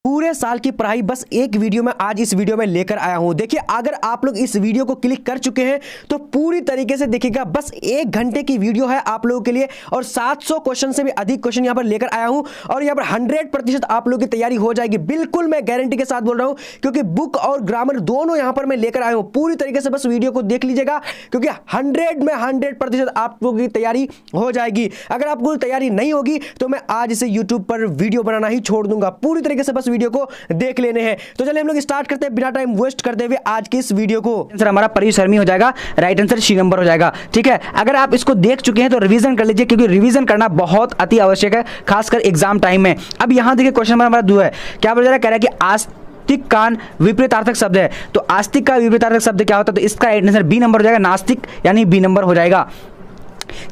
पूरे साल की पढ़ाई बस एक वीडियो में आज इस वीडियो में लेकर आया हूं। देखिए, अगर आप लोग इस वीडियो को क्लिक कर चुके हैं तो पूरी तरीके से देखिएगा। बस 1 घंटे की वीडियो है आप लोगों के लिए और 700 क्वेश्चन से भी अधिक क्वेश्चन यहां पर लेकर आया हूं और यहां पर 100% आप लोगों की तैयारी हो जाएगी। बिल्कुल मैं गारंटी के साथ बोल रहा हूं, क्योंकि बुक और ग्रामर दोनों यहां पर मैं लेकर आया हूं। पूरी तरीके से बस वीडियो को देख लीजिएगा, क्योंकि 100% आप लोगों की तैयारी हो जाएगी। अगर आपको तैयारी नहीं होगी तो मैं आज इसे यूट्यूब पर वीडियो बनाना ही छोड़ दूंगा। पूरी तरीके से बस वीडियो को देख लेने हैं। तो चलिए हम लोग स्टार्ट करते हैं बिना टाइम वेस्ट करते हुए आज की इस वीडियो को। आंसर हमारा परिसरमी हो जाएगा, राइट आंसर सी नंबर हो जाएगा। ठीक है, अगर आप इसको देख चुके हैं तो रिवीजन कर लीजिए, क्योंकि रिवीजन करना बहुत अति आवश्यक है, खासकर एग्जाम टाइम में। अब यहां देखिए क्वेश्चन नंबर हमारा 2 है। क्या बोल रहा है? कह रहा है कि आस्तिक का विपरीतार्थक शब्द है। तो आस्तिक का विपरीतार्थक शब्द क्या होता है? तो इसका राइट आंसर बी नंबर हो जाएगा। नास्तिक यानी बी नंबर हो जाएगा।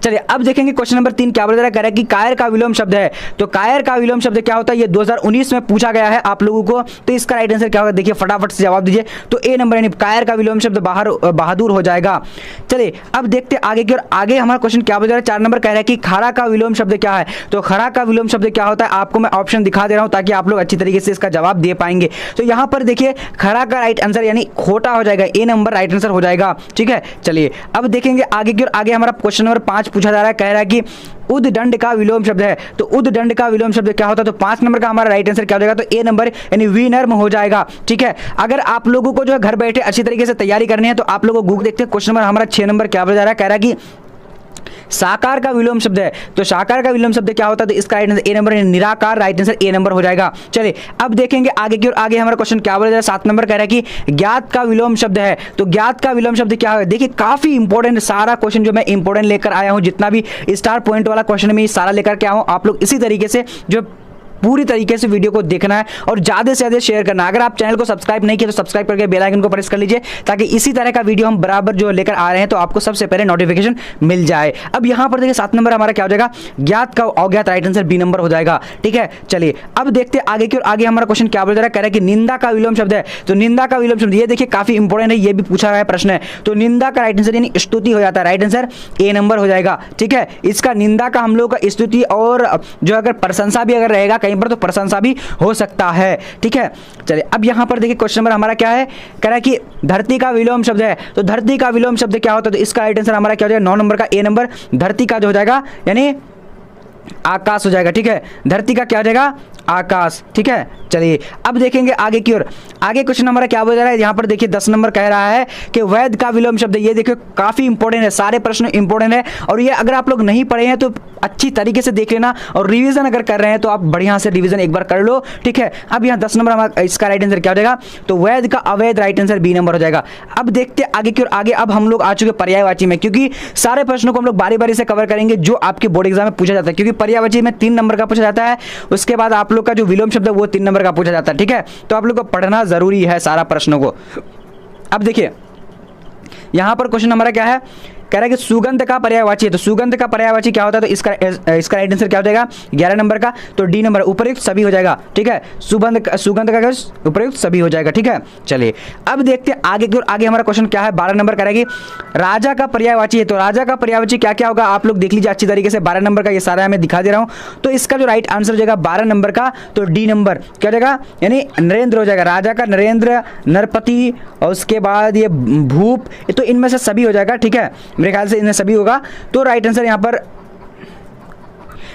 चलिए अब देखेंगे क्वेश्चन नंबर 3 क्या बोल रहा है? कह रहा है कि कायर का विलोम शब्द है। तो कायर का विलोम शब्द क्या होता है? ये 2019 में पूछा गया है आप लोगों को। तो इसका राइट आंसर क्या होगा? देखिए फटाफट से जवाब दीजिए। तो ए नंबर यानी कायर का विलोम शब्द बहादुर हो जाएगा। चलिए अब देखते आगे की ओर। आगे हमारा क्वेश्चन क्या बोल रहा है? 4 नंबर कह रहा है कि खरा का विलोम शब्द क्या है। तो खरा का विलोम शब्द क्या होता है? आपको मैं ऑप्शन दिखा दे रहा हूं ताकि आप लोग अच्छी तरीके से इसका जवाब दे पाएंगे। तो यहां पर देखिए खरा का राइट आंसर यानी खोटा हो जाएगा। ए नंबर राइट आंसर हो जाएगा। ठीक है, चलिए अब देखेंगे आगे की ओर। आगे हमारा क्वेश्चन नंबर 5 पूछा जा रहा है। कह रहा है कि उद्दंड का विलोम शब्द है। तो उद्दंड का विलोम शब्द क्या होता है? तो 5 नंबर का हमारा राइट आंसर क्या हो जाएगा? तो ए नंबर यानी विनर्म हो जाएगा। ठीक है, अगर आप लोगों को जो है घर बैठे अच्छी तरीके से तैयारी करनी है तो आप लोगों को गूगल देखते हैं। क्वेश्चन नंबर हमारा 6 नंबर क्या बोला जा रहा है? कह रहा है कि साकार का विलोम शब्द है। तो साकार का विलोम शब्द क्या होता है? तो इसका राइट आंसर ए नंबर निराकार राइट आंसर ए नंबर हो जाएगा। चलिए अब देखेंगे आगे की ओर। आगे हमारा क्वेश्चन क्या बोला जा रहा है? 7 नंबर कह रहा है कि ज्ञात का विलोम शब्द है। तो ज्ञात का विलोम शब्द क्या है? देखिए काफी इंपॉर्टेंट सारा क्वेश्चन जो मैं इंपॉर्टेंट लेकर आया हूं, जितना भी स्टार पॉइंट वाला क्वेश्चन में सारा लेकर के आया हूं। आप लोग इसी तरीके से जो पूरी तरीके से वीडियो को देखना है और ज़्यादा से ज़्यादा शेयर करना है। अगर आप चैनल को सब्सक्राइब नहीं किया तो सब्सक्राइब करके बेल आइकन को प्रेस कर लीजिए, ताकि इसी तरह का वीडियो हम बराबर जो लेकर आ रहे हैं तो आपको सबसे पहले नोटिफिकेशन मिल जाए। अब यहाँ पर देखिए 7 नंबर हमारा क्या हो जाएगा? ज्ञात का अज्ञात राइट आंसर बी नंबर हो जाएगा। ठीक है, चलिए अब देखते आगे की ओर। आगे हमारा क्वेश्चन क्या बोल रहा है? कह रहा है कि निंदा का विलोम शब्द है। तो निंदा का विलोम शब्द ये देखिए काफी इंपॉर्टेंट है, ये भी पूछा गया प्रश्न है। तो निंदा का राइट आंसर यानी स्तुति हो जाता है। राइट आंसर ए नंबर हो जाएगा। ठीक है, इसका निंदा का हम लोग का स्तुति और जो अगर प्रशंसा भी अगर रहेगा कहीं पर तो प्रशंसा हो सकता है। ठीक है, चलिए अब यहां पर देखिए क्वेश्चन नंबर हमारा क्या है? कह रहा है कि धरती का विलोम शब्द है। तो धरती का विलोम शब्द क्या होता है? तो इसका राइट आंसर हमारा क्या हो जाएगा? 9 नंबर का ए नंबर धरती का जो हो जाएगा यानी आकाश हो जाएगा। ठीक है, धरती का क्या हो जाएगा? आकाश। ठीक है, चलिए अब देखेंगे आगे की ओर। आगे क्वेश्चन हमारा क्या बोल रहा है? यहाँ पर देखिए 10 नंबर कह रहा है कि वैध का विलोम शब्द। ये देखिए काफी इंपॉर्टेंट है, सारे प्रश्न इंपॉर्टेंट है और ये अगर आप लोग नहीं पढ़े हैं तो अच्छी तरीके से देख लेना और रिवीजन अगर कर रहे हैं तो आप बढ़िया से रिवीजन एक बार कर लो। ठीक है, अब यहाँ 10 नंबर हमारा इसका राइट आंसर क्या हो जाएगा? तो वैध का अवैध राइट आंसर बी नंबर हो जाएगा। अब देखते आगे की ओर। आगे अब हम लोग आ चुके पर्यायवाची में, क्योंकि सारे प्रश्नों को हम लोग बारी बारी से कवर करेंगे जो आपके बोर्ड एग्जाम में पूछा जाता है। क्योंकि पर्यायवाची में 3 नंबर का पूछा जाता है, उसके बाद आप लोग का जो विलोम शब्द है वो 3 नंबर का पूछा जाता है। ठीक है, तो आप लोग को पढ़ना जरूरी है सारा प्रश्नों को। अब देखिए यहां पर क्वेश्चन हमारा क्या है? कह रहा है कि सुगंध का पर्यायवाची है। तो सुगंध का पर्यायवाची क्या होता है? तो इसका राइट आंसर क्या हो जाएगा? 11 नंबर का, तो डी नंबर उपयुक्त सभी हो जाएगा। ठीक है, सुगंध का उपयुक्त सभी हो जाएगा। ठीक है, चलिए अब देखते हैं आगे की ओर। आगे हमारा क्वेश्चन क्या है? 12 नंबर कह रहा है कि राजा का पर्यायवाची है। तो राजा का पर्यायवाची क्या क्या होगा? आप लोग देख लीजिए अच्छी तरीके से। 12 नंबर का ये सारा मैं दिखा दे रहा हूं। तो इसका जो राइट आंसर हो जाएगा 12 नंबर का, तो डी नंबर क्या हो जाएगा? यानी नरेंद्र हो जाएगा। राजा का नरेंद्र, नरपति और उसके बाद ये भूप, तो इनमें से सभी हो जाएगा। ठीक है, मेरे ख्याल से इनमें सभी होगा। तो राइट आंसर यहां पर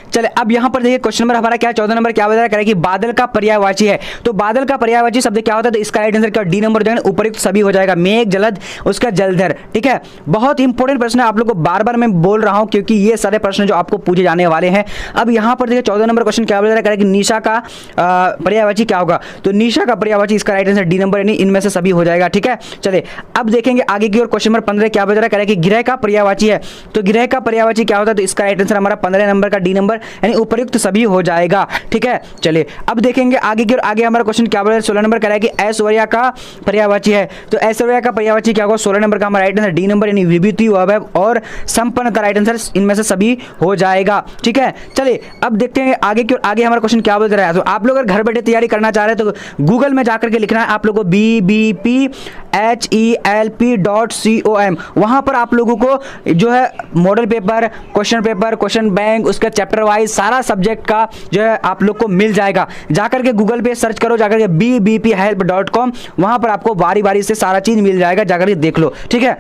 चले। अब यहां पर देखिए क्वेश्चन नंबर हमारा क्या है? 14 नंबर क्या बता रहा है कि बादल का पर्यायवाची है। तो बादल का पर्यायवाची शब्द क्या होता है? तो इसका राइट आंसर क्या? डी नंबर हो जाएगा। उपयुक्त सभी हो जाएगा। मेघ, जलद, उसका जलधर। ठीक है, बहुत इंपॉर्टेंट प्रश्न है, आप लोग को बार बार मैं बोल रहा हूं क्योंकि ये सारे प्रश्न जो आपको पूछे जाने वाले हैं। अब यहां पर देखिए 14 नंबर क्वेश्चन क्या बता रहा है कि निशा का पर्यायवाची क्या होगा? तो निशा का पर्यायवाची इसका राइट आंसर डी नंबर यानी इनमें से सभी हो जाएगा। ठीक है, चलिए अब देखेंगे आगे की ओर। क्वेश्चन नंबर 15 क्या बता रहा है कि गृह का पर्यायवाची है। तो गृह का पर्यायवाची क्या होता है? तो इसका राइट आंसर हमारा 15 नंबर का डी नंबर यानी उपयुक्त सभी हो जाएगा। ठीक है, चलिए अब देखेंगे आगे की ओर। आगे हमारा क्वेश्चन क्या बोल रहा है? 16 नंबर कह रहा है कि ऐश्वर्या का पर्यायवाची है। तो ऐश्वर्या का पर्यायवाची क्या होगा? 16 नंबर का हमारा राइट आंसर डी नंबर यानी विभूति, वैभव और संपन्नता राइट आंसर इनमें से सभी हो जाएगा। ठीक है, चलिए अब देखते हैं आगे की ओर। आगे हमारा क्वेश्चन क्या बोल रहा है? तो आप लोग अगर घर बैठे तैयारी करना चाह रहे हैं तो गूगल में जाकर के लिखना है आप लोगों को BBPHELP.com। वहां पर आप लोगों को जो है मॉडल पेपर, क्वेश्चन बैंक, उसका चैप्टर वाइज सारा सब्जेक्ट का जो है आप लोग को मिल जाएगा। जाकर के गूगल पे सर्च करो, जाकर के bbphelp.com, वहां पर आपको बारी बारी से सारा चीज मिल जाएगा, जाकर के देख लो, ठीक है।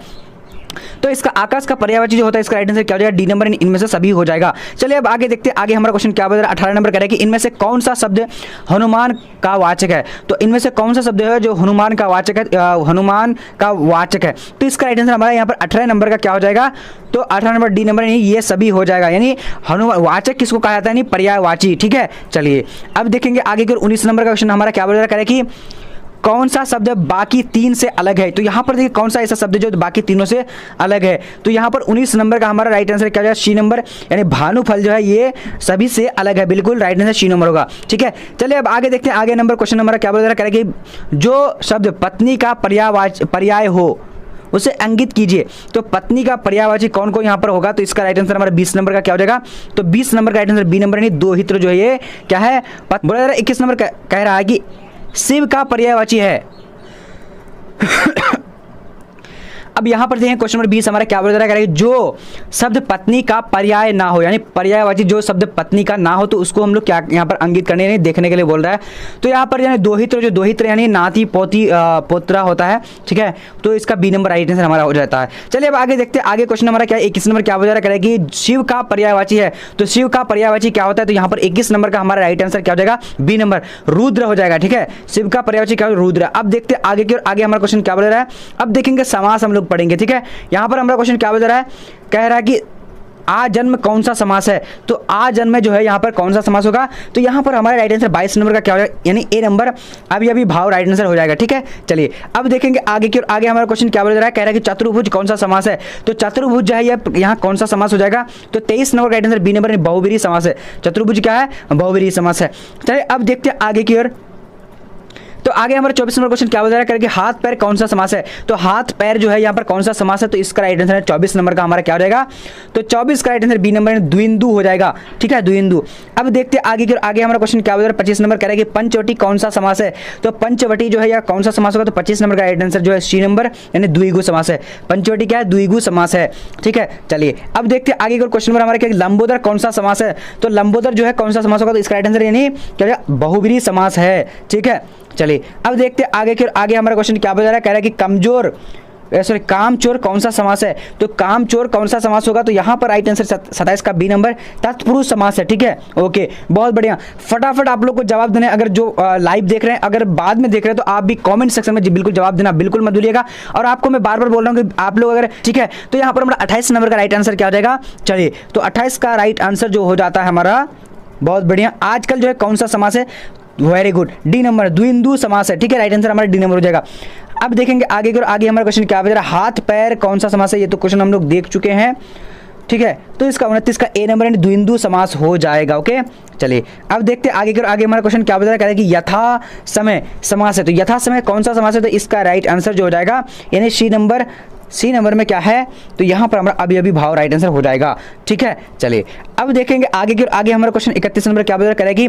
तो इसका आकाश का पर्यायवाची जो होता है इसका राइट आंसर क्या हो जाएगा, डी नंबर, इनमें से सभी हो जाएगा। चलिए अब आगे देखते हैं, आगे हमारा क्वेश्चन क्या बता रहा है, 18 नंबर कह रहा है कि इनमें से कौन सा शब्द हनुमान का वाचक है। तो इनमें से कौन सा शब्द है जो हनुमान का वाचक है, हनुमान का वाचक है। तो इसका राइट आंसर हमारा यहाँ पर 18 नंबर का क्या हो जाएगा, तो 18 नंबर डी नंबर, यानी ये सभी हो जाएगा। यानी हनुमान वाचक किसको कहा जाता है, यानी पर्यायवाची, ठीक है। चलिए अब देखेंगे आगे की 19 नंबर का क्वेश्चन हमारा क्या बोल रहा है कि कौन सा शब्द बाकी तीन से अलग है। तो यहाँ पर देखिए कौन सा ऐसा शब्द जो बाकी तीनों से अलग है। तो यहाँ पर 19 नंबर का हमारा राइट आंसर क्या हो जाएगा, सी नंबर, यानी भानुफल जो है ये सभी से अलग है, बिल्कुल राइट आंसर सी नंबर होगा, ठीक है। चलिए अब आगे देखते हैं, आगे नंबर क्वेश्चन हमारा क्या बोल रहा है कि जो शब्द पत्नी का पर्याय हो उसे अंकित कीजिए। तो पत्नी का पर्यायवाची कौन कौन यहाँ पर होगा, तो इसका राइट आंसर हमारा 20 नंबर का क्या हो जाएगा, तो 20 नंबर का राइट आंसर बी नंबर, यानी दो हित्र जो है ये क्या है, बोला जा रहा है। 21 नंबर कह रहा है कि शिव का पर्यायवाची है। अब यहां पर देखें क्वेश्चन नंबर 20 हमारा क्या बोल रहा है, जो शब्द पत्नी का पर्याय ना हो, यानी पर्यायवाची जो शब्द पत्नी का ना हो तो उसको हम लोग क्या यहाँ पर अंकित करने नहीं देखने के लिए बोल रहा है। तो यहाँ पर यानी दोहित्र, जो दोहित्र यानी नाती पोती पोत्रा होता है, ठीक है। तो इसका बी नंबर राइट आंसर हमारा हो जाता है। चलिए अब आगे देखते हैं, आगे क्वेश्चन हमारा क्या 21 नंबर क्या बोल रहा है कि शिव का पर्यायवाची है। तो शिव का पर्यायवाची क्या होता है, तो यहाँ पर 21 नंबर का हमारा राइट आंसर क्या हो जाएगा, बी नंबर, रुद्र हो जाएगा, ठीक है। शिव का पर्यायवाची क्या, रुद्र। अब देखते हैं आगे की ओर, आगे हमारा क्वेश्चन क्या बोल रहा है, अब देखेंगे समास हम लोग पढ़ेंगे, ठीक है। यहां पर हमारा क्वेश्चन क्या बता रहा है, कह रहा है कि आ जन्म कौन सा समास है। तो आ जन्म जो है यहाँ पर कौन सा समास होगा, तो यहाँ पर हमारा राइट आंसर 22 नंबर का क्या हो जाएगा, यानी ए नंबर, अभी भाव राइट आंसर हो जाएगा, ठीक है। चलिए अब देखेंगे आगे की ओर, आगे हमारा क्वेश्चन क्या बोल रहा है, कह रहा है कि चतुर्भुज कौन सा समास है। तो चतुर्भुज जो है यहाँ कौन सा समास हो जाएगा, तो 23 नंबर का राइट आंसर बी नंबर, बहुब्रीहि समास है। चतुर्भुज क्या है, बहुब्रीहि समास है। चलिए अब देखते हैं आगे की ओर, तो आगे हमारा 24 नंबर क्वेश्चन क्या बता रहा है कि हाथ पैर कौन सा समास है। तो हाथ पैर जो है यहाँ पर कौन सा समास है, तो इसका राइट आंसर है 24 नंबर का हमारा क्या हो जाएगा, तो 24 का राइट आंसर बी नंबर, द्विंदु हो जाएगा, ठीक है, द्विंदु। अब देखते हैं आगे आगे हमारा क्वेश्चन क्या बता रहा है, 25 नंबर कह रहा है कि पंचवटी कौन सा समास है। तो पंचवटी जो है या कौन सा समास होगा, तो 25 नंबर का राइट आंसर जो है सी नंबर, यानी द्विगु समास है। पंचवटी क्या है, द्विगु समास है, ठीक है। चलिए अब देखते हैं आगे क्वेश्चन नंबर हमारा क्या, लंबोदर कौन सा समास है। तो लंबोदर जो है कौन सा समास होगा, तो इसका राइट आंसर यानी क्या, बहुब्रीहि समास है, ठीक है। चलिए अब देखते हैं आगे हमारा क्वेश्चन क्या बता रहा है, कह रहा है कि कामचोर कौन सा समास है। तो कामचोर कौन सा समास होगा, तो यहाँ पर राइट आंसर 27 का बी नंबर, तत्पुरुष समास है, ठीक है। ओके, बहुत बढ़िया, फटाफट आप लोग को जवाब देना है। अगर जो लाइव देख रहे हैं, अगर बाद में देख रहे हैं, तो आप भी कमेंट सेक्शन में बिल्कुल जवाब देना बिल्कुल मत भूलिएगा। और आपको मैं बार बार बोल रहा हूँ कि आप लोग अगर, ठीक है, तो यहाँ पर हमारा 28 नंबर का राइट आंसर क्या हो जाएगा। चलिए तो 28 का राइट आंसर जो हो जाता है हमारा, बहुत बढ़िया, आजकल जो है कौन सा समास है, वेरी गुड, डी नंबर, द्विंदु समास है, ठीक है। राइट आंसर हमारा डी नंबर हो जाएगा। अब देखेंगे आगे हमारा क्वेश्चन क्या है, हाथ पैर कौन सा समास है। ये तो क्वेश्चन हम लोग देख चुके हैं, ठीक है। तो इसका 29 का ए नंबर, यानी द्विंदु समास हो जाएगा, ओके। चलिए अब देखते हैं आगे हमारा क्वेश्चन क्या बता रहा है कि यथा समय समास है। तो यथा समय कौन सा समास है, तो इसका राइट आंसर जो हो जाएगा, यानी सी नंबर में क्या है, तो यहाँ पर हमारा अभी भाव राइट आंसर हो जाएगा, ठीक है। चलिए अब देखेंगे आगे हमारा क्वेश्चन 31 नंबर क्या बता रहा है कि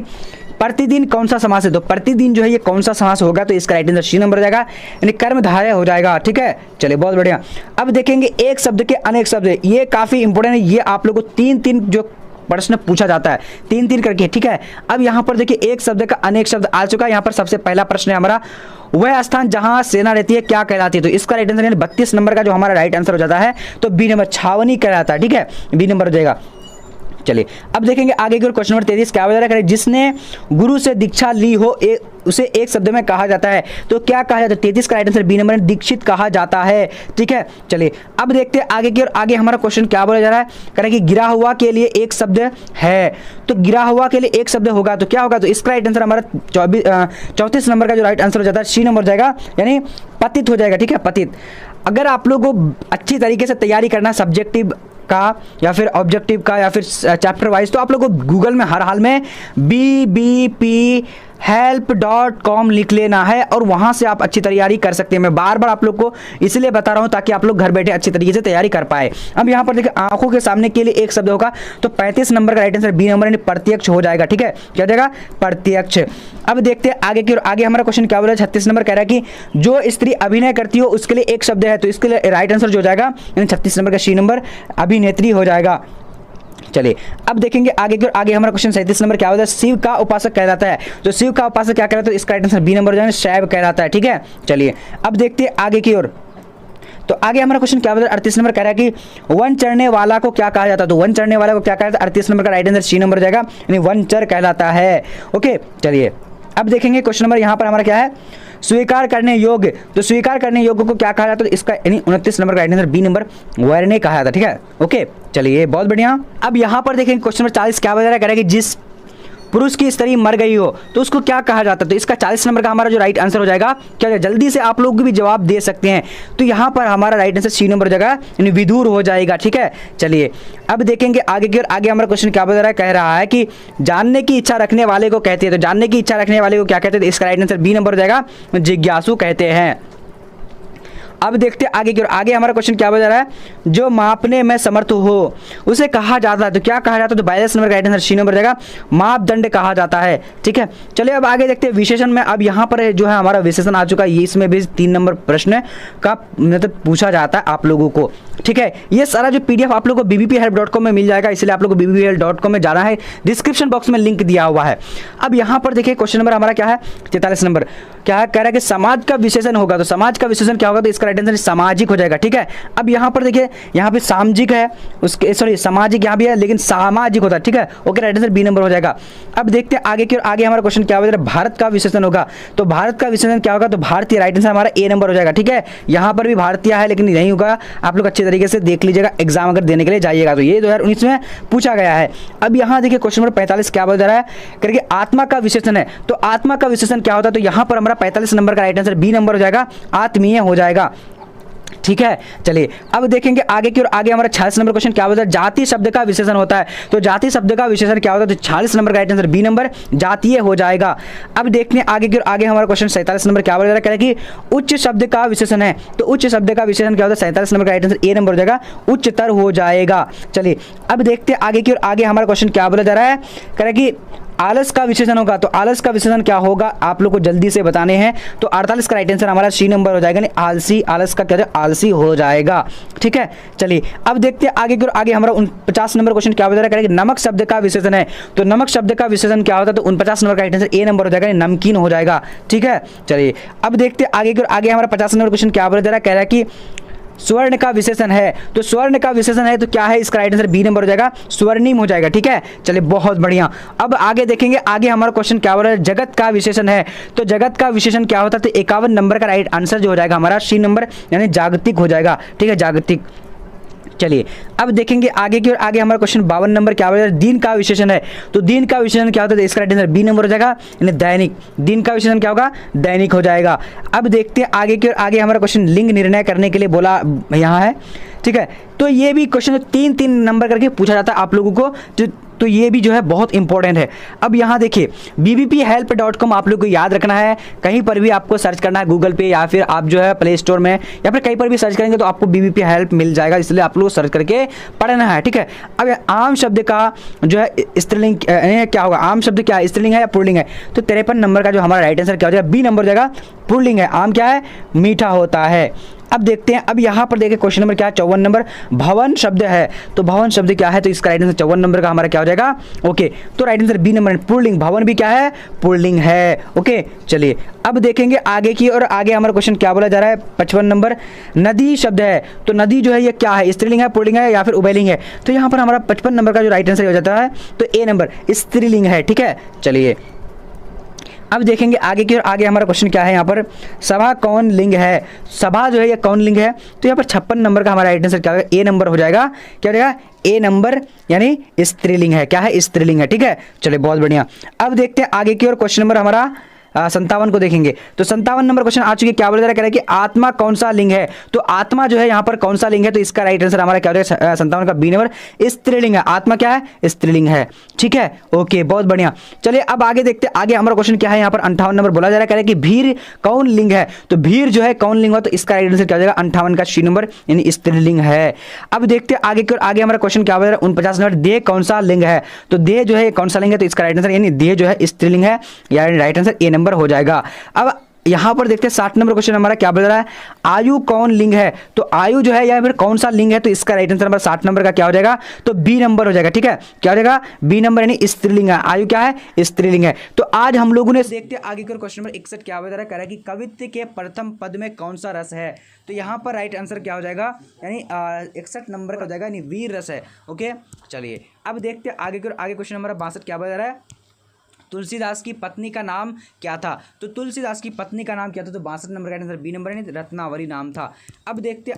प्रतिदिन कौन सा समास है। तो प्रतिदिन जो है ये कौन सा समास होगा, तो इसका राइट आंसर सी नंबर हो जाएगा, यानी कर्मधारय हो जाएगा, ठीक है। चलिए बहुत बढ़िया। अब देखेंगे एक शब्द के अनेक शब्द, ये काफी इंपॉर्टेंट है, ये आप लोगों को 3 जो प्रश्न पूछा जाता है 3 करके, ठीक है। अब यहाँ पर देखिए एक शब्द का अनेक शब्द आ चुका है। यहाँ पर सबसे पहला प्रश्न है हमारा, वह स्थान जहां सेना रहती है क्या कहलाती है। तो इसका राइट आंसर यानी 32 नंबर का जो हमारा राइट आंसर हो जाता है, तो बी नंबर, छावनी कहलाता है, ठीक है, बी नंबर हो जाएगा। चलिए अब देखेंगे आगे की ओर, क्वेश्चन नंबर 23 क्या बता रहा है, जिसने गुरु से दीक्षा ली हो उसे एक शब्द में कहा जाता है। तो क्या कहा जाता है, 33 का राइट आंसर बी नंबर, दीक्षित कहा जाता है, ठीक है। चलिए अब देखते हैं आगे की ओर, आगे हमारा क्वेश्चन क्या बोला जा रहा है, कह रहा है कि गिरा हुआ के लिए एक शब्द है। तो गिरा हुआ के लिए एक शब्द होगा तो क्या होगा, तो इसका राइट आंसर हमारा 34 नंबर का जो राइट आंसर हो जाता है सी नंबर हो जाएगा, यानी पतित हो जाएगा, ठीक है, पतित। अगर आप लोगों को अच्छी तरीके से तैयारी करना सब्जेक्टिव का या फिर ऑब्जेक्टिव का या फिर चैप्टर वाइज, तो आप लोगों को गूगल में हर हाल में bbphelp.com लिख लेना है और वहां से आप अच्छी तैयारी कर सकते हैं। मैं बार बार आप लोग को इसलिए बता रहा हूं ताकि आप लोग घर बैठे अच्छी तरीके से तैयारी कर पाए। अब यहां पर देखिए आंखों के सामने के लिए एक शब्द होगा, तो 35 नंबर का राइट आंसर बी नंबर, यानी प्रत्यक्ष हो जाएगा, ठीक है, क्या हो जाएगा, प्रत्यक्ष। अब देखते हैं आगे हमारा क्वेश्चन क्या बोला है, 36 नंबर कह रहा है कि जो स्त्री अभिनय करती हो उसके लिए एक शब्द है। तो इसके लिए राइट आंसर जो हो जाएगा, यानी 36 नंबर का सी नंबर, अभिनेत्री हो जाएगा। चलिए अब देखेंगे आगे की ओर। आगे हमारा क्वेश्चन 37 नंबर क्या होता है, शिव का उपासक कहलाता है। तो शिव का उपासक क्या कहलाता है, इसका राइट आंसर बी नंबर हो जाएगा, शैव कहलाता है। ठीक है, चलिए अब देखते हैं आगे की ओर। तो आगे हमारा क्वेश्चन क्या होता है, 38 नंबर कह रहा है कि वन चढ़ने वाला को क्या कहा जाता है। तो वन चढ़ने वाला को क्या कहा जाता है, 38 नंबर का राइट आंसर सी नंबर हो जाएगा, यानी वनचर कहलाता है। ओके, चलिए अब देखेंगे क्वेश्चन नंबर यहाँ पर हमारा क्या है, स्वीकार करने योग्य। तो स्वीकार करने योग्य को क्या कहा जाता है, तो इसका यानी 29 नंबर का राइट आंसर बी नंबर वरने कहा जाता है। ठीक है, ओके चलिए बहुत बढ़िया। अब यहाँ पर देखेंगे क्वेश्चन नंबर 40 क्या बता रहा है, कह रहा है कि जिस पुरुष की स्त्री मर गई हो तो उसको क्या कहा जाता है। तो इसका 40 नंबर का हमारा जो राइट आंसर हो जाएगा, क्या जल्दी से आप लोग भी जवाब दे सकते हैं। तो यहाँ पर हमारा राइट आंसर सी नंबर हो जाएगा, यानी विदुर हो जाएगा। ठीक है, चलिए अब देखेंगे आगे की ओर। आगे हमारा क्वेश्चन क्या बता रहा है, कह रहा है कि जानने की इच्छा रखने वाले को कहते हैं। तो जानने की इच्छा रखने वाले को क्या कहते हैं, इसका राइट आंसर बी नंबर हो जाएगा, जिज्ञासु कहते हैं। अब देखते हैं आगे की ओर। आगे हमारा क्वेश्चन क्या बता रहा है, जो मापने में समर्थ हो उसे कहा जाता है। तो क्या कहा जाता है, तो 42 नंबर का राइट आंसर सी नंबर जाएगा, मापदंड कहा जाता है। ठीक है, चलिए अब आगे देखते हैं विशेषण में। अब यहाँ पर जो है हमारा विशेषण आ चुका है, इसमें भी 3 नंबर प्रश्न का मतलब पूछा जाता है आप लोगों को। ठीक है, ये सारा जो पीडीएफ आप लोगों को bbphelp.com में मिल जाएगा, इसलिए आप लोगों को bbphelp.com में जाना है, डिस्क्रिप्शन बॉक्स में लिंक दिया हुआ है। अब यहाँ पर देखिए क्वेश्चन नंबर हमारा क्या है, 43 नंबर क्या है, कह रहा है कि समाज का विशेषण होगा। तो समाज का विशेषण क्या होगा, तो इसका राइट आंसर सामाजिक हो जाएगा। ठीक है, अब यहाँ पर देखिए, यहाँ पे सामाजिक है, उसके सॉरी सामाजिक यहाँ भी है लेकिन सामाजिक होता है। ठीक है, okay right answer B number हो जाएगा। अब देखते हैं आगे की ओर। आगे हमारा क्वेश्चन क्या होगा, भारत का विशेषण होगा। तो भारत का विशेषण क्या होगा, तो भारतीय, राइट आंसर हमारा ए नंबर हो जाएगा। ठीक है, यहाँ पर भी भारतीय है लेकिन नहीं होगा, आप लोग अच्छे तरीके से देख लीजिएगा, एग्जाम अगर देने के लिए जाइएगा तो ये 2019 में पूछा गया है। अब यहाँ देखिए क्वेश्चन नंबर 45 क्या बोल रहा है, करके आत्मा का विशेषण है। तो आत्मा का विशेषण क्या होता है, तो यहाँ पर हमारा 45 नंबर का राइट आंसर बी नंबर हो जाएगा, आत्मीय हो जाएगा। ठीक है, चलिए अब देखेंगे आगे की ओर। आगे हमारा 46 नंबर क्वेश्चन क्या होता है, जाति शब्द का विशेषण होता है। तो जाति शब्द का विशेषण क्या होता है, तो 46 नंबर का राइट आंसर बी नंबर, जातीय हो जाएगा। अब देखते हैं आगे की ओर। आगे हमारा क्वेश्चन 47 नंबर क्या बोल रहा है, कि उच्च शब्द का विशेषण है। तो उच्च शब्द का विशेषण क्या होता है, 47 नंबर का राइट आंसर ए नंबर हो जाएगा, उच्चतर हो जाएगा। चलिए अब देखते हैं आगे की ओर। आगे हमारा क्वेश्चन क्या बोला जा रहा है, कह रहा है कि आलस का विशेषण होगा। तो आलस का विशेषण क्या होगा, आप लोग को जल्दी से बताने हैं। तो 48 का राइट आंसर हमारा सी नंबर हो जाएगा, आलसी, आलस का क्या है, आलसी हो जाएगा। ठीक है, चलिए अब देखते हैं आगे की ओर। आगे हमारा 49 नंबर क्वेश्चन क्या बता रहा है, नमक शब्द का विशेषण है। तो नमक शब्द का विशेषण क्या होता है, तो 49 नंबर का राइट आंसर ए नंबर हो जाएगा, नमकीन हो जाएगा। ठीक है, चलिए अब देखते हैं आगे की ओर। आगे हमारा 50 नंबर क्वेश्चन क्या बता रहा है, कह रहा है कि स्वर्ण का विशेषण है। तो स्वर्ण का विशेषण है तो क्या है, इसका राइट आंसर बी नंबर हो जाएगा, स्वर्णिम हो जाएगा। ठीक है, चलिए बहुत बढ़िया। अब आगे देखेंगे। आगे हमारा क्वेश्चन क्या हो रहा है, जगत का विशेषण है। तो जगत का विशेषण क्या होता है, तो 51 नंबर का राइट आंसर जो हो जाएगा हमारा सी नंबर, यानी जागतिक हो जाएगा। ठीक है, जागतिक। चलिए अब देखेंगे आगे की ओर। आगे हमारा क्वेश्चन 52 नंबर क्या होगा, दिन का विशेषण है। तो दिन का विशेषण क्या होता है, इसका राइट आंसर बी नंबर हो जाएगा, यानी दैनिक। दिन का विशेषण क्या होगा, दैनिक हो जाएगा। अब देखते हैं आगे की ओर। आगे हमारा क्वेश्चन लिंग निर्णय करने के लिए बोला यहाँ है। ठीक है, तो ये भी क्वेश्चन 3-3 नंबर करके पूछा जाता है आप लोगों को, तो ये भी जो है बहुत इंपॉर्टेंट है। अब यहाँ देखिए bbphelp.com आप लोग को याद रखना है, कहीं पर भी आपको सर्च करना है गूगल पे या फिर आप जो है प्ले स्टोर में या फिर कहीं पर भी सर्च करेंगे तो आपको bbp हेल्प मिल जाएगा, इसलिए आप लोग सर्च करके पढ़ना है। ठीक है, अब आम शब्द का जो है स्त्रीलिंग क्या होगा, आम शब्द क्या है, स्त्रीलिंग है या पुल्लिंग है। तो 53 नंबर का जो हमारा राइट आंसर क्या हो जाएगा, बी नंबर हो जाएगा, पुल्लिंग है। आम क्या है, मीठा होता है। अब देखते हैं। अब यहाँ पर देखिए क्वेश्चन नंबर क्या है, 54 नंबर, भवन शब्द है। तो भवन शब्द क्या है, तो इसका राइट आंसर 54 नंबर का हमारा क्या हो जाएगा, ओके। तो राइट आंसर बी नंबर, पुल्लिंग। भवन भी क्या है, पुल्लिंग है। ओके, चलिए अब देखेंगे आगे की। और आगे हमारा क्वेश्चन क्या बोला जा रहा है, 55 नंबर, नदी शब्द है। तो नदी जो है ये क्या है, स्त्रीलिंग है, पुल्लिंग है या फिर उभयलिंग है। तो यहाँ पर हमारा 55 नंबर का जो राइट आंसर हो जाता है तो ए नंबर, स्त्रीलिंग है। ठीक है, चलिए अब देखेंगे आगे की ओर। आगे हमारा क्वेश्चन क्या है, यहाँ पर सभा कौन लिंग है। सभा जो है ये कौन लिंग है। तो यहाँ पर 56 नंबर का हमारा राइट आंसर क्या होगा, ए नंबर हो जाएगा। क्या हो जाएगा, ए नंबर, यानी स्त्रीलिंग है। क्या है, स्त्रीलिंग है। ठीक है, चलिए बहुत बढ़िया। अब देखते हैं आगे की ओर। क्वेश्चन नंबर हमारा 57 को देखेंगे। तो 57 नंबर क्वेश्चन आ चुके, क्या बोला जा रहा है कि आत्मा कौन सा लिंग है। तो आत्मा जो है यहाँ पर कौन सा लिंग है, तो इसका राइट आंसर हमारा क्या हो जाएगा, 57 का बी नंबर, स्त्रीलिंग है। आत्मा क्या है, स्त्रीलिंग है। ठीक है, ओके बहुत बढ़िया। चलिए अब आगे देखते हैं। आगे हमारा क्वेश्चन क्या है, यहाँ पर 58 नंबर बोला जा रहा है कि भीर कौन लिंग है। तो भीर जो है कौन लिंग हो, तो इसका राइट आंसर क्या हो जाएगा, 58 का सी नंबर, यानी स्त्रीलिंग है। अब देखते हैं आगे की। आगे हमारा क्वेश्चन क्या बोला जा रहा है, 49 नंबर, देह कौन सा लिंग है। तो देह जो है कौन सा लिंग है, तो इसका राइट आंसर यानी देह जो है स्त्रीलिंग है, यानी राइट आंसर ए नंबर हो जाएगा। अब यहाँ पर देखते हैं 60 नंबर क्वेश्चन हमारा क्या बता रहा है, आयु कौन लिंग है। तो आयु जो है या फिर कौन सा लिंग है, तो इसका राइट आंसर नंबर 60 नंबर का क्या हो जाएगा, तो बी नंबर हो जाएगा। ठीक है, क्या हो जाएगा, बी नंबर, यानी स्त्रीलिंग है। आयु क्या है, स्त्रीलिंग है। तो आज हम लोगों ने देखते हैं आगे का क्वेश्चन नंबर 61 क्या बता रहा है, कह रहा है कि कवित्व के प्रथम पद में कौन सा रस है। तो यहाँ पर राइट आंसर क्या हो जाएगा, यानी 61 नंबर का हो जाएगा, यानी वीर रस है। ओके, चलिए अब देखते हैं आगे क्वेश्चन नंबर 62 क्या बता रहा है, तुलसीदास की पत्नी का नाम क्या था। तो तुलसीदास की पत्नी का नाम क्या था, तो 62 नंबर का आंसर बी नंबर, यानी रत्नावली नाम था। अब देखते हैं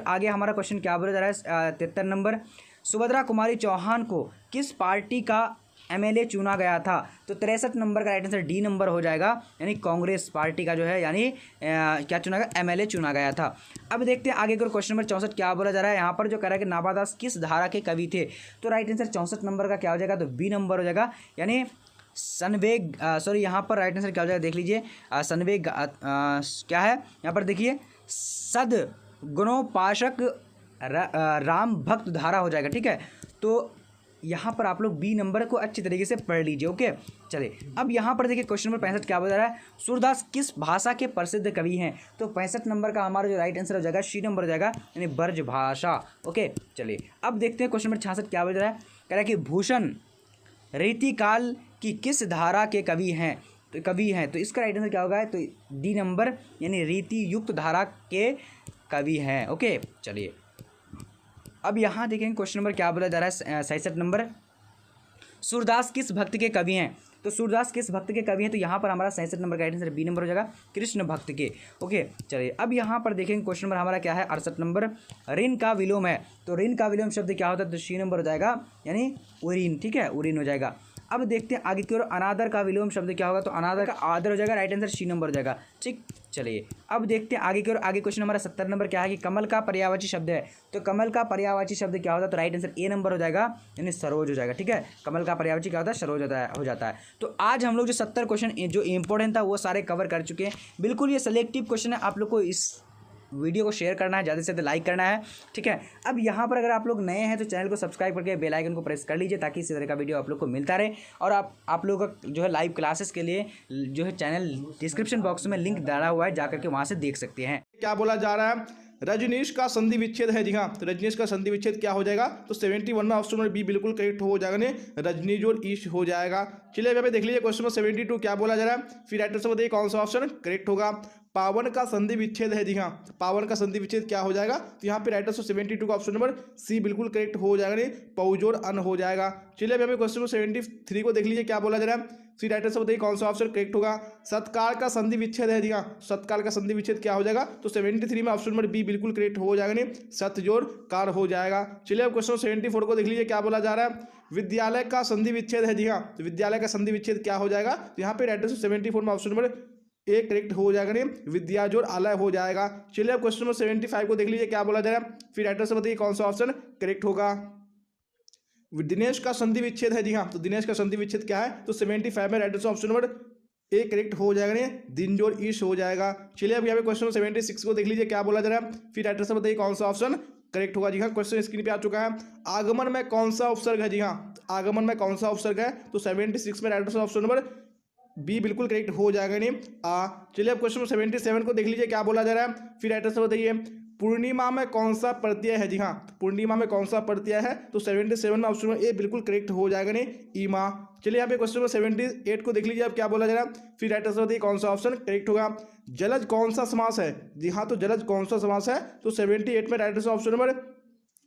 आगे हमारा क्वेश्चन क्या बता रहा है, 73 नंबर, सुभद्रा कुमारी चौहान को किस पार्टी का एमएलए चुना गया था। तो 63 नंबर का राइट आंसर डी नंबर हो जाएगा, यानी कांग्रेस पार्टी का जो है, यानी क्या चुना गया, एमएलए चुना गया था। अब देखते हैं आगे क्वेश्चन नंबर 64 क्या बोला जा रहा है, यहाँ पर जो कह रहा है कि नाभादास किस धारा के कवि थे। तो राइट आंसर 64 नंबर का क्या हो जाएगा, तो बी नंबर हो जाएगा, यानी सनवेग, सॉरी यहाँ पर राइट आंसर क्या हो जाएगा, देख लीजिए, सनवेग क्या है, यहाँ पर देखिए सद गुणोपासक राम भक्त धारा हो जाएगा। ठीक है, तो यहाँ पर आप लोग बी नंबर को अच्छी तरीके से पढ़ लीजिए। ओके, चलिए अब यहाँ पर देखिए क्वेश्चन नंबर 65 क्या बता रहा है, सूरदास किस भाषा के प्रसिद्ध कवि हैं। तो 65 नंबर का हमारा जो राइट आंसर हो जाएगा, सी नंबर हो जाएगा, यानी ब्रज भाषा। ओके, चलिए अब देखते हैं क्वेश्चन नंबर 66 क्या बता रहा है, कह रहा है कि भूषण रीतिकाल की किस धारा के कवि हैं। तो इसका राइट आंसर क्या होगा, तो डी नंबर, यानी रीति युक्त धारा के कवि हैं। ओके, चलिए अब यहाँ देखेंगे क्वेश्चन नंबर क्या बोला जा रहा है, 67 नंबर, सूरदास किस भक्त के कवि हैं। तो सूरदास किस भक्त के कवि हैं, तो यहाँ पर हमारा 67 नंबर का राइट आंसर बी नंबर हो जाएगा, कृष्ण भक्त के। ओके, चलिए अब यहाँ पर देखेंगे क्वेश्चन नंबर हमारा क्या है, 68 नंबर, ऋण का विलोम है। तो ऋण का विलोम शब्द क्या होता है, तो सी नंबर हो जाएगा, यानी उरीन। ठीक है, उरीन हो जाएगा। अब देखते हैं आगे की ओर, अनादर का विलोम शब्द क्या होगा, तो अनादर का आदर हो जाएगा, राइट आंसर सी नंबर हो जाएगा। ठीक, चलिए अब देखते हैं आगे की ओर, आगे क्वेश्चन हमारा 70 नंबर क्या है कि कमल का पर्यायवाची शब्द है। तो कमल का पर्यायवाची शब्द क्या होता है, तो राइट आंसर ए नंबर हो जाएगा, यानी सरोज हो जाएगा। ठीक है, कमल का पर्यायवाची क्या होता है, सरोज हो जाता है। तो आज हम लोग जो 70 क्वेश्चन जो इंपॉर्टेंट था वो सारे कवर कर चुके हैं। बिल्कुल ये सिलेक्टिव क्वेश्चन है, आप लोग को इस वीडियो को शेयर करना है, ज़्यादा से ज़्यादा लाइक करना है। ठीक है, अब यहाँ पर अगर आप लोग नए हैं तो चैनल को सब्सक्राइब करके बेल आइकन को प्रेस कर लीजिए, ताकि इसी तरह का वीडियो आप लोग को मिलता रहे। और आप लोगों का जो है लाइव क्लासेस के लिए जो है चैनल डिस्क्रिप्शन बॉक्स में लिंक डाला हुआ है, जाकर के वहाँ से देख सकते हैं। क्या बोला जा रहा है, रजनीश का संधि विच्छेद है। जी हाँ, तो रजनीश का संधि विच्छेद क्या हो जाएगा, तो 71 में ऑप्शन नंबर बी बिल्कुल करेक्ट हो जाएगा, नहीं रजनीश और ईश हो जाएगा। चलिए यहाँ पे देख लीजिए क्वेश्चन नंबर 72 क्या बोला जा रहा है, फिर राइट आंसर बताइए कौन सा ऑप्शन करेक्ट होगा। पावन का संधि विच्छेद है। जी हाँ, पावन का संधि विच्छेद क्या हो जाएगा, तो यहाँ पे राइट आंसर 72 का ऑप्शन नंबर सी बिल्कुल करेक्ट हो जाएगा, नहीं पौजोर अन हो जाएगा। चलिए यहाँ पे क्वेश्चन नंबर 73 को देख लीजिए क्या बोला जा रहा है, सी राइट आंसर बताइए कौन सा ऑप्शन करेक्ट होगा। सत्काल का संधि विच्छेद है। जी हाँ, सत्काल का संधि विच्छेद क्या हो जाएगा, तो 73 में ऑप्शन नंबर बी बिल्कुल करेक्ट हो जाएगा, नहीं सतजोड़ कार हो जाएगा। चलिए अब क्वेश्चन 74 को देख लीजिए क्या बोला जा रहा है, विद्यालय का संधि विच्छेद है। जी हाँ, तो विद्यालय का संधि विच्छेद क्या हो जाएगा, तो यहाँ पे राइट आंसर 74 में ऑप्शन नंबर ए करेक्ट हो जाएगा, नहीं विद्या जोड़ आलय हो जाएगा। चलिए अब क्वेश्चन नंबर 75 को देख लीजिए क्या बोला जा रहा है, फिर राइट आंसर बताइए कौन सा ऑप्शन करेक्ट होगा। दिनेश का संधि विच्छेद है। जी हाँ, तो दिनेश का संधि विच्छेद क्या है, तो 75 में right answer option number A correct हो जाएगा, नहीं दिन जोड़ ईश हो जाएगा। चलिए अब यहाँ पे क्वेश्चन 76 को देख लीजिए क्या बोला जा रहा है, फिर राइट आंसर बताइए कौन सा ऑप्शन करेक्ट होगा। जी हाँ, क्वेश्चन स्क्रीन पे आ चुका है, आगमन में कौन सा उपसर्ग है। जी हाँ, आगमन में कौन सा उपसर्ग है, तो 76 में right answer option number B बिल्कुल करेक्ट हो जाएगा, नहीं चलिए अब क्वेश्चन 77 को देख लीजिए क्या बोला जा रहा है, फिर राइट आंसर बताइए पूर्णिमा में कौन सा प्रत्यय है। जी हाँ, पूर्णिमा में कौन सा प्रत्यय है, तो 77 में ऑप्शन ए बिल्कुल करेक्ट हो जाएगा, नहीं ईमा। चलिए यहाँ पे क्वेश्चन नंबर 78 को देख लीजिए अब क्या बोला जा रहा है, फिर राइट आंसर बताइए कौन सा ऑप्शन करेक्ट होगा। जलज कौन सा समास है। जी हाँ, तो जलज कौन सा समास है, तो 78 में right answer option number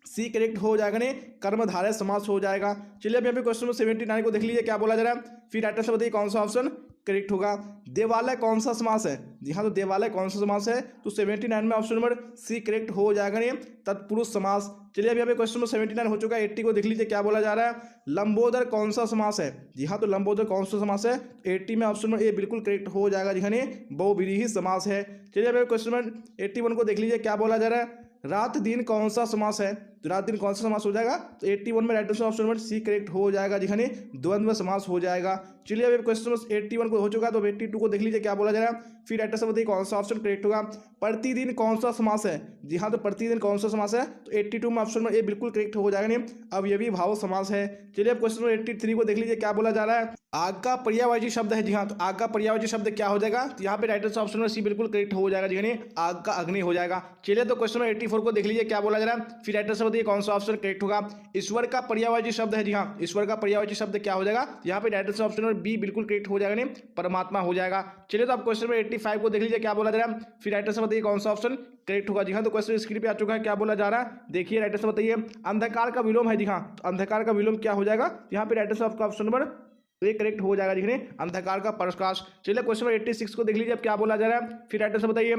C correct हो जाएगा, नहीं कर्मधारय समास हो जाएगा। चलिए अब यहाँ पे क्वेश्चन नंबर 79 को देख लीजिए क्या बोला जा रहा है, फिर राइट आंसर बताइए कौन सा ऑप्शन करेक्ट होगा। देवालय कौन सा समास है। जी हाँ, तो देवालय कौन सा समास है, तो 79 में ऑप्शन नंबर सी करेक्ट हो जाएगा, नहीं तत्पुरुष समास। चलिए अब यहाँ पे क्वेश्चन नंबर 79 हो चुका है। 80 को देख लीजिए क्या बोला जा रहा है, लंबोदर कौन सा समास है। जी हाँ, तो लंबोदर कौन सा समास है, 80 में ऑप्शन नंबर ए बिल्कुल करेक्ट हो जाएगा। जी हाँ, नहीं बहुव्रीहि समास है। चलिए अब क्वेश्चन नंबर 81 को देख लीजिए क्या बोला जा रहा है, रात दिन कौन सा समास है। द्वंद्वात्मक कौन सा समास हो जाएगा? तो 81 में right answer option number C correct हो जाएगा जी हाँ, द्वंद्व समास हो जाएगा। चलिए अब क्वेश्चन नंबर 81 को हो चुका, तो 82 को देख लीजिए क्या बोला जा रहा है। फिर राइट आंसर बताइए कौन सा ऑप्शन करेक्ट होगा। प्रतिदिन कौन सा समास है? जी हाँ, तो प्रतिदिन कौन सा समास है? तो 82 में ऑप्शन नंबर ए बिल्कुल करेक्ट हो जाएगा नहीं। अब ये भी भाव समास है। चलिए अब क्वेश्चन नंबर 83 को देख लीजिए क्या बोला जा रहा है। आग का पर्यायवाची शब्द है। जी हाँ, तो आग का पर्यायवाची शब्द क्या हो जाएगा? तो यहाँ पे right answer option number C बिल्कुल करेक्ट हो जाएगा जी हाँ, आग का अग्नि हो जाएगा। चलिए तो क्वेश्चन नंबर 84 को देख लीजिए क्या बोला जा रहा है। फिर राइट आंसर बताइए कौन सा ऑप्शन करेक्ट होगा। ईश्वर का पर्यायवाची शब्द है। जी हाँ, ईश्वर का पर्यायवाची शब्द क्या हो जाएगा? यहाँ पे right answer option number B बिल्कुल करेक्ट हो जाएगा नहीं, परमात्मा हो जाएगा। चलिए तो आप क्वेश्चन नंबर 85 को देख लीजिए क्या बोला जा रहा है। फिर राइट आंसर बताइए कौन सा ऑप्शन करेक्ट होगा। जी हाँ, तो क्वेश्चन स्क्रीन पे आ चुका है, क्या बोला जा रहा है देखिए। राइट आंसर बताइए अंधकार का विलोम है। जी हाँ, तो अंधकार का विलोम क्या हो जाएगा? यहाँ पे राइट आंसर आपका ऑप्शन नंबर ये करेक्ट हो जाएगा लिखने, अंधकार का प्रकाश। चलिए क्वेश्चन नंबर 86 को देख लीजिए अब क्या बोला जा रहा है। फिर राइट आंसर बताइए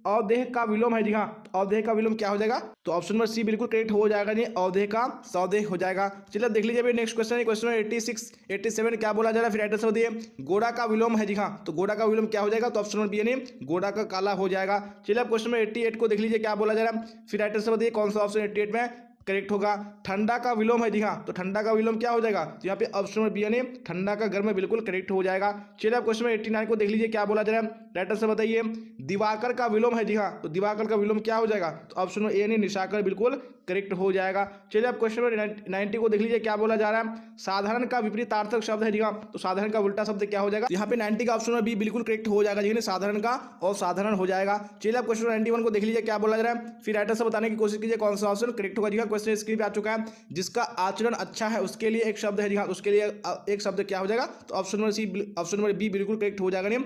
अवदेह का विलोम है। जी हाँ, अवदेह का विलोम क्या हो जाएगा? तो ऑप्शन नंबर सी बिल्कुल करेक्ट हो जाएगा जी, अवदेह का सौदेह हो जाएगा। चलिए देख लीजिए नेक्स्ट क्वेश्चन है, क्वेश्चन नंबर 86 87 क्या बोला जा रहा है। फिर राइट आंसर बताइए गोरा का विलोम है। जी हाँ, तो गोरा का विलोम क्या हो जाएगा? तो ऑप्शन नंबर बी यानी गोरा का काला हो जाएगा। चलिए क्वेश्चन नंबर 88 को देख लीजिए क्या बोला जा रहा है। फिर राइट आंसर बताइए कौन सा ऑप्शन 88 में करेक्ट होगा। ठंडा का विलोम है। जी हाँ, तो ठंडा का विलोम क्या हो जाएगा? तो यहाँ पे ऑप्शन नंबर बी यानी ठंडा का गर्म बिल्कुल करेक्ट हो जाएगा। चलिए आप क्वेश्चन नंबर 89 को देख लीजिए क्या बोला जा रहा है। राइट आंसर बताइए दिवाकर का विलोम है। जी हाँ, तो दिवाकर का विलोम क्या हो जाएगा? तो ऑप्शन नंबर ए यानी निशाकर बिल्कुल करेक्ट हो जाएगा। चलिए आप क्वेश्चन नंबर 90 को देख लीजिए क्या बोला जा रहा है। साधारण का विपरीतार्थक शब्द है। जी हाँ, तो साधारण का उल्टा शब्द क्या हो जाएगा? यहाँ पे 90 का ऑप्शन नंबर बी बिल्कुल करेक्ट हो जाएगा जी, साधारण का और साधारण हो जाएगा। चलिए आप क्वेश्चन 91 को देख लीजिए क्या बोला जा रहा है। फिर राइट आंसर बताने की कोशिश कीजिए कौन सा ऑप्शन करेक्ट होगा। जी हाँ, क्वेश्चन स्क्रीन पे आ चुका है। जिसका आचरण अच्छा है उसके लिए एक शब्द है। जी हाँ, उसके लिए एक शब्द क्या हो जाएगा? तो option number C option number B बिल्कुल करेक्ट हो जाएगा नहीं,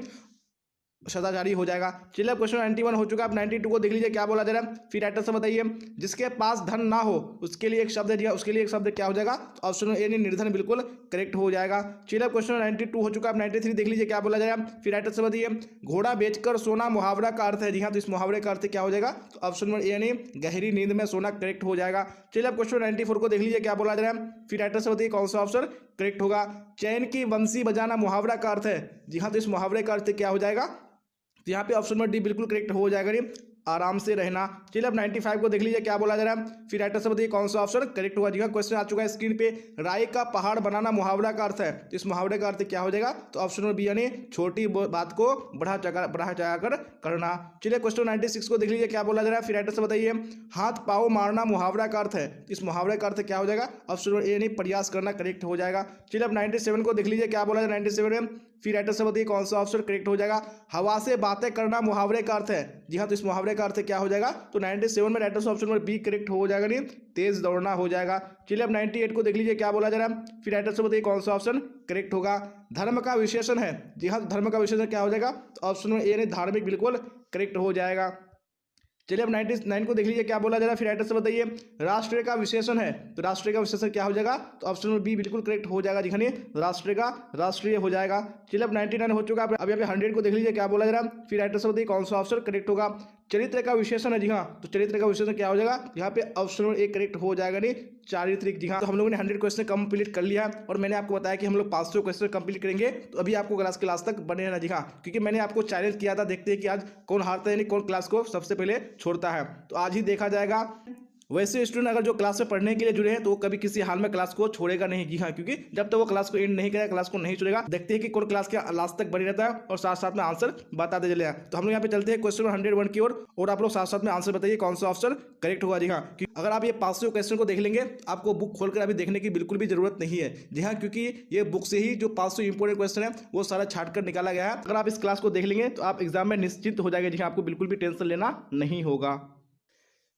सदाचारी हो जाएगा। चलिए अब क्वेश्चन 91 हो चुका है। अब 92 को देख लीजिए क्या बोला जा रहा है। फिर राइट आंसर बताइए जिसके पास धन ना हो उसके लिए एक शब्द है। उसके लिए एक शब्द क्या हो जाएगा? तो ऑप्शन ए निर्धन बिल्कुल करेक्ट हो जाएगा। चलिए अब क्वेश्चन 92 हो चुका है। अब 93 देख लीजिए क्या बोला जा रहा है। फिर राइट आंसर बताइए घोड़ा बेचकर सोना मुहावरा का अर्थ है। जी हाँ, तो इस मुहावरे का अर्थ क्या हो जाएगा? तो ऑप्शन नंबर ए यानी गहरी नींद में सोना करेक्ट हो जाएगा। चलिए अब क्वेश्चन 94 को देख लीजिए क्या बोला जा रहा है। फिर राइट आंसर बताइए कौन सा ऑप्शन करेक्ट होगा। चैन की बंसी बजाना मुहावरा का अर्थ है। जी हाँ, तो इस मुहावरे का अर्थ क्या हो जाएगा? तो यहाँ पे ऑप्शन नंबर डी बिल्कुल करेक्ट हो जाएगा नहीं, आराम से रहना। चलिए अब 95 को देख लीजिए क्या बोला जा रहा है। फिर राइट आंसर बताइए कौन सा ऑप्शन करेक्ट होगा। जी हाँ, क्वेश्चन आ चुका है स्क्रीन पे। राय का पहाड़ बनाना मुहावरा का अर्थ है। तो इस मुहावरे का अर्थ क्या हो जाएगा? तो ऑप्शन नंबर बी यानी छोटी बात को बढ़ा चढ़ा कर करना। चलिए क्वेश्चन 96 को देख लीजिए क्या बोला जा रहा है। फिर राइट आंसर बताइए हाथ पाँव मारना मुहावरा का अर्थ है। इस मुहावरे का अर्थ क्या हो जाएगा? ऑप्शन नंबर ए यानी प्रयास करना करेक्ट हो जाएगा। चलिए अब 97 को देख लीजिए क्या बोला जा रहा है 97 में। फिर राइट आंसर बताइए कौन सा ऑप्शन करेक्ट हो जाएगा। हवा से बातें करना मुहावरे का अर्थ है। जी हाँ, तो इस मुहावरे का अर्थ क्या हो जाएगा? तो 97 में right answer option number B correct हो जाएगा नहीं, तेज दौड़ना हो जाएगा। चलिए अब 98 को देख लीजिए क्या बोला जा रहा है। फिर राइट आंसर बताइए कौन सा ऑप्शन करेक्ट होगा। धर्म का विशेषण है। जी हाँ, धर्म का विशेषण क्या हो जाएगा? तो ऑप्शन नंबर ए यानी धार्मिक बिल्कुल करेक्ट हो जाएगा। चलिए अब 99 को देख लीजिए क्या बोला जा रहा है। फिर राइट आंसर बताइए राष्ट्र का विशेषण है। तो राष्ट्र का विशेषण क्या हो जाएगा? तो ऑप्शन नंबर बी बिल्कुल करेक्ट हो जाएगा। दिखाने राष्ट्र का राष्ट्रीय हो जाएगा। चलिए अब 99 हो चुका है। अब यहाँ पे 100 को देख लीजिए क्या बोला जा रहा है। फिर राइट आंसर बताइए कौन सा ऑप्शन करेक्ट होगा। चरित्र का विशेषण है। जी हाँ, तो चरित्र का विशेषण क्या हो जाएगा? यहाँ पे ऑप्शन नंबर ए करेक्ट हो जाएगा नहीं, चारित्रिक। जी हाँ, तो हम लोगों ने 100 क्वेश्चन कंप्लीट कर लिया और मैंने आपको बताया कि हम लोग 500 क्वेश्चन कंप्लीट करेंगे। तो अभी आपको क्लास तक बने रहना। जी हाँ, क्योंकि मैंने आपको चैलेंज किया था, देखते हैं कि आज कौन हारता है, यानी कौन क्लास को सबसे पहले छोड़ता है। तो आज ही देखा जाएगा। वैसे स्टूडेंट अगर जो क्लास में पढ़ने के लिए जुड़े हैं तो वो कभी किसी हाल में क्लास को छोड़ेगा नहीं। जी हाँ, क्योंकि जब तक वो क्लास को एंड नहीं करेगा, क्लास को नहीं छोड़ेगा। देखते हैं कि कौन क्लास के लास्ट तक बनी रहता है और साथ साथ में आंसर बताते चले हैं। तो हम लोग यहाँ पे चलते हैं क्वेश्चन 101 की ओर और आप लोग साथ साथ में आंसर बताइए कौन सा ऑप्शन करेक्ट होगा। जी हाँ, अगर आप ये 500 क्वेश्चन को देख लेंगे आपको बुक खोलकर अभी देखने की बिल्कुल भी जरूरत नहीं है। जी हाँ, क्योंकि ये बुक से ही जो 500 इंपोर्टेंट क्वेश्चन है वो सारा छाट कर निकाला गया है। अगर आप इस क्लास को देख लेंगे तो आप एग्जाम में निश्चित हो जाएंगे। जी हाँ, आपको बिल्कुल भी टेंशन लेना नहीं होगा।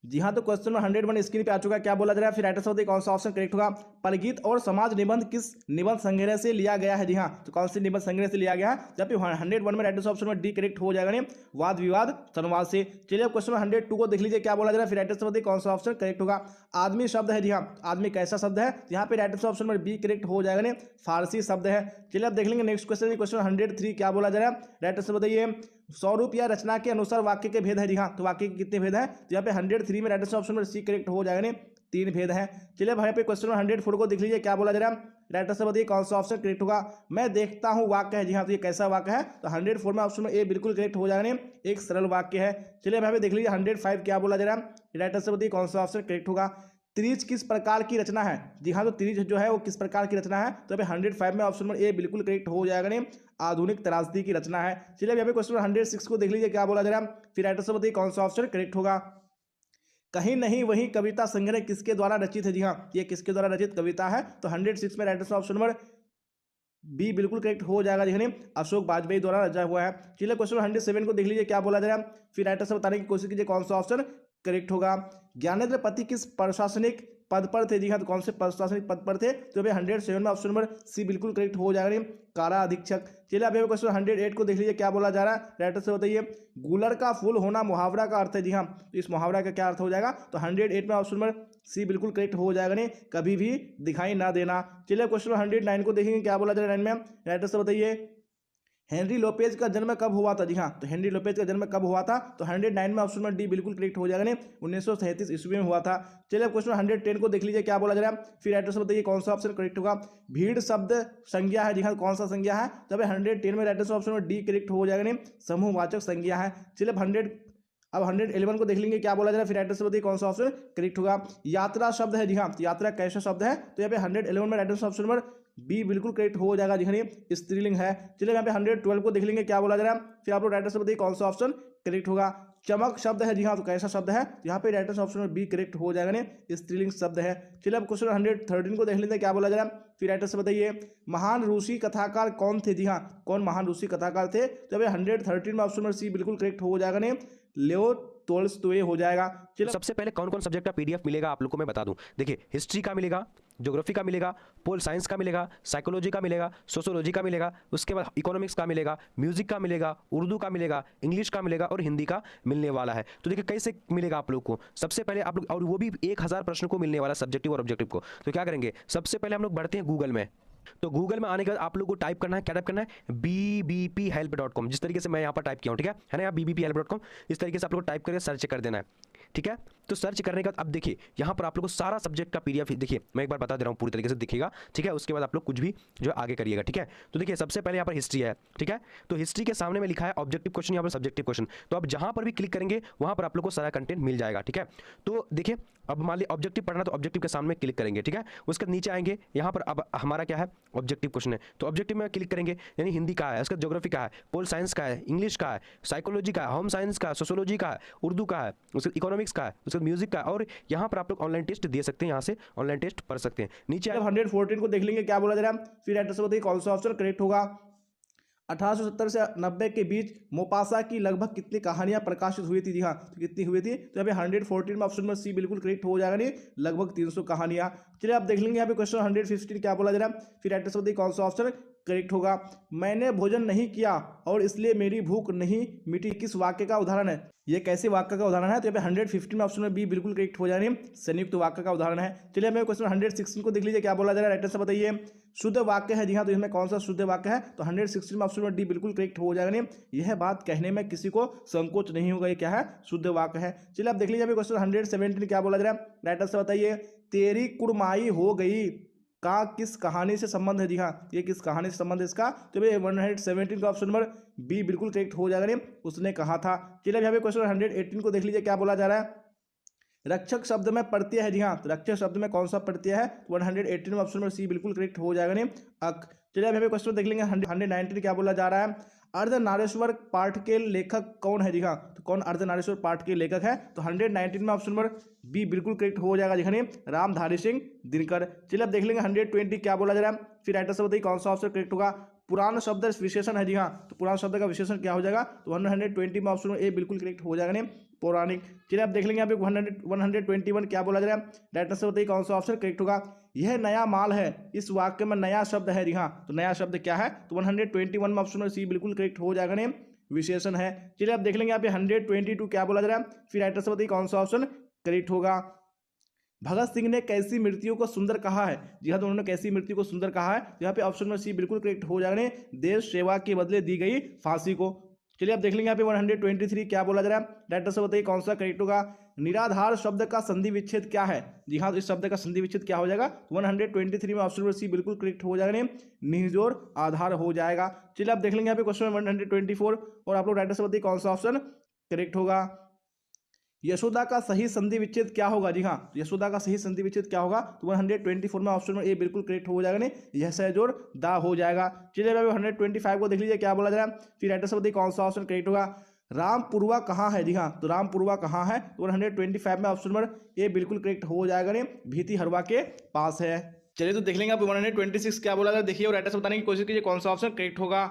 जी हाँ, तो क्वेश्चन नंबर 101 स्क्रीन पे आ चुका है। क्या बोला जा रहा है। फिर राइट आंसर बताइए कौन सा ऑप्शन करेक्ट होगा। पलगीत और समाज निबंध किस निबंध संग्रह से लिया गया है। जी हाँ, तो कौन से निबंध संग्रह से लिया गया है। जब 101 में राइट आंसर ऑप्शन में डी करेक्ट हो जाएगा नहीं, वाद विवाद संवाद से। चलिए अब क्वेश्चन 102 को देख लीजिए क्या बोला जा रहा है। फिर राइट आंसर बताइए कौन सा ऑप्शन करेक्ट होगा। आदमी शब्द है। जी हाँ, आदमी कैसा शब्द है। यहाँ पे राइट आंसर ऑप्शन में बी करेक्ट हो जाएगा नहीं, फारसी शब्द है। चलिए अब देख लेंगे नेक्स्ट क्वेश्चन, क्वेश्चन 103 क्या बोला जा रहा है। राइट आंसर बताइए स्वरूप या रचना के अनुसार वाक्य के भेद है। जी हाँ, तो वाक्य के कितने भेद हैं। तो यहाँ पे 103 में राइट आंसर ऑप्शन में सी करेक्ट हो जाएगा नहीं, 3 भेद हैं। चलिए अब यहाँ पे क्वेश्चन 104 को देख लीजिए क्या बोला जा रहा है। राइट आंसर बताइए कौन सा ऑप्शन करेक्ट होगा। मैं देखता हूँ वाक्य है। जी हाँ, तो ये कैसा वाक्य है। तो 104 में ऑप्शन में ए बिल्कुल करेक्ट हो जाएगा नहीं, एक सरल वाक्य है। चलिए अब यहाँ पे देख लीजिए 105 क्या बोला जा रहा है। राइट आंसर बताइए कौन सा ऑप्शन करेक्ट होगा। त्रिज किस प्रकार की रचना है? जी हाँ, तो त्रिज जो है वो किस प्रकार की रचना है? तो यहाँ पे 105 में ऑप्शन नंबर ए बिल्कुल करेक्ट हो जाएगा नहीं, आधुनिक त्रासदी की रचना है। चलिए अब यहाँ पे क्वेश्चन नंबर 106 को देख लीजिए क्या बोला जा रहा है, फिर राइटर से बताइए कौन सा ऑप्शन करेक्ट होगा। कहीं नहीं वही कविता संग्रह किसके द्वारा रचित है? जी हाँ, ये किसके द्वारा रचित कविता है? तो 106 में राइटर ऑप्शन नंबर बी बिल्कुल करेक्ट हो जाएगा, देखिए अशोक वाजपेयी द्वारा रचा हुआ है। चलिए क्वेश्चन 107 को देख लीजिए क्या बोला जा रहा है, फिर राइटर से बताने की कोशिश कीजिए कौन सा ऑप्शन करेक्ट होगा। ज्ञानेंद्र पति किस प्रशासनिक पद पर थे? जी हाँ, तो कौन से प्रशासनिक पद पर थे? तो अभी 107 में ऑप्शन नंबर सी बिल्कुल करेक्ट हो जाएगा, कारा अधीक्षक। चलिए अभी क्वेश्चन 108 को देख लीजिए क्या बोला जा रहा है, राइटर से बताइए। गुलर का फूल होना मुहावरा का अर्थ है। जी हाँ, तो इस मुहावरा का क्या अर्थ हो जाएगा? तो 108 में ऑप्शन नंबर सी बिल्कुल करेक्ट हो जाएगा, नहीं कभी भी दिखाई ना देना। चलिए क्वेश्चन 109 को देखेंगे क्या बोला जा रहा है 9 में, राइटर से बताइए। हेनरी लोपेज का जन्म कब हुआ था? जी हाँ, तो हेनरी लोपेज का जन्म कब हुआ था? तो 109 में ऑप्शन नंबर डी बिल्कुल करेक्ट हो जाएगा, नहीं 1937 ईस्वी में हुआ था। चलिए क्वेश्चन 110 को देख लीजिए क्या बोला जा रहा है, फिर राइटर से बताइए कौन सा ऑप्शन करेक्ट होगा। भीड़ शब्द संज्ञा है। जी हाँ, कौन सा संज्ञा है? तो 110 में राइटर से ऑप्शन नंबर डी करेक्ट हो जाएगा, नहीं समूहवाचक संज्ञा है। चलिए अब 111 को देख लेंगे क्या बोला जा रहा है, फिर राइटर से बताइए कौन सा ऑप्शन करेक्ट होगा। यात्रा शब्द है। जी हाँ, यात्रा कैसा शब्द है? तो यहाँ पे 111 में राइटर से ऑप्शन नंबर बी बिल्कुल करेक्ट हो जाएगा, जी हाँ स्त्रीलिंग है। चलिए यहाँ पे 112 को देख लेंगे क्या बोला जा रहा है, फिर आप लोग राइटर से बताइए कौन सा ऑप्शन करेक्ट होगा। चमक शब्द है। जी हाँ, तो कैसा शब्द है? यहाँ पे राइटर ऑप्शन में बी करेक्ट हो जाएगा, नहीं स्त्रीलिंग शब्द है। चलिए अब क्वेश्चन 113 को देख लेते हैं क्या बोला जा रहा है, फिर राइटर से बताइए महान रूसी कथाकार कौन थे? जी हाँ, कौन महान रूसी कथाकार थे? तो अभी 113 में ऑप्शन नंबर सी बिल्कुल करेक्ट हो जाएगा, नहीं लियो टोल्स्टॉय हो जाएगा। चलो सबसे पहले कौन कौन सब्जेक्ट का पीडीएफ मिलेगा आप लोग को मैं बता दूं। देखिए हिस्ट्री का मिलेगा, ज्योग्राफी का मिलेगा, पोल साइंस का मिलेगा, साइकोलॉजी का मिलेगा, सोशियोलॉजी का मिलेगा, उसके बाद इकोनॉमिक्स का मिलेगा, म्यूजिक का मिलेगा, उर्दू का मिलेगा, इंग्लिश का मिलेगा और हिंदी का मिलने वाला है। तो देखिए कैसे मिलेगा आप लोग को, सबसे पहले आप लोग, और वो भी 1000 प्रश्न को मिलने वाला सब्जेक्टिव और ऑब्जेक्टिव को। तो क्या करेंगे, सबसे पहले हम लोग बढ़ते हैं गूगल में। तो गूगल में आने के बाद आप लोग को टाइप करना है, क्या टाइप करना है, bbphelp.com, जिस तरीके से मैं यहाँ पर टाइप किया हूँ, ठीक है ना, यहाँ bbphelp.com इस तरीके से आप लोग को टाइप करके सर्च कर देना है, ठीक है। तो सर्च करने के बाद अब देखिए यहाँ पर आप लोग को सारा सब्जेक्ट का पीडीएफ, देखिए मैं एक बार बता दे रहा हूँ पूरी तरीके से दिखेगा, ठीक है। उसके बाद आप लोग कुछ भी जो है आगे करिएगा, ठीक है। तो देखिए सबसे पहले यहाँ पर हिस्ट्री है, ठीक है। तो हिस्ट्री के सामने में लिखा है ऑब्जेक्टिव क्वेश्चन, यहाँ पर सब्जेक्टिव क्वेश्चन। तो आप जहाँ पर भी क्लिक करेंगे वहाँ पर आप लोग को सारा कंटेंट मिल जाएगा, ठीक है। तो देखिए अब मान लीजिए ऑब्जेक्टिव पढ़ना, तो ऑब्जेक्टिव के सामने क्लिक करेंगे, ठीक है। उसके नीचे आएंगे, यहाँ पर अब हमारा क्या है, ऑब्जेक्टिव क्वेश्चन है, तो ऑब्जेक्टिव में क्लिक करेंगे, यानी हिंदी का है, उसका ज्योग्राफी का है, पोल साइंस का है, इंग्लिश का है, साइकोलॉजी का है, होम साइंस का है, सोशियोलॉजी का है, उर्दू का है, उसके इकोनॉमिक्स का है, उसके म्यूजिक का है, और यहाँ पर आप लोग ऑनलाइन टेस्ट दे सकते हैं, यहाँ से ऑनलाइन टेस्ट पढ़ सकते हैं। नीचे 114 को देख लेंगे क्या बोला जा रहा है, फिर राइटर से बताइए कौन सा ऑप्शन करेक्ट होगा। 1870 से 90 के बीच मोपासा की लगभग कितनी कहानियां प्रकाशित हुई थी? जी हाँ, तो कितनी हुई थी? तो यहाँ पे 114 में ऑप्शन नंबर सी बिल्कुल करेक्ट हो जाएगा, नहीं लगभग 300 कहानियां। चलिए आप देख लेंगे यहाँ पे क्वेश्चन 115 क्या बोला जा रहा है, फिर राइटर से बताइए कौन सा ऑप्शन करेक्ट होगा। मैंने भोजन नहीं किया और इसलिए मेरी भूख नहीं मिटी, किस वाक्य का उदाहरण है? ये कैसे वाक्य का उदाहरण है? तो यहाँ पे 115 में ऑप्शन में बी बिल्कुल करेक्ट हो जाएंगे, संयुक्त वाक्य का उदाहरण है। चलिए हमें क्वेश्चन 116 को देख लीजिए क्या बोला जा रहा है, राइटर से बताइए शुद्ध वाक्य है। जी हाँ, तो इसमें कौन सा शुद्ध वाक्य है? तो 116 में ऑप्शन में डी बिल्कुल करेक्ट हो जाएगा, नहीं यह बात कहने में किसी को संकोच नहीं होगा, ये क्या है, शुद्ध वाक्य है। चलिए आप देख लीजिए क्वेश्चन 117 क्या बोला जा रहा है, राइटर से बताइए तेरी कुड़माई हो गई का किस कहानी से संबंध है? जी हाँ, ये किस कहानी से संबंध है इसका? तो भाई 117 का ऑप्शन नंबर बी बिल्कुल करेक्ट हो जाएगा, नहीं उसने कहा था। चलिए यहाँ पे क्वेश्चन 118 को देख लीजिए क्या बोला जा रहा है, रक्षक शब्द में प्रत्यय है। जी हाँ, तो रक्षक शब्द में कौन सा प्रत्यय है? 118 में ऑप्शन नंबर सी बिल्कुल करेक्ट हो जाएगा, नहीं अक। चलिए यहाँ पे क्वेश्चन देख लेंगे 119 क्या बोला जा रहा है, अर्धनारीश्वर पाठ के लेखक कौन है? जी हाँ, तो कौन अर्धनारीश्वर पाठ के लेखक है? तो 119 में ऑप्शन नंबर बी बिल्कुल करेक्ट हो जाएगा, जी रामधारी सिंह दिनकर। चलिए अब देख लेंगे 120 क्या बोला जा रहा है, फिर राइटर से बताइए कौन सा ऑप्शन करेक्ट होगा। पुराण शब्द विशेषण है। जी हाँ, तो पुराण शब्द का विशेषण क्या हो जाएगा? तो 120 में ऑप्शन ए बिल्कुल करेक्ट हो जाएगा, नहीं पौराणिक। चलिए आप देख लेंगे यहाँ पे 121 क्या बोला जा रहा है, राइटर से बताइए कौन सा ऑप्शन करेक्ट होगा। यह नया माल है, इस वाक्य में नया शब्द है। जी हाँ, तो नया शब्द क्या है? तो 121 में ऑप्शन सी बिल्कुल करेक्ट हो जाएगा, नहीं विशेषण है। चलिए आप देख लेंगे यहाँ पे 122 क्या बोला जा रहा है, फिर राइटर से बताइए कौन सा ऑप्शन करेक्ट होगा। भगत सिंह ने कैसी मृत्यु को सुंदर कहा है? जी हाँ, तो उन्होंने कैसी मृत्यु को सुंदर कहा है? यहाँ पे ऑप्शन में सी बिल्कुल करेक्ट हो जाएगा, नहीं देश सेवा के बदले दी गई फांसी को। चलिए आप देख लेंगे यहाँ पे 123 क्या बोला जा रहा है, राइटर से बताइए कौन सा करेक्ट होगा। निराधार शब्द का संधि विच्छेद क्या है? जी हाँ, तो इस शब्द का संधि विच्छेद क्या हो जाएगा? 123 में ऑप्शन सी बिल्कुल करेक्ट हो जाएगा, नहीं निजोर आधार हो जाएगा। चलिए आप देख लेंगे यहाँ पे क्वेश्चन 124 और आप लोग राइटर से बताइए कौन सा ऑप्शन करेक्ट होगा। यशोदा का सही संधि विच्छेद क्या होगा? जी हाँ, तो यशोदा का सही संधि विच्छेद क्या होगा? तो 124 में ऑप्शन नंबर ए बिल्कुल करेक्ट हो जाएगा, नहीं यह से जोड़ दा हो जाएगा। चलिए अभी 125 को देख लीजिए क्या बोला जा रहा है। फिर राइटर से बताइए कौन सा ऑप्शन करेक्ट होगा। रामपुरवा कहाँ है? जी हाँ, तो रामपुरवा कहाँ है? तो 125 में ऑप्शन नंबर ए बिल्कुल करेक्ट हो जाएगा, नहीं भीति हरवा के पास है। चलिए तो देख लेंगे आप 126 क्या बोला जा रहा है। देखिए और राइटर से बताने की कोशिश कीजिए कौन सा ऑप्शन करेक्ट होगा।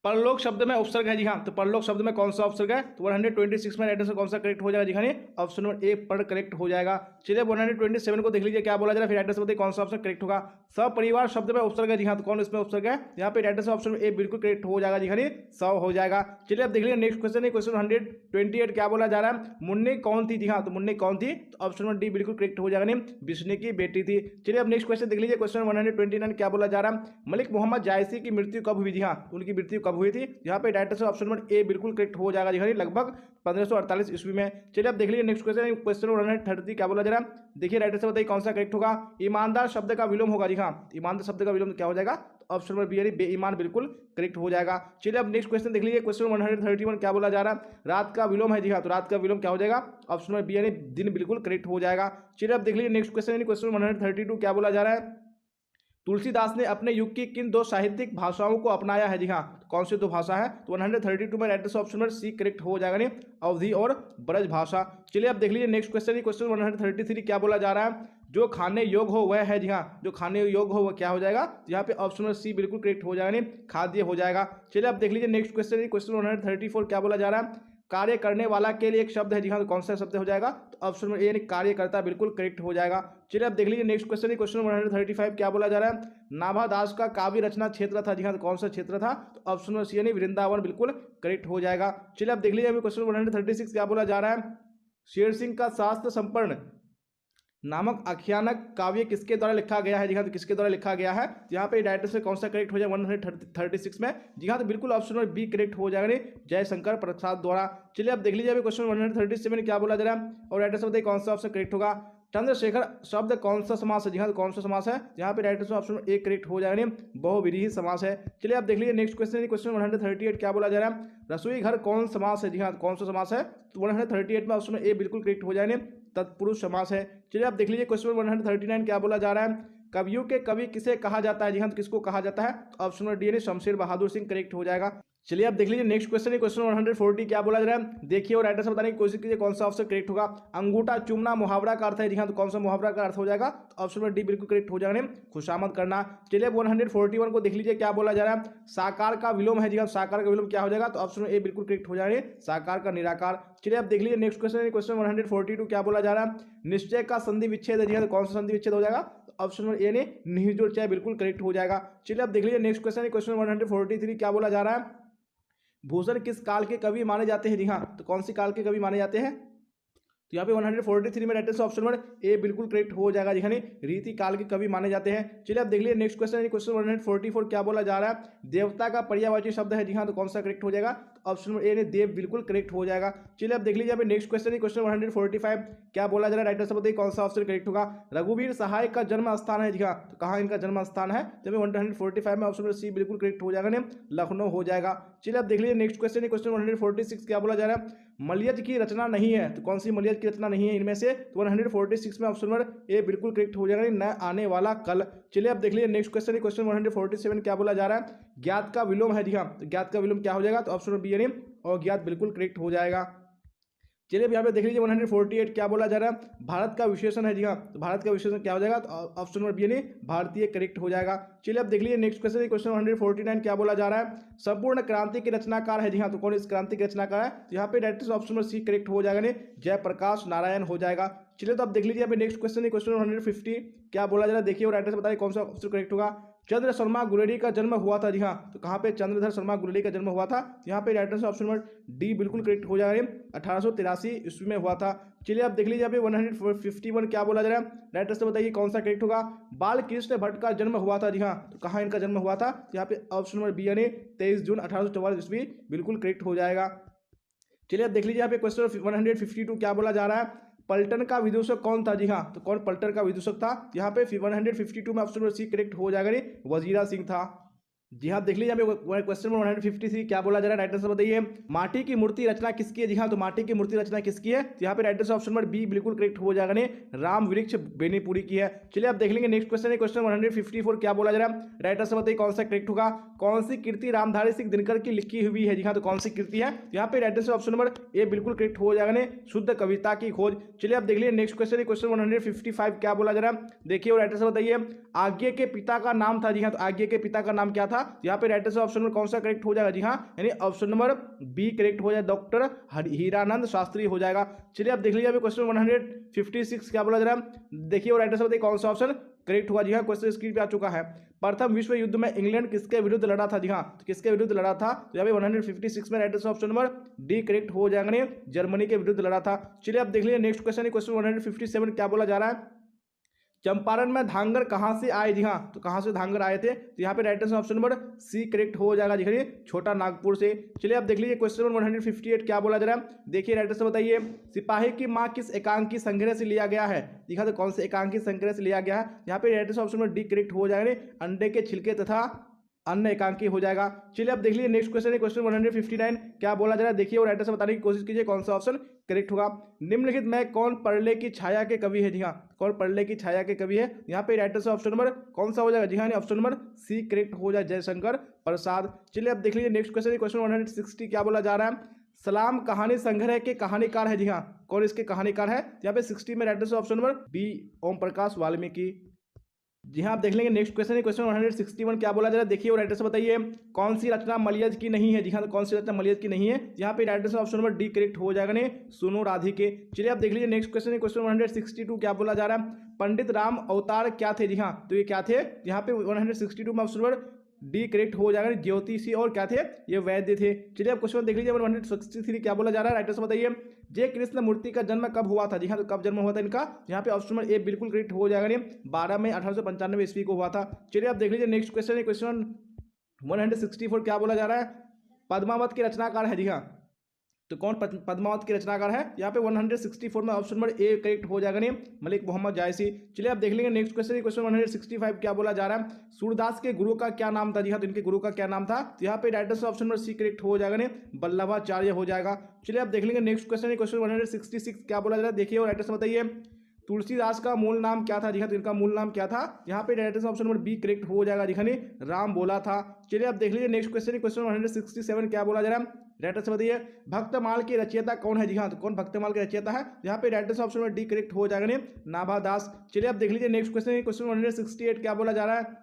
परलोक शब्द में उपसर्ग है। जी हाँ, तो परलोक शब्द में कौन सा उपसर्ग है? तो 126 में राइटर से कौन सा करेक्ट हो जाएगा? जी हाँ, ऑप्शन नंबर ए पर करेक्ट हो जाएगा। चलिए 127 को देख लीजिए क्या बोला जा रहा है। फिर राइटर से बताइए कौन सा ऑप्शन करेक्ट होगा। सपरिवार शब्द में उपसर्ग है। जी हाँ, तो कौन इसमें उपसर्ग है? यहाँ पे राइटर से ऑप्शन ए बिल्कुल करेक्ट हो जाएगा। जी हाँ, सब हो जाएगा। चलिए अब देख लीजिए नेक्स्ट क्वेश्चन है, क्वेश्चन 128 क्या बोला जा रहा है। मुन्नी कौन थी? जी हाँ, तो मुन्नी कौन थी? तो ऑप्शन नंबर डी बिल्कुल करेक्ट हो जाएगा, नहीं विष्णु की बेटी थी। चलिए अब नेक्स्ट क्वेश्चन देख लीजिए, क्वेश्चन 129 क्या बोला जा रहा है। मलिक मोहम्मद जायसी की मृत्यु कब हुई? जी हाँ, उनकी मृत्यु कब हुई थी? यहाँ पे राइटर से ऑप्शन नंबर ए बिल्कुल करेक्ट हो जाएगा। जी हाँ, लगभग 1548 ईस्वी में। चलिए अब देख लीजिए नेक्स्ट क्वेश्चन, क्वेश्चन 130 क्या बोला जा रहा है। देखिए राइटर से बताइए कौन सा करेक्ट होगा। ईमानदार शब्द का विलोम होगा। जी हाँ, ईमानदार शब्द का विलोम क्या हो जाएगा? ऑप्शन नंबर बी यानी बेईमान बिल्कुल करेक्ट हो जाएगा। चलिए अब नेक्स्ट क्वेश्चन देख लीजिए, क्वेश्चन 131 क्या बोला जा रहा है। रात का विलोम है। जी हाँ, तो रात का विलोम क्या हो जाएगा? ऑप्शन नंबर बी यानी दिन बिल्कुल करेक्ट हो जाएगा। चलिए अब देख लीजिए नेक्स्ट क्वेश्चन, क्वेश्चन 132 क्या बोला जा रहा है। तुलसीदास ने अपने युग की किन दो साहित्यिक भाषाओं को अपनाया है? जी हाँ, कौन सी दो भाषा है? तो 132 में right answer option number C correct हो जाएगा, नहीं अवधि और ब्रज भाषा। चलिए अब देख लीजिए नेक्स्ट क्वेश्चन, क्वेश्चन 133 क्या बोला जा रहा है। जो खाने योग हो वह है। जी हाँ, जो खाने योग हो वह क्या हो जाएगा? यहाँ पे ऑप्शन नंबर सी बिल्कुल करेक्ट हो जाएगा, नहीं खाद्य हो जाएगा। चलिए अब देख लीजिए नेक्स्ट क्वेश्चन, क्वेश्चन 134 क्या बोला जा रहा है। कार्य करने वाला के लिए एक शब्द है। जी हाँ, तो कौन सा शब्द हो जाएगा? तो ऑप्शन नंबर ए यानी कार्यकर्ता बिल्कुल करेक्ट हो जाएगा। चलिए अब देख लीजिए नेक्स्ट क्वेश्चन, क्वेश्चन 135 क्या बोला जा रहा है। नाभादास का काव्य रचना क्षेत्र था। जी हाँ, तो कौन सा क्षेत्र था? तो ऑप्शन नंबर सी यानी वृंदावन बिल्कुल करेक्ट हो जाएगा। चलिए अब देख लीजिए अभी क्वेश्चन 136 क्या बोला जा रहा है। शेर सिंह का शास्त्र संपन्न नामक आख्यानक काव्य किसके द्वारा लिखा गया है? जी हाँ, तो किसके द्वारा लिखा गया है? तो यहाँ पे राइटर से कौन सा करेक्ट हो जाएगा 136 में? जी हाँ, तो बिल्कुल ऑप्शन नंबर बी करेक्ट हो जाएगा, जयशंकर प्रसाद द्वारा। चलिए अब देख लीजिए अभी क्वेश्चन 137 क्या बोला जा रहा है और राइटर से बताइए कौन सा ऑप्शन करेक्ट होगा। चंद्रशेखर शब्द कौन सा समास है? जी हाँ, तो कौन सा समास है? यहाँ पे राइटर से ऑप्शन ए करेक्ट हो जाएगा, बहुव्रीहि समास है। चलिए अब देख लीजिए नेक्स्ट क्वेश्चन, क्वेश्चन 138 क्या बोला जा रहा है। रसोई घर कौन समास है? जी हाँ, कौन सा समास है? तो 138 में ऑप्शन ए बिल्कुल करेक्ट हो जाएगा, तत्पुरुष समास है। चलिए आप देख लीजिए क्वेश्चन 139 क्या बोला जा रहा है। कवियों के कवि किसे कहा जाता है? जी हाँ, तो किसको कहा जाता है? ऑप्शन नंबर डी यानी शमशेर बहादुर सिंह करेक्ट हो जाएगा। चलिए आप देख लीजिए नेक्स्ट क्वेश्चन, क्वेश्चन 140 क्या बोला जा रहा है। देखिए और राइटर से बताने की कोशिश कीजिए कौन सा ऑप्शन करेक्ट होगा। अंगूठा चूमना मुहावरा का अर्थ है। जी हाँ, तो कौन सा मुहावरा का अर्थ हो जाएगा? तो ऑप्शन नंबर डी बिल्कुल करेक्ट हो जाएगा, खुशामद करना। चलिए 141 को देख लीजिए क्या बोला जा रहा है। साकार का विलोम है। जी हाँ, साकार का विलोम क्या हो जाएगा? तो ऑप्शन ए बिल्कुल करेक्ट हो जाएगा, साकार का निराकार। चलिए आप देख लीजिए नेक्स्ट क्वेश्चन, क्वेश्चन 142 क्या बोला जा रहा है। निश्चय का संधि विच्छेद है। जी हाँ, तो कौन सा संधि विच्छेद हो जाएगा? ऑप्शन नंबर ए ने निहित चाहे बिल्कुल करेक्ट हो जाएगा। चलिए आप देख लीजिए नेक्स्ट क्वेश्चन, क्वेश्चन 143 क्या बोला जा रहा है। भूषण किस काल के कवि माने जाते हैं? जी हाँ, तो कौन सी काल के कवि माने जाते हैं? तो यहाँ पे 143 में राइटर से ऑप्शन नंबर ए बिल्कुल करेक्ट हो जाएगा। जी हाँ, रीति काल के कवि माने जाते हैं। चलिए अब देख लीजिए नेक्स्ट क्वेश्चन, क्वेश्चन 144 क्या बोला जा रहा है। देवता का पर्यायवाची शब्द है। जी हाँ, तो कौन सा करेक्ट हो जाएगा? ऑप्शन नंबर ए ने देव बिल्कुल करेक्ट हो जाएगा। चलिए अब देख लीजिए अभी नेक्स्ट क्वेश्चन, क्वेश्चन 145 क्या बोला जा रहा है। राइटर से बताइए कौन सा ऑप्शन करेक्ट होगा। रघुवीर सहाय का जन्म स्थान है। जी हाँ, तो कहाँ इनका जन्म स्थान है? जब 145 में ऑप्शन नंबर सी बिल्कुल करेक्ट हो जाएगा, लखनऊ हो जाएगा। चलिए अब देख लीजिए नेक्स्ट क्वेश्चन, क्वेश्चन 146 क्या बोला जा रहा है। मलयज की रचना नहीं है। तो कौन सी मलयज की रचना नहीं है इनमें से? तो 146 में ऑप्शन नंबर ए बिल्कुल करेक्ट हो जाएगा, न आने वाला कल। चलिए अब देख लीजिए नेक्स्ट क्वेश्चन, क्वेश्चन 147 क्या बोला जा रहा है। ज्ञात का विलोम है। जी हाँ, तो ज्ञात का विलोम क्या हो जाएगा? तो ऑप्शन नंबर बी यानी अज्ञात बिल्कुल करेक्ट हो जाएगा। चलिए अब यहाँ पे देख लीजिए 148 क्या बोला जा रहा है। भारत का विशेषण है। जी हाँ, तो भारत का विशेषण क्या हो जाएगा? तो ऑप्शन नंबर बी यानी भारतीय करेक्ट हो जाएगा। चलिए अब देख लीजिए नेक्स्ट क्वेश्चन, क्वेश्चन 149 क्या बोला जा रहा है। संपूर्ण क्रांति के रचनाकार है। जी हाँ, तो कौन इस क्रांति के रचनाकार है? तो यहाँ पे direct option number C correct हो जाएगा, जयप्रकाश नारायण हो जाएगा। चलिए तो अब देख लीजिए यहाँ पे नेक्स्ट क्वेश्चन, क्वेश्चन 150 क्या बोला जा रहा है। देखिए और राइटर से बताइए कौन सा ऑप्शन करेक्ट होगा। चंद्र शर्मा गुलेरी का जन्म हुआ था। जी हाँ, तो कहाँ पे चंद्रधर शर्मा गुलेरी का जन्म हुआ था? यहाँ पे राइटर से ऑप्शन नंबर डी बिल्कुल करेक्ट हो जाएगा, 1883 ईस्वी में हुआ था। चलिए अब देख लीजिए यहाँ पे 151 क्या बोला जा रहा है। राइटर से बताइए कौन सा करेक्ट होगा। बाल कृष्ण भट्ट का जन्म हुआ था। जी हाँ, तो कहाँ इनका जन्म हुआ था? यहाँ पे ऑप्शन नंबर बी यानी 23 जून 1844 ईस्वी बिल्कुल करेक्ट हो जाएगा। चलिए अब देख लीजिए यहाँ पे क्वेश्चन 152 क्या बोला जा रहा है। पलटन का विदूषक कौन था? जी हाँ, तो कौन पलटन का विदूषक था? यहाँ पे 152 में ऑप्शन नंबर सी करेक्ट हो जाएगा, वजीरा सिंह था। जी हाँ, देख लीजिए यहाँ पे क्वेश्चन नंबर 153 क्या बोला जा रहा है, राइट आंसर बताइए। माटी की मूर्ति रचना किसकी है? जी हाँ, तो माटी की मूर्ति रचना किसकी है? तो यहाँ पे right answer option number B बिल्कुल करेक्ट हो जाएगा, नहीं राम वृक्ष बेनीपुरी की है। चलिए आप देख लेंगे नेक्स्ट क्वेश्चन है, क्वेश्चन 154 क्या बोला जा रहा है, राइट आंसर बताइए कौन सा करेक्ट होगा। कौन सी कृति रामधारी सिंह दिनकर की लिखी हुई है? जी हाँ, तो कौन सी कृति है? यहाँ पे right answer option number A बिल्कुल करेक्ट हो जाएगा, नहीं शुद्ध कविता की खोज। चलिए आप देख लीजिए नेक्स्ट क्वेश्चन है, क्वेश्चन 155 क्या बोला जा रहा है, देखिए राइट आंसर बताइए। आज्ञे के पिता का नाम था? जी हाँ, तो आज्ञे के पिता का नाम क्या था? यहाँ पे राइट आंसर ऑप्शन नंबर कौन सा करेक्ट हो जाएगा? जी हाँ, यानी ऑप्शन नंबर बी करेक्ट हो जाए, डॉक्टर हीरानंद शास्त्री हो जाएगा। चलिए आप देख लीजिए क्वेश्चन 156 क्या बोला जा रहा है, देखिए राइट आंसर बताइए कौन सा ऑप्शन करेक्ट हुआ। जी हाँ, क्वेश्चन स्क्रीन पे आ चुका है। प्रथम विश्व युद्ध में इंग्लैंड किसके विरुद्ध लड़ा था? जी हाँ, तो किसके विरुद्ध लड़ा था? तो यहाँ पे 156 में right answer option number D correct हो जाएगा, नहीं जर्मनी के विरुद्ध लड़ा था। चलिए आप देख लीजिए नेक्स्ट क्वेश्चन है, क्वेश्चन 157 क्या बोला जा रहा है, चंपारण में धांगर कहां से आए? जी हाँ, तो कहां से धांगर आए थे? तो यहाँ पे right answer option number C correct हो जाएगा, देखिए छोटा नागपुर से। चलिए आप देख लीजिए क्वेश्चन नंबर 158 क्या बोला जा रहा है, देखिए राइट आंसर बताइए। सिपाही की मां किस एकांकी संग्रह से लिया गया है? देखा तो कौन से एकांकी संग्रह से लिया गया है? यहाँ पे right answer option number D correct हो जाएगा, अंडे के छिलके तथा अन्य एकांकी हो जाएगा। चलिए आप देख लीजिए नेक्स्ट क्वेश्चन है, क्वेश्चन 159 क्या बोला जा रहा है, देखिए और राइट आंसर बताने की कोशिश कीजिए कौन सा ऑप्शन करेक्ट होगा। निम्नलिखित में कौन परले की छाया के कवि है? जी हाँ, कौन परले की छाया के कवि है? यहाँ पे राइट आंसर ऑप्शन नंबर कौन सा हो जाएगा? जी हाँ, ऑप्शन नंबर सी करेक्ट हो जाए, जयशंकर प्रसाद। चलिए आप देख लीजिए नेक्स्ट क्वेश्चन है, क्वेश्चन 160 क्या बोला जा रहा है, सलाम कहानी संग्रह के कहानीकार है? जी हाँ, कौन इसके कहानीकार है? यहाँ पे 60 में right answer option number B Om Prakash Valmiki. जी हाँ, आप देख लेंगे नेक्स्ट क्वेश्चन है, क्वेश्चन 161 क्या बोला जा रहा है, देखिए और राइट आंसर बताइए। कौन सी रचना मलयज की नहीं है? जी हाँ, तो कौन सी रचना मलयज की नहीं है? यहाँ पे right answer option number D correct हो जाएगा, नहीं सुनो राधिके। चलिए आप देख लीजिए नेक्स्ट क्वेश्चन है, क्वेश्चन 162 क्या बोला जा रहा है, पंडित राम अवतार क्या थे? जी हाँ, तो ये क्या थे? यहाँ पे 162 में ऑप्शन नंबर डी करेक्ट हो जाएगा, ज्योतिषी और क्या थे? ये वैद्य थे। चलिए आप क्वेश्चन देख लीजिए 163 क्या बोला जा रहा है, राइट आंसर बताइए। जय कृष्ण मूर्ति का जन्म कब हुआ था? जी हाँ, तो कब जन्म हुआ था इनका? यहाँ पे ऑप्शन नंबर ए बिल्कुल करेक्ट हो जाएगा, नहीं 12 मई 1895 ईस्वी को हुआ था। चलिए आप देख लीजिए नेक्स्ट क्वेश्चन है, क्वेश्चन 164 क्या बोला जा रहा है, पद्मावत के रचनाकार है? जी हाँ, तो कौन पद्मावत के रचनाकार है? यहाँ पे 164 में ऑप्शन नंबर ए करेक्ट हो जाएगा, नहीं मलिक मोहम्मद जायसी। चलिए आप देख लेंगे नेक्स्ट क्वेश्चन, क्वेश्चन 165 क्या बोला जा रहा है, सूरदास के गुरु का क्या नाम था? जी हाँ, तो इनके गुरु का क्या नाम था? तो यहाँ पे right answer option number C correct हो जाएगा, नहीं वल्लभाचार्य हो जाएगा। चलिए आप देख लेंगे नेक्स्ट क्वेश्चन, क्वेश्चन 166 क्या बोला जा रहा है, देखिए और राइट आंसर बताइए। तुलसीदास का मूल नाम क्या था? जी हाँ, तो इनका मूल नाम क्या था? यहाँ पे right answer option number B correct हो जाएगा, जी हाँ, नहीं राम बोला था। चलिए आप देख लीजिए नेक्स्ट क्वेश्चन, क्वेश्चन 167 क्या बोला जा रहा है, राइट आंसर बताइए। भक्तमाल के रचयिता कौन है? जी हाँ, तो कौन भक्तमाल के रचयिता है? यहाँ पे right answer option number D correct हो जाएगा, नहीं नाभादास। चलिए आप देख लीजिए नेक्स्ट क्वेश्चन, क्वेश्चन 168 क्या बोला जा रहा है,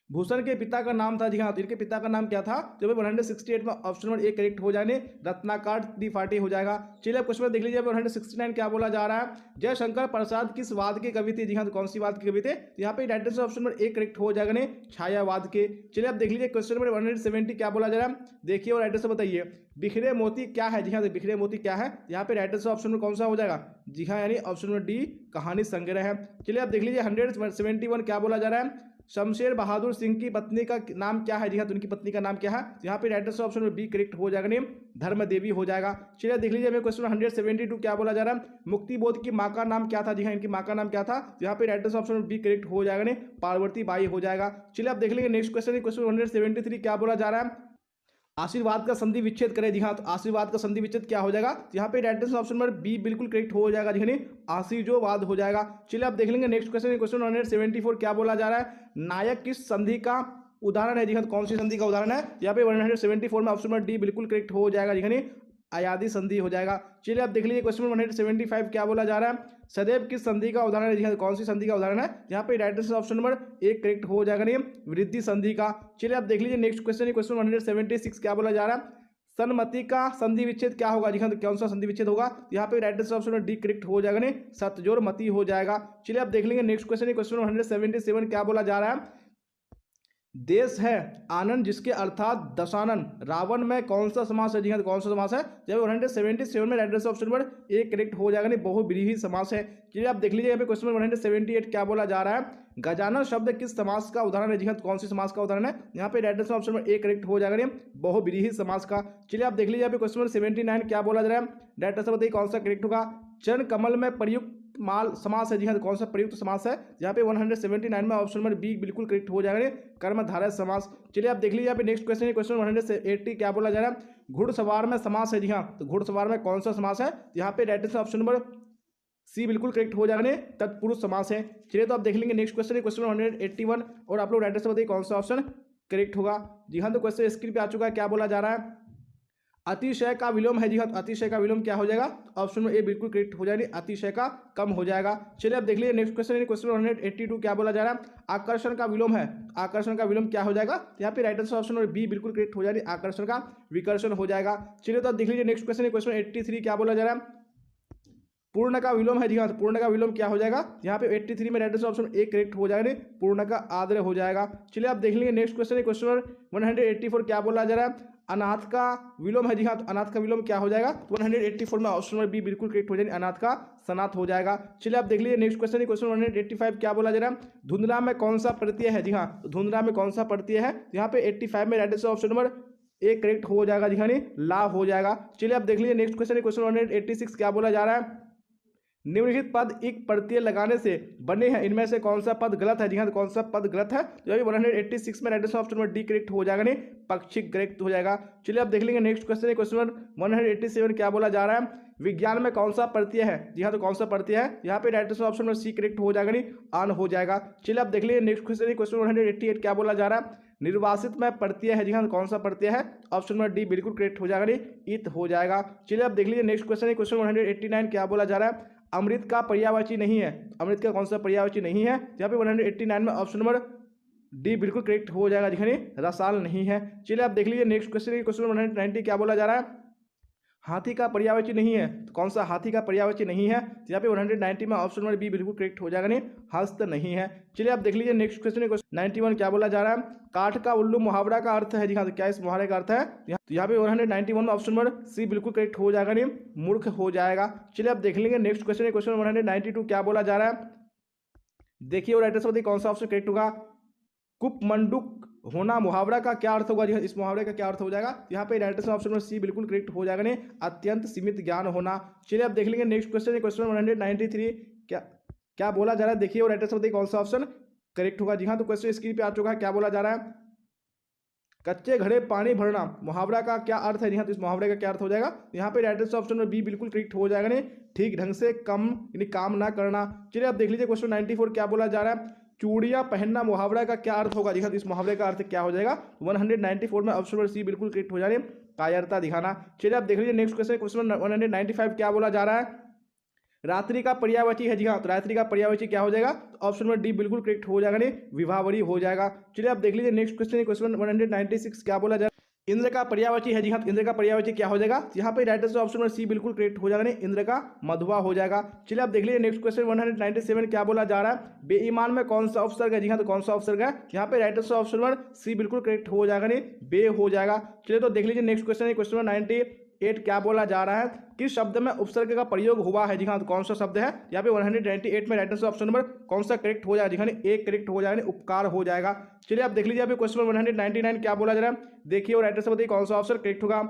भूषण के पिता का नाम था? जी हाँ, तो इनके पिता का नाम क्या था? तो 168 में ऑप्शन नंबर ए करेक्ट हो जाने रत्नाकर त्रिपाठी हो जाएगा। चलिए आप क्वेश्चन देख लीजिए 169 क्या बोला जा रहा है, जयशंकर प्रसाद किस वाद के कवि थे? जी हाँ, तो कौन सी वाद के कवि थे? यहाँ पे right answer option number A correct हो जाएगा, नहीं छायावाद के। चलिए आप देख लीजिए क्वेश्चन नंबर 170 क्या बोला जा रहा है, देखिए और राइट आंसर बताइए। बिखरे मोती क्या है? जी हाँ, तो बिखरे मोती क्या है? यहाँ पे राइट आंसर ऑप्शन नंबर कौन सा हो जाएगा? जी हाँ, यानी ऑप्शन नंबर डी कहानी संग्रह है। चलिए आप देख लीजिए 171 क्या बोला जा रहा है, शमशेर बहादुर सिंह की पत्नी का नाम क्या है? जी हाँ, तो उनकी पत्नी का नाम क्या है? यहाँ पे right answer option number B correct हो जाएगा, नेम धर्म देवी हो जाएगा। चलिए देख लीजिए क्वेश्चन 172 क्या बोला जा रहा है, मुक्ति बोध की माँ का नाम क्या था? जी हाँ, इनकी माँ का नाम क्या था? यहाँ पे right answer option number B correct हो जाएगा, ने पार्वती बाई हो जाएगा। चलिए आप देख लेंगे नेक्स्ट क्वेश्चन, क्वेश्चन 173 क्या बोला जा रहा है, आशीर्वाद का संधि विच्छेद करें? जी हाँ, तो आशीर्वाद का संधि विच्छेद क्या हो जाएगा? यहाँ पे right answer option number B बिल्कुल करेक्ट हो जाएगा, जी आशीर्वाद हो जाएगा। चलिए आप देख लेंगे नेक्स्ट क्वेश्चन, क्वेश्चन 174 क्या बोला जा रहा है, नायक किस संधि का उदाहरण है? जी हाँ, तो कौन सी संधि का उदाहरण है? यहाँ पे 174 में ऑप्शन नंबर डी बिल्कुल करेक्ट हो जाएगा, जी अयादी संधि हो जाएगा। चलिए आप देख लीजिए क्वेश्चन 175 क्या बोला जा रहा है, सदैव किस संधि का उदाहरण है? जी हाँ, कौन सी संधि का उदाहरण है? यहाँ पे right answer option number A correct हो जाएगा, नहीं वृद्धि संधि का। चलिए आप देख लीजिए नेक्स्ट क्वेश्चन, क्वेश्चन 176 क्या बोला जा रहा है, सन्मति का संधि विच्छेद क्या होगा? जी हाँ, तो कौन सा संधि विच्छेद होगा? यहाँ पे right answer option D correct हो जाएगा, नहीं सतजोर मति हो जाएगा। चलिए आप देख लेंगे नेक्स्ट क्वेश्चन, क्वेश्चन 177 क्या बोला जा रहा है, देश है आनंद जिसके अर्थात दशानन रावण में कौन सा समास है? जी हाँ, कौन सा समास है? जब 177 में right answer option number A correct हो जाएगा, नहीं बहुव्रीहि समास है। चलिए आप देख लीजिए यहाँ पे क्वेश्चन नंबर 178 क्या बोला जा रहा है, गजानन शब्द किस समास का उदाहरण है? जी हाँ, कौन सी समास का उदाहरण है? यहाँ पे right answer option number A correct हो जाएगा, नहीं बहुव्रीहि समास का। चलिए आप देख लीजिए यहाँ पे क्वेश्चन नंबर 79 क्या बोला जा रहा है, राइट आंसर बताइए कौन सा करेक्ट होगा, चरण कमल में प्रयुक्त माल समास है जी हाँ, तो कौन सा प्रयुक्त समास है? यहाँ पे 179 में ऑप्शन नंबर बी बिल्कुल करेक्ट हो जाएगा, कर्मधारय समास। चलिए आप देख लीजिए यहाँ पे नेक्स्ट क्वेश्चन है, क्वेश्चन 180 क्या बोला जा रहा है? घुड़सवार में समास है जी हाँ, तो घुड़सवार में कौन सा समास है? यहाँ पे right answer option number C बिल्कुल करेक्ट हो जाएगा, तत्पुरुष समास है। चलिए तो आप देख लेंगे नेक्स्ट क्वेश्चन है, क्वेश्चन 181 और आप लोग राइट आंसर बताइए कौन सा ऑप्शन करेक्ट होगा। जी हाँ, तो क्वेश्चन स्क्रीन पे आ चुका है, क्या बोला जा रहा है? अतिशय का विलोम है जी हाँ, तो अतिशय का विलोम क्या हो जाएगा? ऑप्शन में ए बिल्कुल करेक्ट हो जाएगी, अतिशय का कम हो जाएगा। चलिए आप देख लीजिए नेक्स्ट क्वेश्चन है, क्वेश्चन 182 क्या बोला जा रहा है? आकर्षण का विलोम है, आकर्षण का विलोम क्या हो जाएगा? यहाँ पे राइट आंसर ऑप्शन बी बिल्कुल करेक्ट हो जाएगी, आकर्षण का विकर्षण हो जाएगा। चलिए तो आप देख लीजिए नेक्स्ट क्वेश्चन है, क्वेश्चन 83 क्या बोला जा रहा है? पूर्ण का विलोम है जी हाँ, तो पूर्ण का विलोम क्या हो जाएगा? यहाँ पे 83 में right answer option A correct हो जाएगा, पूर्ण का आद्र हो जाएगा। चलिए आप देख लेंगे नेक्स्ट क्वेश्चन है, क्वेश्चन 184 क्या बोला जा रहा है? अनाथ का विलोम है जी हाँ, तो अनाथ का विलोम क्या हो जाएगा? 184 में ऑप्शन नंबर बी बिल्कुल करेक्ट हो जाएगा, अनाथ का सनाथ हो जाएगा। चलिए आप देख लीजिए नेक्स्ट क्वेश्चन है, क्वेश्चन 185 क्या बोला जा रहा है? धुंधला में कौन सा प्रत्यय है जी हाँ, तो धुंधला में कौन सा प्रत्यय है? यहाँ पे 85 में right answer option number A correct हो जाएगा जी हाँ, लाभ हो जाएगा। चलिए आप देख लीजिए नेक्स्ट क्वेश्चन है, क्वेश्चन 186 क्या बोला जा रहा है? निम्नलिखित पद एक प्रत्यय लगाने से बने हैं, इनमें से कौन सा पद गलत है? जी हाँ, तो कौन सा पद गलत है? तो अभी 186 में right answer option number D correct हो जाएगा, पक्षिक करेक्ट हो जाएगा। चलिए आप देख लेंगे नेक्स्ट क्वेश्चन है, क्वेश्चन 187 क्या बोला जा रहा है? विज्ञान में कौन सा प्रत्यय है? जी हाँ, तो कौन सा प्रत्यय है? यहाँ पे right answer option number C correct हो जाएगा, आन हो जाएगा। चलिए आप देख लीजिए नेक्स्ट क्वेश्चन है, क्वेश्चन 188 क्या बोला जा रहा है? निर्वासित में प्रत्यय है जी हाँ, तो कौन सा प्रत्यय है? ऑप्शन नंबर डी बिल्कुल करेक्ट हो जाएगा, इत हो जाएगा। चलिए आप देख लीजिए नेक्स्ट क्वेश्चन है, क्वेश्चन 189 क्या बोला जा रहा है? अमृत का पर्यायवाची नहीं है, अमृत का कौन सा पर्यायवाची नहीं है? यहाँ पे 189 में ऑप्शन नंबर डी बिल्कुल करेक्ट हो जाएगा, जिसमें रसाल नहीं है। चलिए आप देख लीजिए नेक्स्ट क्वेश्चन, क्वेश्चन 190 क्या बोला जा रहा है? हाथी का पर्यायवाची नहीं है, तो कौन सा हाथी का पर्यायवाची नहीं है? यहाँ पे 190 में ऑप्शन नंबर बी बिल्कुल करेक्ट हो जाएगा, हस्त नहीं है। चलिए आप देख लीजिए नेक्स्ट क्वेश्चन, क्वेश्चन 91 क्या बोला जा रहा है? काठ का उल्लू मुहावरा का अर्थ है जी हाँ, तो क्या इस मुहावरे का अर्थ है? तो यहाँ पे 191 में ऑप्शन नंबर सी बिल्कुल करेक्ट हो जाएगा, मूर्ख हो जाएगा। चलिए आप देख लेंगे नेक्स्ट क्वेश्चन, क्वेश्चन 192 क्या बोला जा रहा है? देखिए और राइट आंसर बताइए कौन सा ऑप्शन करेक्ट होगा? कुपमंडूक होना मुहावरा का क्या अर्थ होगा? इस मुहावरे का क्या अर्थ हो जाएगा? यहाँ पे right answer option number C बिल्कुल करेक्ट हो जाएगा, अत्यंत सीमित ज्ञान होना। चलिए आप देख लेंगे नेक्स्ट क्वेश्चन, क्वेश्चन 193 क्या बोला जा रहा है? देखिए और राइट आंसर बताइए कौन सा ऑप्शन करेक्ट होगा। जी हाँ, तो क्वेश्चन स्क्रीन पे आ चुका है, क्या बोला जा रहा है? कच्चे घड़े पानी भरना मुहावरा का क्या अर्थ है? जी हाँ, तो इस मुहावरे का क्या अर्थ हो जाएगा? यहाँ पे राइट आंसर ऑप्शन में बी बिल्कुल करेक्ट हो जाएगा, ठीक ढंग से कम यानी काम ना करना। चलिए आप देख लीजिए क्वेश्चन 94 क्या बोला जा रहा है? चूड़ियां पहनना मुहावरा का क्या अर्थ होगा? जी हाँ, तो इस मुहावरे का अर्थ क्या हो जाएगा? 194 में ऑप्शन नंबर सी बिल्कुल करेक्ट हो जाएगा, कायरता दिखाना। चलिए आप देख लीजिए नेक्स्ट क्वेश्चन, क्वेश्चन 195 क्या बोला जा रहा है? रात्रि का पर्यायवाची है जी हाँ, तो रात्रि का पर्यायवाची क्या हो जाएगा? तो ऑप्शन नंबर डी बिल्कुल करेक्ट हो जाएगा, विवाहवरी हो जाएगा। चलिए आप देख लीजिए नेक्स्ट क्वेश्चन, क्वेश्चन 196 क्या बोला जा रहा है? इंद्र का पर्यायवाची है जी हाँ, तो इंद्र का पर्यायवाची क्या हो जाएगा? यहाँ पे right answer option number C बिल्कुल करेक्ट हो जाएगा, इंद्र का मधुआ हो जाएगा। चलिए आप देख लीजिए नेक्स्ट क्वेश्चन 197 क्या बोला जा रहा है? बेईमान में कौन सा उपसर्ग है? जी हाँ, तो कौन सा उपसर्ग है? यहाँ पे right answer option number C बिल्कुल करेक्ट हो जाएगा, बे हो जाएगा। चलिए तो देख लीजिए नेक्स्ट क्वेश्चन, क्वेश्चन 98 क्या बोला जा रहा है? किस शब्द में उपसर्ग का प्रयोग हुआ है? जी हाँ, तो कौन सा शब्द है? यहाँ पे 198 में राइट आंसर ऑप्शन नंबर कौन सा करेक्ट हो जाएगा? जी हाँ, एक करेक्ट हो जाएगा, उपकार हो जाएगा। चलिए आप देख लीजिए अभी क्वेश्चन 199 क्या बोला जा रहा है? देखिए और राइट आंसर बताइए कौन सा ऑप्शन करेक्ट होगा?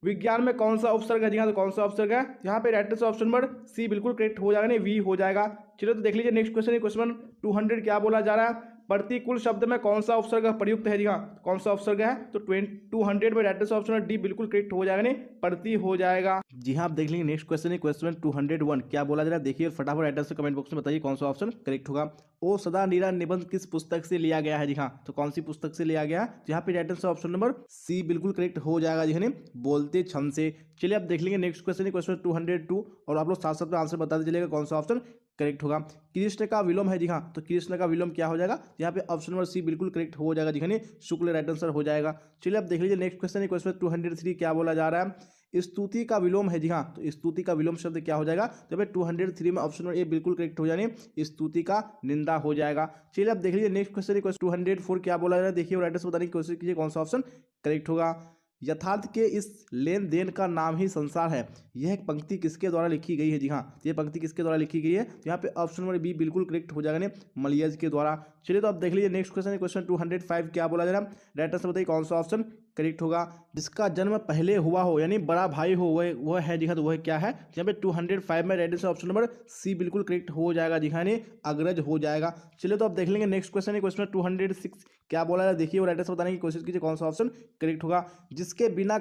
विज्ञान में कौन सा उपसर्ग है? जी हाँ, तो कौन सा उपसर्ग है? यहाँ पे right answer option number C बिल्कुल करेक्ट हो जाएगा, वी हो जाएगा। चलिए तो देख लीजिए नेक्स्ट क्वेश्चन, क्वेश्चन 200 क्या बोला जा रहा है? प्रतिकूल शब्द में कौन सा उपसर्ग प्रयुक्त है? जी हाँ, कौन सा उपसर्ग है? तो 200 में राइट आंसर ऑप्शन डी बिल्कुल करेक्ट हो जाएगा, प्रति हो जाएगा। जी हाँ, आप देख लेंगे नेक्स्ट क्वेश्चन, क्वेश्चन 201 क्या बोला जा रहा है? देखिए और फटाफट राइट आंसर कमेंट बॉक्स में बताइए कौन सा ऑप्शन करेक्ट होगा। ओ सदा नीरा निबंध किस पुस्तक से लिया गया है? जी हाँ, तो कौन सी पुस्तक से लिया गया? यहाँ पे right answer option number C बिल्कुल करेक्ट हो जाएगा, जी बोलते छंद से। चलिए आप देख लेंगे नेक्स्ट क्वेश्चन, क्वेश्चन 202 और आप लोग साथ साथ में आंसर बताते चलेगा कौन सा ऑप्शन करेक्ट होगा। कृष्ण का विलोम है? जी हाँ, तो कृष्ण का विलोम क्या हो जाएगा? यहाँ पे ऑप्शन नंबर सी बिल्कुल करेक्ट हो जाएगा, जी शुक्ल राइट आंसर हो जाएगा। चलिए आप देख लीजिए नेक्स्ट क्वेश्चन, क्वेश्चन 203 क्या बोला जा रहा है? स्तुति का विलोम है? जी हाँ, तो स्तुति का विलोम शब्द क्या हो जाएगा? तो भाई 203 में ऑप्शन नंबर ए बिल्कुल करेक्ट हो जाने, स्तुति का निंदा हो जाएगा। चलिए आप देख लीजिए नेक्स्ट क्वेश्चन, क्वेश्चन 204 क्या बोला जा रहा है? देखिए राइट आंसर बताने की कोशिश कीजिए कौन सा ऑप्शन करेक्ट होगा। यथार्थ के इस लेन देन का नाम ही संसार है, यह पंक्ति किसके द्वारा लिखी गई है? जी हाँ, ये पंक्ति किसके द्वारा लिखी गई है? यहाँ पे ऑप्शन नंबर बी बिल्कुल करेक्ट हो जाएगा, मलियज के द्वारा। चलिए तो आप देख लीजिए नेक्स्ट क्वेश्चन, क्वेश्चन 205 क्या बोला जा रहा है? राइट आंसर बताइए कौन सा ऑप्शन करेक्ट होगा। जिसका जन्म पहले हुआ हो यानी बड़ा भाई हो वह है जी हाँ, तो वह क्या है यहाँ पे 205 में right answer option number C बिल्कुल करेक्ट हो जाएगा जी हाँ, अग्रज हो जाएगा। चलिए तो आप देख लेंगे नेक्स्ट क्वेश्चन है, क्वेश्चन 206 क्या बोला है देखिए और राइट आंसर बताने की कोशिश कीजिए कौन सा ऑप्शन करेक्ट होगा। जिसके बिना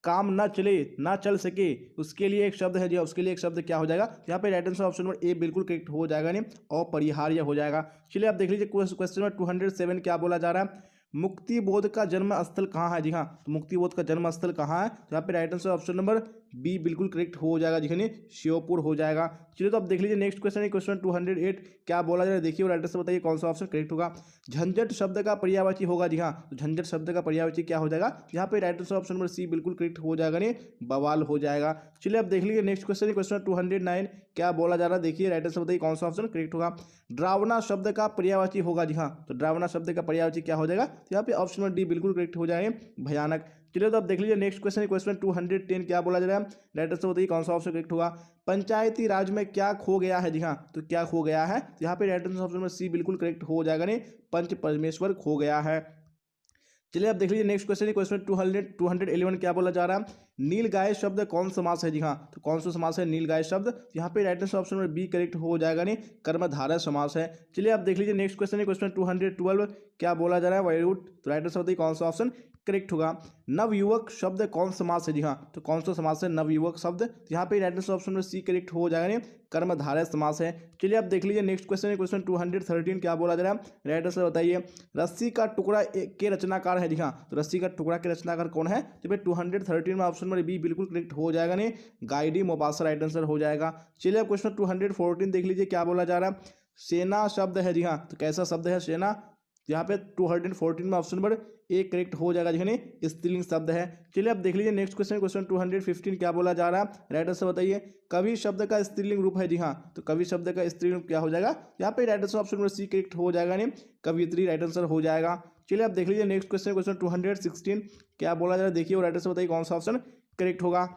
काम ना चले ना चल सके उसके लिए एक शब्द है जी, उसके लिए एक शब्द क्या हो जाएगा यहाँ पे right answer option number A बिल्कुल करेक्ट हो जाएगा अपरिहार्य हो जाएगा। चलिए आप देख लीजिए क्वेश्चन नंबर 207 क्या बोला जा रहा है, मुक्ति बोध का जन्म स्थल कहाँ है जी हाँ, तो मुक्ति बोध का जन्म स्थल कहाँ है, तो यहाँ पे right answer option number B बिल्कुल करेक्ट हो जाएगा जी हाँ, श्योपुर हो जाएगा। चलिए तो आप देख लीजिए नेक्स्ट क्वेश्चन है, क्वेश्चन 208 क्या बोला जा रहा है देखिए और राइट आंसर बताइए कौन सा ऑप्शन करेक्ट होगा। झंझट शब्द का पर्यायवाची होगा जी हाँ, तो झंझट शब्द का पर्यायवाची क्या हो जाएगा यहाँ पे right answer option number C बिल्कुल करेक्ट हो जाएगा बवाल हो जाएगा। चलिए आप देख लीजिए नेक्स्ट क्वेश्चन है, क्वेश्चन 209 क्या बोला जा रहा है देखिए राइट आंसर बताइए कौन सा ऑप्शन करेक्ट होगा। ड्रावना शब्द का पर्यायवाची होगा जी हाँ, तो ड्रावना शब्द का पर्यायवाची क्या हो जाएगा यहाँ पे ऑप्शन नंबर डी बिल्कुल करेक्ट हो जाएंगे भयानक। चलिए तो आप देख लीजिए नेक्स्ट क्वेश्चन है, क्वेश्चन 210 क्या बोला जा रहा है राइट आंसर बताइए कौन सा ऑप्शन करेक्ट होगा। पंचायती राज में क्या खो गया है जी हाँ, तो क्या खो गया है यहाँ पे right answer option number C बिल्कुल करेक्ट हो जाएगा पंच परमेश्वर खो गया है। चलिए आप देख लीजिए नेक्स्ट क्वेश्चन है, क्वेश्चन 211 क्या बोला जा रहा है, नीलगाय शब्द कौन समास है जी हाँ, तो कौन सा समास है नीलगाय शब्द, यहाँ पे right answer option number B correct हो जाएगा कर्मधारय समास है। चलिए आप देख लीजिए नेक्स्ट क्वेश्चन है, क्वेश्चन 212 क्या बोला जा रहा है वैरूट, तो राइट आंसर बताइए कौन सा ऑप्शन करेक्ट होगा। नवयुवक शब्द कौन समास है जी हाँ, तो कौन सा समास है नवयुवक शब्द, यहाँ पे right answer option number C correct हो जाएगा कर्मधारय समास है। चलिए आप देख लीजिए नेक्स्ट क्वेश्चन है, क्वेश्चन 213 क्या बोला जा रहा है राइट आंसर बताइए। रस्सी का टुकड़ा के रचनाकार है जी हाँ, तो रस्सी का टुकड़ा के रचनाकार कौन है, तो भाई 213 में ऑप्शन नंबर बी बिल्कुल करेक्ट हो जाएगा गाइडी मोबासा राइट आंसर हो जाएगा। चलिए अब क्वेश्चन 214 देख लीजिए क्या बोला जा रहा है, सेना शब्द है जी हाँ, तो कैसा शब्द है सेना, यहाँ पे 214 में ऑप्शन नंबर ए करेक्ट हो जाएगा जी स्त्रीलिंग शब्द है। चलिए अब देख लीजिए नेक्स्ट क्वेश्चन, क्वेश्चन 215 क्या बोला जा रहा है राइट आंसर बताइए। कवि शब्द का स्त्रीलिंग रूप है जी हाँ, तो कवि शब्द का स्त्रीलिंग रूप क्या हो जाएगा यहाँ पे right answer option number C correct हो जाएगा कवियत्री राइट आंसर हो जाएगा। चलिए आप देख लीजिए नेक्स्ट क्वेश्चन, क्वेश्चन 216 क्या बोला जा रहा है देखिए और राइट आंसर बताइए कौन सा ऑप्शन करेक्ट होगा।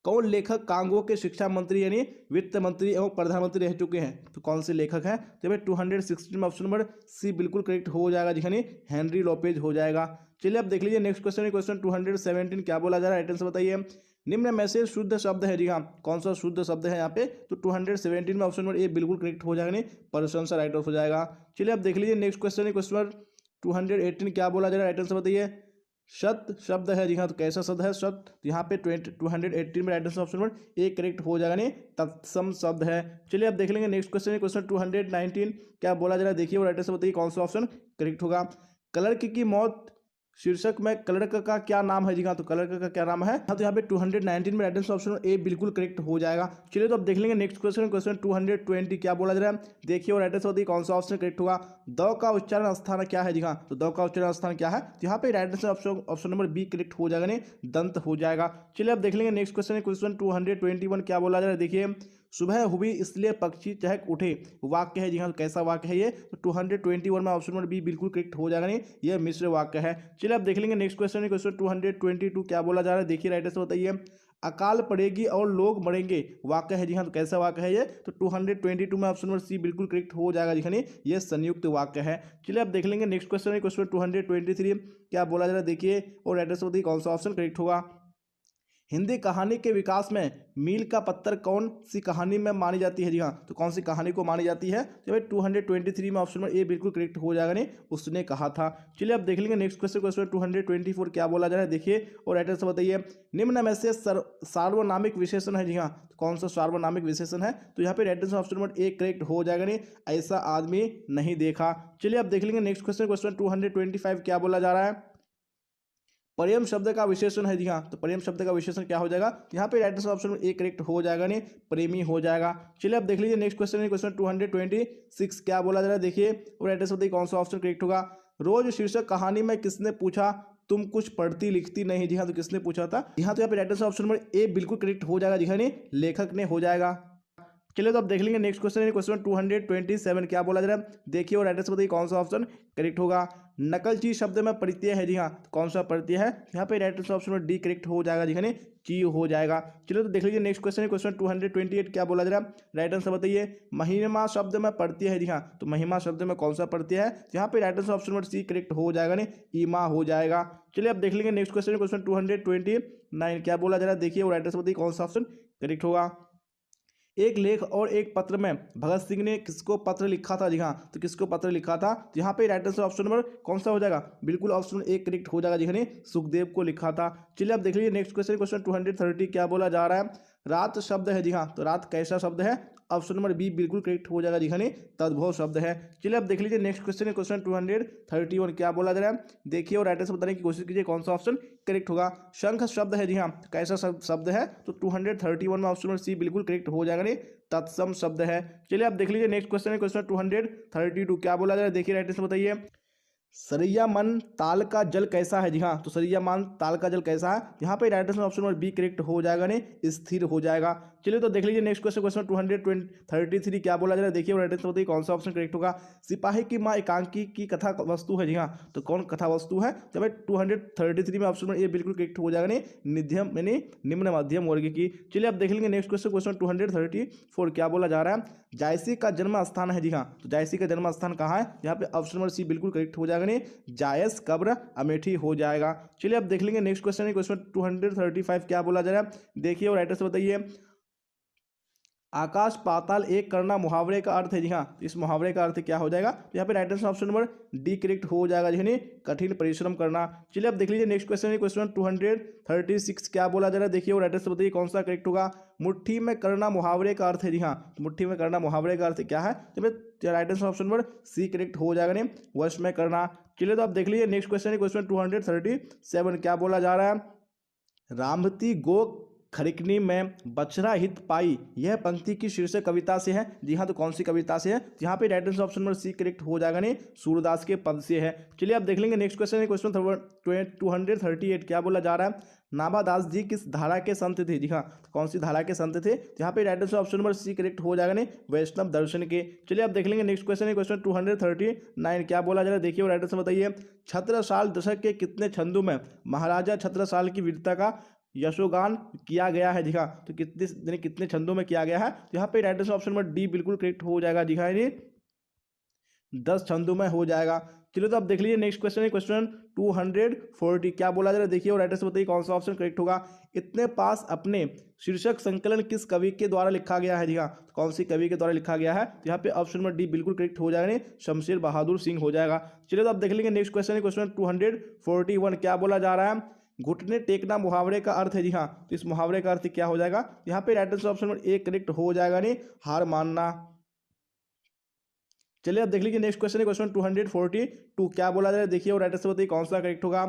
कौन लेखक कांगो के शिक्षा मंत्री यानी वित्त मंत्री एवं प्रधानमंत्री रह चुके हैं, तो कौन से लेखक हैं, तो भाई 216 में ऑप्शन नंबर सी बिल्कुल करेक्ट हो जाएगा जी हेनरी लोपेज हो जाएगा। चलिए अब देख लीजिए नेक्स्ट क्वेश्चन, क्वेश्चन 217 क्या बोला जा रहा है राइट आंसर बताइए। निम्न में से शुद्ध शब्द है जी हाँ, कौन सा शुद्ध शब्द है यहाँ पे, तो 217 में ऑप्शन नंबर ए बिल्कुल करेक्ट हो जाएगा प्रशंसा राइट आंसर हो जाएगा। चलिए अब देख लीजिए नेक्स्ट क्वेश्चन, क्वेश्चन 218 क्या बोला जा रहा है राइट आंसर बताइए। शत शब्द है जी हाँ, तो कैसा शब्द है शत, तो यहाँ पे 218 में right answer option number A correct हो जाएगा तत्सम शब्द है। चलिए अब देख लेंगे नेक्स्ट क्वेश्चन, क्वेश्चन 219 क्या बोला जा रहा है देखिए और राइट आंसर बताइए कौन सा ऑप्शन करेक्ट होगा। क्लर्क की मौत शीर्षक में क्लर्क का क्या नाम है जी हाँ, तो क्लर्क का क्या नाम है, हाँ तो यहाँ पे 219 में राइट आंसर ऑप्शन ए बिल्कुल करेक्ट हो जाएगा। चलिए तो अब देख लेंगे नेक्स्ट क्वेश्चन, क्वेश्चन 220 क्या बोला जा रहा है देखिए और राइट आंसर बताइए कौन सा ऑप्शन करेक्ट होगा। द का उच्चारण स्थान क्या है जी हाँ, तो द का उच्चारण स्थान क्या है, तो यहाँ पे right answer option number B correct हो जाएगा दंत हो जाएगा। चलिए अब देख लेंगे नेक्स्ट क्वेश्चन, क्वेश्चन 221 क्या बोला जा रहा है देखिए। सुबह हुई इसलिए पक्षी चहक उठे वाक्य है जी हाँ, तो कैसा वाक्य है ये, तो 221 में ऑप्शन नंबर बी बिल्कुल करेक्ट हो जाएगा ये मिश्र वाक्य है। चलिए अब देख लेंगे नेक्स्ट क्वेश्चन, क्वेश्चन 222 क्या बोला जा रहा है देखिए राइट आंसर बताइए। अकाल पड़ेगी और लोग मरेंगे वाक्य है जी हाँ, तो कैसा वाक्य है ये, तो 222 में ऑप्शन नंबर सी बिल्कुल करेक्ट हो जाएगा जी ये संयुक्त वाक्य है। चलिए अब देख लेंगे नेक्स्ट क्वेश्चन, क्वेश्चन 223 क्या बोला जा रहा है देखिए और राइट आंसर बताइए कौन सा ऑप्शन करेक्ट होगा। हिंदी कहानी के विकास में मील का पत्थर कौन सी कहानी में मानी जाती है जी हाँ, तो कौन सी कहानी को मानी जाती है, तो भाई 223 में ऑप्शन नंबर ए बिल्कुल करेक्ट हो जाएगा उसने कहा था। चलिए अब देख लेंगे नेक्स्ट क्वेश्चन, क्वेश्चन 224 क्या बोला जा रहा है देखिए और राइट आंसर बताइए। निम्न में से सार्वनामिक विशेषण है जी हाँ, तो कौन सा सार्वनामिक विशेषण है, तो यहाँ पे right answer option number A correct हो जाएगा ऐसा आदमी नहीं देखा। चलिए अब देख लेंगे नेक्स्ट क्वेश्चन, क्वेश्चन 225 क्या बोला जा रहा है। प्रेम शब्द का विशेषण है जी हाँ, तो प्रेम शब्द का विशेषण क्या हो जाएगा, यहाँ पे right answer option A correct हो जाएगा प्रेमी हो जाएगा। चलिए अब देख लीजिए नेक्स्ट क्वेश्चन, क्वेश्चन 226 क्या बोला जा रहा है देखिए और राइट आंसर बताइए कौन सा ऑप्शन करेक्ट होगा। रोज शीर्षक कहानी में किसने पूछा तुम कुछ पढ़ती लिखती नहीं जी हाँ, तो किसने पूछा था यहाँ, तो यहाँ पे right answer option number A बिल्कुल करेक्ट हो जाएगा जी हाँ, लेखक ने हो जाएगा। चलिए तो अब देख लेंगे नेक्स्ट क्वेश्चन है क्वेश्चन 227 क्या बोला जा रहा है, देखिए और एड्रेस बताइए कौन सा ऑप्शन करेक्ट होगा। नकलची शब्द में प्रत्यय है जी हाँ, तो कौन सा प्रत्यय है, यहाँ पे राइट आंसर ऑप्शन में डी करेक्ट हो जाएगा जी हाँ, ची हो जाएगा। चलिए तो देख लीजिए नेक्स्ट क्वेश्चन है क्वेश्चन 228 क्या बोला जा रहा है, राइट आंसर बताइए। महिमा शब्द में प्रत्यय है जी हाँ, तो महिमा शब्द में कौन सा प्रत्यय है, यहाँ पे राइट आंसर ऑप्शन में सी करेक्ट हो जाएगा नहीं, ईमा हो जाएगा। चलिए अब देख लेंगे नेक्स्ट क्वेश्चन है क्वेश्चन 229 क्या बोला जा रहा है, देखिए और राइट आंसर बताइए कौन सा ऑप्शन करेक्ट होगा। एक लेख और एक पत्र में भगत सिंह ने किसको पत्र लिखा था, जी हाँ, तो किसको पत्र लिखा था, तो यहाँ पे राइट आंसर ऑप्शन नंबर कौन सा हो जाएगा, बिल्कुल ऑप्शन नंबर एक करेक्ट हो जाएगा जी हाँ, सुखदेव को लिखा था। चलिए अब देख लीजिए नेक्स्ट क्वेश्चन क्वेश्चन 230 क्या बोला जा रहा है, रात शब्द है जी हाँ, तो रात कैसा शब्द है, ऑप्शन नंबर बी बिल्कुल करेक्ट हो जाएगा जी हाँ, तद्भव शब्द है। चलिए अब देख लीजिए नेक्स्ट क्वेश्चन है क्वेश्चन 231 क्या बोला जा रहा है, देखिए और राइट आंसर बताने की कोशिश कीजिए कौन सा ऑप्शन करेक्ट होगा। शंख शब्द है जी हाँ, कैसा शब्द है, तो 231 में ऑप्शन नंबर सी बिल्कुल करेक्ट हो जाएगा नहीं, तत्सम शब्द है। चलिए अब देख लीजिए नेक्स्ट क्वेश्चन है क्वेश्चन 232 क्या बोला जा रहा है, देखिए राइट आंसर बताइए। सरिया मन ताल का जल कैसा है, जी हाँ, तो सरिया मन ताल का जल कैसा है, यहाँ पे right answer option number B correct हो जाएगा नहीं, स्थिर हो जाएगा। चलिए तो देख लीजिए नेक्स्ट क्वेश्चन क्वेश्चन 233 क्या बोला जा रहा है, देखिए राइट आंसर बताइए कौन सा ऑप्शन करेक्ट होगा। सिपाही की माँ एकांकी की कथा वस्तु है, जी हाँ, तो कौन कथा वस्तु है, जब 233 में ऑप्शन नंबर ए बिल्कुल करेक्ट हो जाएगा नहीं, निध्यम यानी निम्न मध्यम वर्ग की। चलिए अब देख लेंगे नेक्स्ट क्वेश्चन क्वेश्चन 234 क्या बोला जा रहा है, जायसी का जन्म स्थान है, जी हाँ, तो जायसी का जन्म स्थान कहाँ है, यहाँ पे ऑप्शन नंबर सी बिल्कुल करेक्ट हो जाएगा नहीं, जायस कब्र अमेठी हो जाएगा। चलिए अब देख लेंगे नेक्स्ट क्वेश्चन है क्वेश्चन 235 क्या बोला जा रहा है, देखिए और राइटर से बताइए। आकाश पाताल एक करना मुहावरे का अर्थ है, जी हाँ, इस मुहावरे का अर्थ क्या हो जाएगा, यहाँ पे right answer option number D correct हो जाएगा जी हाँ, कठिन परिश्रम करना। चलिए अब देख लीजिए नेक्स्ट क्वेश्चन है क्वेश्चन 236 क्या बोला जा रहा है, देखिए और राइट आंसर बताइए कौन सा करेक्ट होगा। मुट्ठी में करना मुहावरे का अर्थ है, जी हाँ, तो मुट्ठी में करना मुहावरे का अर्थ क्या है, जब right answer option number C correct हो जाएगा नहीं, वश में करना। चलिए तो आप देख लीजिए नेक्स्ट क्वेश्चन है क्वेश्चन 237 क्या बोला जा रहा है। रामती गो खरिकनी में बछड़ा हित पाई, यह पंक्ति की शीर्षक कविता से है, जी हाँ, तो कौन सी कविता से है, यहाँ पे right answer option number C correct हो जाएगा नहीं, सूरदास के पद से है। चलिए आप देख लेंगे नेक्स्ट क्वेश्चन है क्वेश्चन 238 क्या बोला जा रहा है। नाभादास जी किस धारा के संत थे, जी हाँ, तो कौन सी धारा के संत थे, यहाँ पे right answer option number C correct हो जाएगा नहीं, वैष्णव दर्शन के। चलिए आप देख लेंगे नेक्स्ट क्वेश्चन है क्वेश्चन 239 क्या बोला जा रहा है, देखिए और राइट आंसर बताइए। छत्रसाल दशक के कितने छंदों में महाराजा छत्रसाल की वीरता का यशोगान किया गया है, जी हाँ, तो कितने छंदों में किया गया है, तो यहाँ पे right answer option number D बिल्कुल करेक्ट हो जाएगा, जी हाँ, 10 छंदों में हो जाएगा। चलिए तो आप देख लीजिए नेक्स्ट क्वेश्चन है क्वेश्चन 240 क्या बोला जा रहा है, देखिए और राइट आंसर बताइए कौन सा ऑप्शन करेक्ट होगा। इतने पास अपने शीर्षक संकलन किस कवि के द्वारा लिखा गया है, जी हाँ, तो कौन सी कवि के द्वारा लिखा गया है, तो यहाँ पे ऑप्शन नंबर डी बिल्कुल करेक्ट हो जाएगा, शमशेर बहादुर सिंह हो जाएगा। चलिए तो आप देख लेंगे नेक्स्ट क्वेश्चन है क्वेश्चन 241 क्या बोला जा रहा है। घुटने टेकना मुहावरे का अर्थ है, जी हाँ, तो इस मुहावरे का अर्थ क्या हो जाएगा, यहाँ पे right answer option number A correct हो जाएगा नहीं, हार मानना। चलिए अब देख लीजिए नेक्स्ट क्वेश्चन है क्वेश्चन 242 क्या बोला जा रहा है, देखिए और राइट आंसर बताइए कौन सा करेक्ट होगा।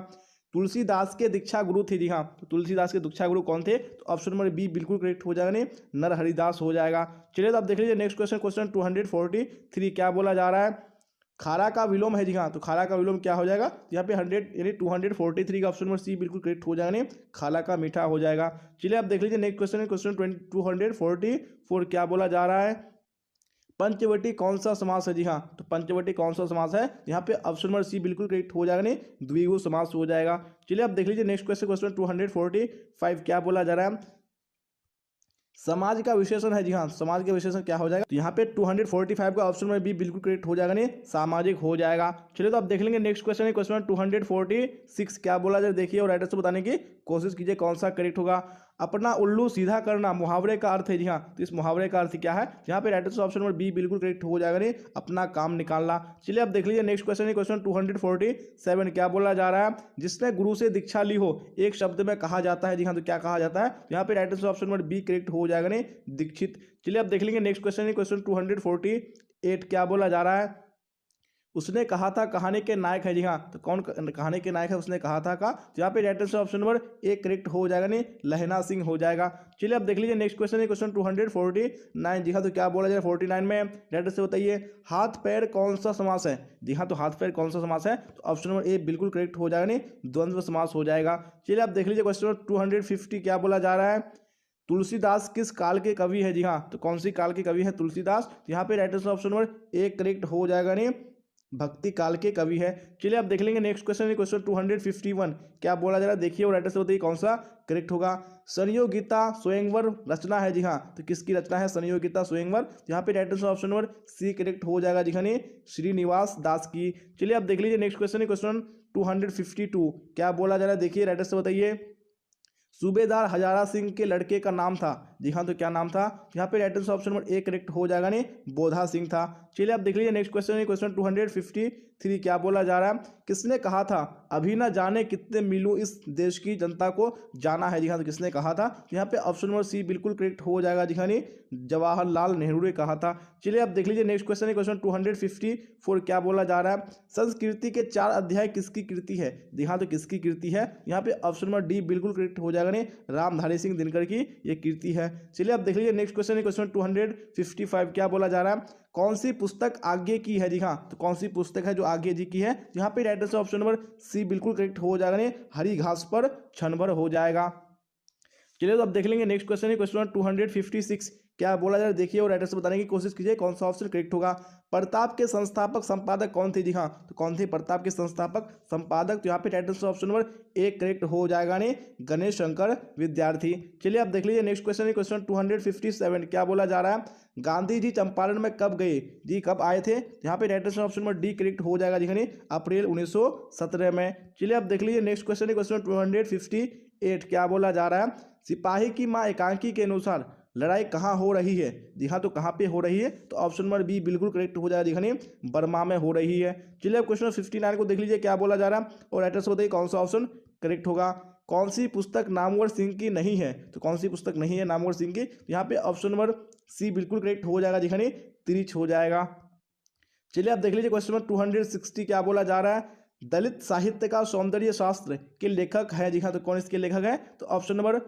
तुलसीदास के दीक्षा गुरु थे, जी हाँ, तो तुलसीदास के दीक्षा गुरु कौन थे, तो ऑप्शन नंबर बी बिल्कुल करेक्ट हो जाएगा नहीं, नरहरिदास हो जाएगा। चलिए तो आप देख लीजिए नेक्स्ट क्वेश्चन 243 क्या बोला जा रहा है। खारा का विलोम है, जी हाँ, तो खारा का विलोम क्या हो जाएगा, यहाँ पे 100 यानी 243 का ऑप्शन नंबर सी बिल्कुल करेक्ट हो जाएगा नहीं, खाला का मीठा हो जाएगा। चलिए आप देख लीजिए नेक्स्ट क्वेश्चन है क्वेश्चन 244 क्या बोला जा रहा है। पंचवटी कौन सा समास है, जी हाँ, तो पंचवटी कौन सा समास है, यहाँ पे ऑप्शन नंबर सी बिल्कुल करेक्ट हो जाएगा नहीं, द्विगु समास हो जाएगा। चलिए आप देख लीजिए नेक्स्ट क्वेश्चन 245 क्या बोला जा रहा है। समाज का विशेषण है, जी हाँ, समाज का विशेषण क्या हो जाएगा, तो यहाँ पे 245 का ऑप्शन में भी बिल्कुल करेक्ट हो जाएगा नहीं, सामाजिक हो जाएगा। चलिए तो आप देख लेंगे नेक्स्ट क्वेश्चन है क्वेश्चन 246 क्या बोला जाए, देखिए और राइट आंसर बताने की कोशिश कीजिए कौन सा करेक्ट होगा। अपना उल्लू सीधा करना मुहावरे का अर्थ है, जी हाँ, तो इस मुहावरे का अर्थ क्या है, यहाँ पे right answer option number B बिल्कुल करेक्ट हो जाएगा नहीं, अपना काम निकालना। चलिए आप देख लीजिए नेक्स्ट क्वेश्चन है क्वेश्चन 247 क्या बोला जा रहा है। जिसने गुरु से दीक्षा ली हो एक शब्द में कहा जाता है, जी हाँ, तो क्या कहा जाता है, यहाँ पे right answer option number B correct हो जाएगा नहीं, दीक्षित। चलिए आप देख लेंगे नेक्स्ट क्वेश्चन है क्वेश्चन 248 क्या बोला जा रहा है। उसने कहा था कहानी के नायक है, जी हाँ, तो कौन कहानी के नायक है, उसने कहा था का, तो यहाँ पे right answer option number A correct हो जाएगा नहीं, लहना सिंह हो जाएगा। चलिए आप देख लीजिए नेक्स्ट क्वेश्चन है क्वेश्चन 249 जी हाँ, तो क्या बोला जाए 49 में राइट आंसर बताइए। हाथ पैर कौन सा समास है, जी हाँ, तो हाथ पैर कौन सा समास है, तो ऑप्शन नंबर ए बिल्कुल करेक्ट हो जाएगा नहीं, द्वंद्व समास हो जाएगा। चलिए आप देख लीजिए क्वेश्चन 250 क्या बोला जा रहा है। तुलसीदास किस काल के कवि है? जी हाँ, तो कौन सी काल के कवि है? तुलसीदास। यहाँ पे right answer option number A correct हो जाएगा नहीं, भक्ति काल के कवि है। चलिए अब देख लेंगे नेक्स्ट क्वेश्चन, क्वेश्चन 251 क्या बोला जा रहा है, देखिए और राइट आंसर बताइए कौन सा करेक्ट होगा। संयोगिता स्वयंवर रचना है, जी हाँ, तो किसकी रचना है संयोगिता स्वयंवर? यहाँ पे right answer option number C correct हो जाएगा, जी हाँ, श्रीनिवास दास की। चलिए अब देख लीजिए नेक्स्ट क्वेश्चन, क्वेश्चन 252 क्या बोला जा रहा है, देखिए राइट आंसर बताइए। सूबेदार हजारा सिंह के लड़के का नाम था, जी हाँ, तो क्या नाम था? यहाँ पे right answer option number A correct हो जाएगा नहीं, बोधा सिंह था। चलिए आप देख लीजिए नेक्स्ट क्वेश्चन, क्वेश्चन 253 क्या बोला जा रहा है, किसने कहा था अभी ना जाने कितने मीलों इस देश की जनता को जाना है? जी हाँ, तो किसने कहा था? यहाँ पे ऑप्शन नंबर सी बिल्कुल करेक्ट हो जाएगा, जी हाँ, जवाहरलाल नेहरू ने कहा था। चलिए आप देख लीजिए नेक्स्ट क्वेश्चन, क्वेश्चन 254 क्या बोला जा रहा है, संस्कृति के 4 अध्याय किसकी कृति है? जी हाँ, तो किसकी कृति है? यहाँ पे ऑप्शन नंबर डी बिल्कुल करेक्ट हो जाएगा नहीं, रामधारी सिंह दिनकर की ये कृति है। चलिए आप देख लीजिए नेक्स्ट क्वेश्चन, क्वेश्चन 255 क्या बोला जा रहा है, कौन सी पुस्तक आगे की है? जी हाँ, तो कौन सी पुस्तक है जो आगे जी की है? यहाँ पे right answer option number C बिल्कुल करेक्ट हो जाएगा नहीं, हरी घास पर क्षण भर हो जाएगा। चलिए तो अब देख लेंगे नेक्स्ट क्वेश्चन, क्वेश्चन 256 क्या बोला जा रहा है, देखिए और राइट आंसर बताने की कोशिश कीजिए कौन सा ऑप्शन करेक्ट होगा। प्रताप के संस्थापक संपादक कौन थे? जी हाँ, तो कौन थे प्रताप के संस्थापक संपादक? तो यहाँ पे right answer option number A correct हो जाएगा नहीं, गणेश शंकर विद्यार्थी। चलिए आप देख लीजिए नेक्स्ट क्वेश्चन, क्वेश्चन 257 क्या बोला जा रहा है, गांधी जी चंपारण में कब गए? जी कब आए थे? यहाँ पे right answer option number D correct हो जाएगा, जी हाँ, अप्रैल 1917 में। चलिए आप देख लीजिए नेक्स्ट क्वेश्चन, क्वेश्चन 258 क्या बोला जा रहा है, सिपाही की मां एकांकी के अनुसार लड़ाई कहाँ हो रही है? जी हाँ, तो कहाँ पे हो रही है? तो ऑप्शन नंबर बी बिल्कुल करेक्ट हो जाएगा, जी हाँ, बर्मा में हो रही है। चलिए अब क्वेश्चन 59 को देख लीजिए क्या बोला जा रहा है और राइट आंसर बताइए कौन सा ऑप्शन करेक्ट होगा। कौन सी पुस्तक नामवर सिंह की नहीं है? तो कौन सी पुस्तक नहीं है नामवर सिंह की? यहाँ पे ऑप्शन नंबर सी बिल्कुल करेक्ट हो जाएगा, जी हाँ, तिरिच हो जाएगा। चलिए आप देख लीजिए क्वेश्चन नंबर 260 क्या बोला जा रहा है, दलित साहित्य का सौंदर्य शास्त्र के लेखक है? जी हाँ, तो कौन इसके लेखक है? तो ऑप्शन नंबर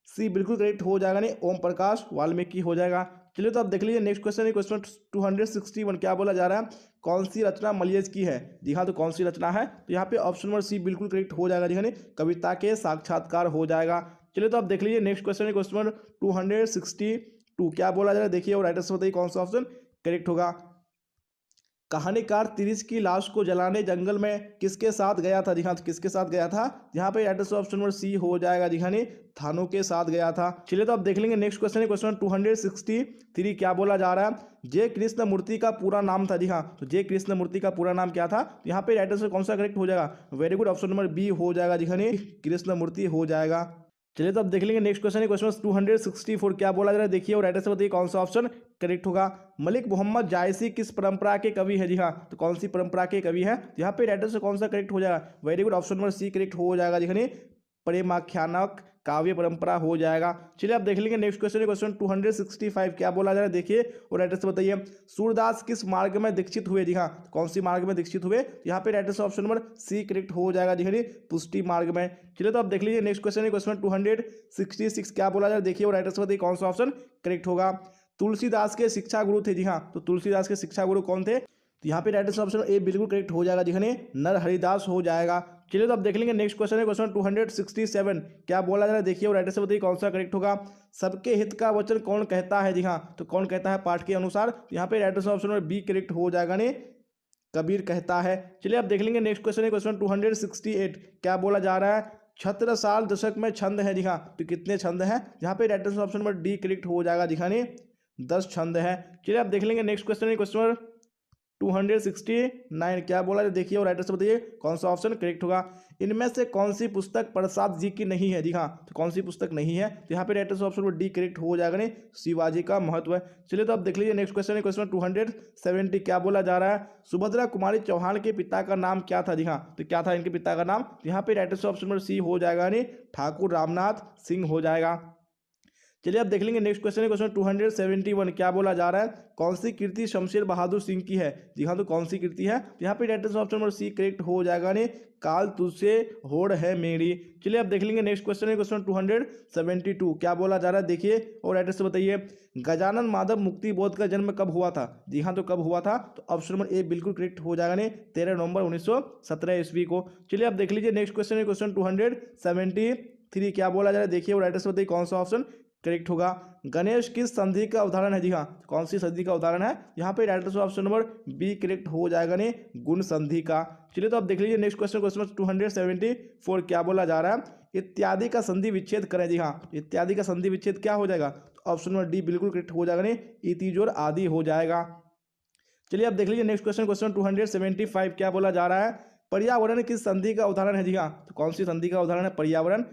सी बिल्कुल करेक्ट हो जाएगा नहीं, ओम प्रकाश वाल्मीकि हो जाएगा। चलिए तो आप देख लीजिए नेक्स्ट क्वेश्चन, क्वेश्चन 261 क्या बोला जा रहा है, कौन सी रचना मलियज की है? जी हाँ, तो कौन सी रचना है? तो यहाँ पे ऑप्शन नंबर सी बिल्कुल करेक्ट हो जाएगा, जी हाँ, कविता के साक्षात्कार हो जाएगा। चलिए तो आप देख लीजिए नेक्स्ट क्वेश्चन, क्वेश्चन 262 क्या बोला जा रहा है, देखिए और राइट आंसर बताइए कौन सा ऑप्शन करेक्ट होगा। कहानीकार तिरिच की लाश को जलाने जंगल में किसके साथ गया था? जी हाँ, तो किसके साथ गया था? यहाँ पे right answer option number C हो जाएगा, जी हाँ, थानों के साथ गया था। चलिए तो आप देख लेंगे नेक्स्ट क्वेश्चन, क्वेश्चन 263 क्या बोला जा रहा है, जय कृष्ण मूर्ति का पूरा नाम था? जी हाँ, तो जय कृष्ण मूर्ति का पूरा नाम क्या था? यहाँ पे राइट आंसर कौन सा करेक्ट हो जाएगा? Very good, option number B हो जाएगा, जी हाँ, कृष्ण मूर्ति हो जाएगा। चलिए तो अब देख लेंगे नेक्स्ट क्वेश्चन, क्वेश्चन 264 क्या बोला जा रहा है, देखिए और राइट आंसर बताइए कौन सा ऑप्शन करेक्ट होगा। मलिक मोहम्मद जायसी किस परंपरा के कवि है? जी हाँ, तो कौन सी परंपरा के कवि है? यहाँ पे राइट आंसर कौन सा करेक्ट हो जाएगा? Very good, option number C correct हो जाएगा, जी हाँ, प्रेमाख्यानक काव्य परंपरा हो जाएगा। चलिए आप देख लेंगे नेक्स्ट क्वेश्चन, क्वेश्चन 265 क्या बोला जा रहा है, देखिए और राइट आंसर बताइए। सूरदास किस मार्ग में दीक्षित हुए? जी हाँ, कौन सी मार्ग में दीक्षित हुए? यहाँ पे right answer option number C correct हो जाएगा, जी हाँ, पुष्टि मार्ग में। चलिए तो आप देख लीजिए नेक्स्ट क्वेश्चन, क्वेश्चन 266 क्या बोला जा रहा है, देखिए और राइट आंसर बताइए कौन सा ऑप्शन करेक्ट होगा। तुलसीदास के शिक्षा गुरु थे? जी हाँ, तो तुलसीदास के शिक्षा गुरु कौन थे? तो यहाँ पे राइट आंसर ऑप्शन ए बिल्कुल करेक्ट हो जाएगा, जी हाँ, नरहरिदास हो जाएगा। चलिए तो आप देख लेंगे नेक्स्ट क्वेश्चन है क्वेश्चन 267 क्या बोला जा रहा है, देखिए और राइट आंसर बताइए कौन सा करेक्ट होगा। सबके हित का वचन कौन कहता है? जी हाँ, तो कौन कहता है पाठ के अनुसार? यहाँ पे right answer option number B correct हो जाएगा, ने कबीर कहता है। चलिए आप देख लेंगे नेक्स्ट क्वेश्चन है क्वेश्चन 268 क्या बोला जा रहा है, छत्रसाल दशक में छंद है? जी हाँ, तो कितने छंद हैं? यहाँ पे right answer option number D correct हो जाएगा, जी हाँ, 10 छंद है। चलिए आप देख लेंगे नेक्स्ट क्वेश्चन है क्वेश्चन 269 क्या बोला है, देखिए और राइट आंसर बताइए कौन सा ऑप्शन करेक्ट होगा। इनमें से कौन सी पुस्तक प्रसाद जी की नहीं है? जी हाँ, तो कौन सी पुस्तक नहीं है? तो यहाँ पे right answer option D correct हो जाएगा, ने शिवाजी का महत्व। चलिए तो आप देख लीजिए नेक्स्ट क्वेश्चन है क्वेश्चन 270 क्या बोला जा रहा है, सुभद्रा कुमारी चौहान के पिता का नाम क्या था? जी हाँ, तो क्या था इनके पिता का नाम? यहाँ पे right answer option number C हो जाएगा, ने ठाकुर रामनाथ सिंह हो जाएगा। चलिए अब देख लेंगे नेक्स्ट क्वेश्चन है क्वेश्चन 271 क्या बोला जा रहा है, कौन सी कृति शमशेर बहादुर सिंह की है? जी हाँ, तो कौन सी कृति है? तो यहाँ पे right answer option number C correct हो जाएगा, ने काल तुझसे होड़ है मेरी। चलिए अब देख लेंगे नेक्स्ट क्वेश्चन है क्वेश्चन 272 क्या बोला जा रहा है, देखिए और राइट आंसर बताइए। गजानन माधव मुक्ति बोध का जन्म कब हुआ था? जी हाँ, तो कब हुआ था? तो ऑप्शन नंबर ए बिल्कुल करेक्ट हो जाएगा, ने 13 नवंबर 1917 ईस्वी को। चलिए अब देख लीजिए नेक्स्ट क्वेश्चन है क्वेश्चन 273 क्या बोला जा रहा है, देखिए और राइट आंसर बताइए कौन सा ऑप्शन करेक्ट होगा। गणेश किस संधि का उदाहरण है? जी हाँ, कौन सी संधि का उदाहरण है? यहाँ पे right answer option number B correct हो जाएगा ने गुण संधि का। चलिए तो आप देख लीजिए नेक्स्ट क्वेश्चन, क्वेश्चन 274 क्या बोला जा रहा है? इत्यादि का संधि विच्छेद करें। जी हाँ, इत्यादि का संधि विच्छेद क्या हो जाएगा? ऑप्शन नंबर डी बिल्कुल करेक्ट हो जाएगा ने इति जोड़ आदि हो जाएगा। चलिए आप देख लीजिए नेक्स्ट क्वेश्चन, क्वेश्चन 275 क्या बोला जा रहा है? पर्यावरण किस संधि का उदाहरण है? जी हाँ, तो कौन सी संधि का उदाहरण है पर्यावरण?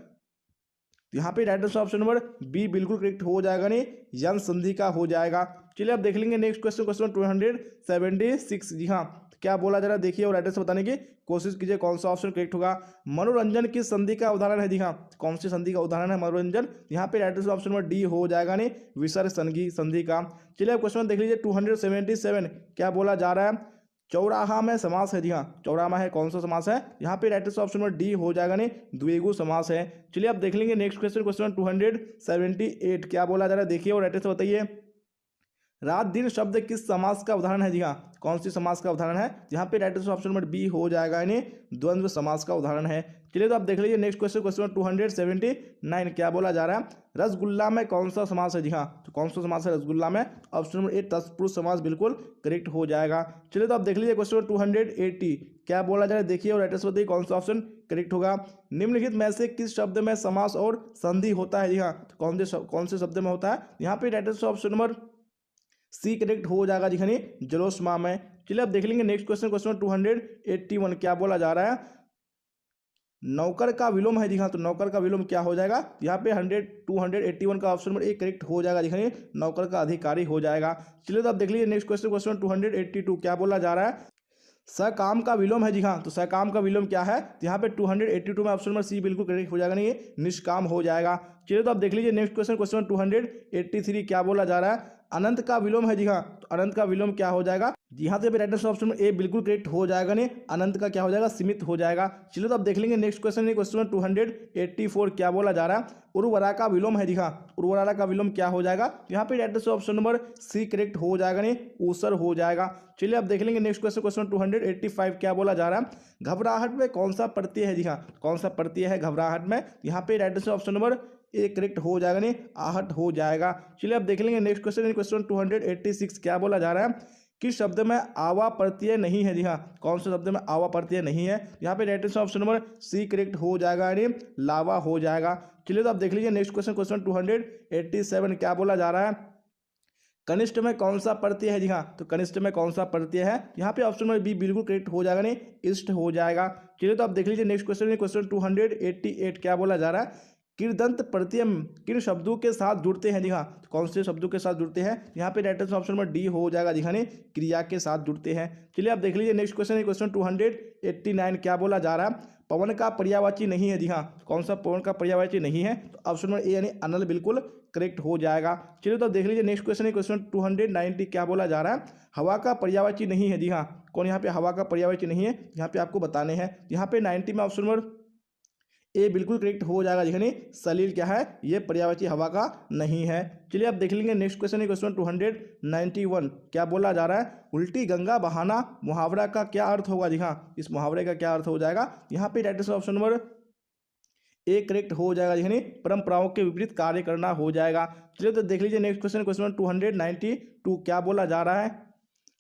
यहाँ पे right answer option number B बिल्कुल करेक्ट हो जाएगा नहीं यन संधि का हो जाएगा। चलिए आप देख लेंगे नेक्स्ट क्वेश्चन, क्वेश्चन 276। जी हाँ, क्या बोला जा रहा है देखिए और राइट आंसर बताने की कोशिश कीजिए कौन सा ऑप्शन करेक्ट होगा। मनोरंजन किस संधि का उदाहरण है? जी हाँ, कौन सी संधि का उदाहरण है मनोरंजन? यहाँ पे right answer option number D हो जाएगा नहीं विसर्ग संधि का। चलिए आप क्वेश्चन देख लीजिए 277 क्या बोला जा रहा है? चौराहा में समास है। जी हाँ, चौराहा है कौन सा समास है? यहाँ पे right answer option number D हो जाएगा नहीं द्विगु समास है। चलिए आप देख लेंगे नेक्स्ट क्वेश्चन, क्वेश्चन 278 क्या बोला जा रहा है देखिए और राइट आंसर बताइए। रात दिन शब्द किस समास का उदाहरण है? जी हाँ, कौन सी समास का उदाहरण है? यहाँ पे right answer option number B हो जाएगा यानी द्वंद्व समास का उदाहरण है। चलिए तो आप देख लीजिए नेक्स्ट क्वेश्चन, क्वेश्चन 279 क्या बोला जा रहा है? रसगुल्ला में कौन सा समास है? जी हाँ, तो कौन सा समास है रसगुल्ला में? ऑप्शन नंबर ए तत्पुरुष समास बिल्कुल करेक्ट हो जाएगा। चलिए तो आप देख लीजिए क्वेश्चन 280 क्या बोला जा रहा है देखिए और राइट आंसर बताइए कौन सा ऑप्शन करेक्ट होगा। निम्नलिखित में से किस शब्द में समास और संधि होता है? जी हाँ, तो कौन से शब्द में होता है? यहाँ पे right answer option number C correct हो जाएगा जी खनी जलोष्मा में। चलिए अब देख लेंगे नेक्स्ट क्वेश्चन, क्वेश्चन 281 क्या बोला जा रहा है? नौकर का विलोम है। जी हाँ, तो नौकर का विलोम क्या हो जाएगा? यहाँ पे 281 का ऑप्शन नंबर ए करेक्ट हो जाएगा जी खनी नौकर का अधिकारी हो जाएगा। चलिए तो आप देख लीजिए नेक्स्ट क्वेश्चन, क्वेश्चन 282 क्या बोला जा रहा है? सकाम का विलोम है। जी हाँ, तो सकाम का विलोम क्या है? यहाँ पे 282 में ऑप्शन नंबर सी बिल्कुल करेक्ट हो जाएगा, नहीं ये निष्काम हो जाएगा। चलिए तो आप देख लीजिए नेक्स्ट क्वेश्चन, क्वेश्चन 283 क्या बोला जा रहा है? अनंत का विलोम है। जी हाँ, तो अनंत का विलोम क्या हो जाएगा? जी हाँ, तो राइट आंसर ऑप्शन ए बिल्कुल करेक्ट हो जाएगा, नहीं अनंत का क्या हो जाएगा? सीमित हो जाएगा। चलिए तो आप देख लेंगे नेक्स्ट क्वेश्चन, क्वेश्चन 284 क्या बोला जा रहा है? उर्वरा का विलोम है। जी हाँ, उर्वरा का विलोम क्या हो जाएगा? यहाँ पे right answer option number C correct हो जाएगा, नहीं ऊसर हो जाएगा। चलिए आप देख लेंगे नेक्स्ट क्वेश्चन, क्वेश्चन 285 क्या बोला जा रहा है? घबराहट में कौन सा प्रत्यय है? जी हाँ, कौन सा प्रत्यय है घबराहट में? यहाँ पे right answer option number A correct हो जाएगा, नहीं आहट हो जाएगा। चलिए आप देख लेंगे नेक्स्ट क्वेश्चन, क्वेश्चन 286 क्या बोला जा रहा है? किस शब्द में आवा प्रत्यय नहीं है? जी हाँ, कौन से शब्द में आवा प्रत्यय नहीं है? यहाँ पे right answer option number C correct हो जाएगा, यानी लावा हो जाएगा। चलिए तो आप देख लीजिए नेक्स्ट क्वेश्चन, क्वेश्चन 287 क्या बोला जा रहा है? कनिष्ठ में कौन सा प्रत्यय है? जी हाँ, तो कनिष्ठ में कौन सा प्रत्यय है? यहाँ पे ऑप्शन नंबर बी बिल्कुल करेक्ट हो जाएगा, नहीं इष्ट हो जाएगा। चलिए तो आप देख लीजिए नेक्स्ट क्वेश्चन, क्वेश्चन 288 क्या बोला जा रहा है? कृदंत प्रत्यय किन शब्दों के साथ जुड़ते हैं? जी हाँ, तो कौन से शब्दों के साथ जुड़ते हैं? यहाँ पे right answer option number D हो जाएगा, जी हाँ क्रिया के साथ जुड़ते हैं। चलिए आप देख लीजिए नेक्स्ट क्वेश्चन, क्वेश्चन 289 क्या बोला जा रहा है? पवन का पर्यायवाची नहीं है। जी हाँ, कौन सा पवन का पर्यायवाची नहीं है? तो ऑप्शन नंबर ए यानी अनल बिल्कुल करेक्ट हो जाएगा। चलिए तो आप देख लीजिए नेक्स्ट क्वेश्चन, क्वेश्चन 290 क्या बोला जा रहा है? हवा का पर्यायवाची नहीं है। जी हाँ, कौन यहाँ पे हवा का पर्यायवाची नहीं है? यहाँ पे आपको बताने हैं। यहाँ पे 90 में ऑप्शन नंबर ए बिल्कुल करेक्ट हो जाएगा, यानी सलील क्या है? ये पर्यायवाची हवा का नहीं है। चलिए आप देख लेंगे नेक्स्ट क्वेश्चन, क्वेश्चन 291 क्या बोला जा रहा है? उल्टी गंगा बहाना मुहावरा का क्या अर्थ होगा? जी हाँ, इस मुहावरे का क्या अर्थ हो जाएगा? यहाँ पे right answer option number A correct हो जाएगा, यानी परंपराओं के विपरीत कार्य करना हो जाएगा। चलिए तो देख लीजिए नेक्स्ट क्वेश्चन, क्वेश्चन 292 क्या बोला जा रहा है?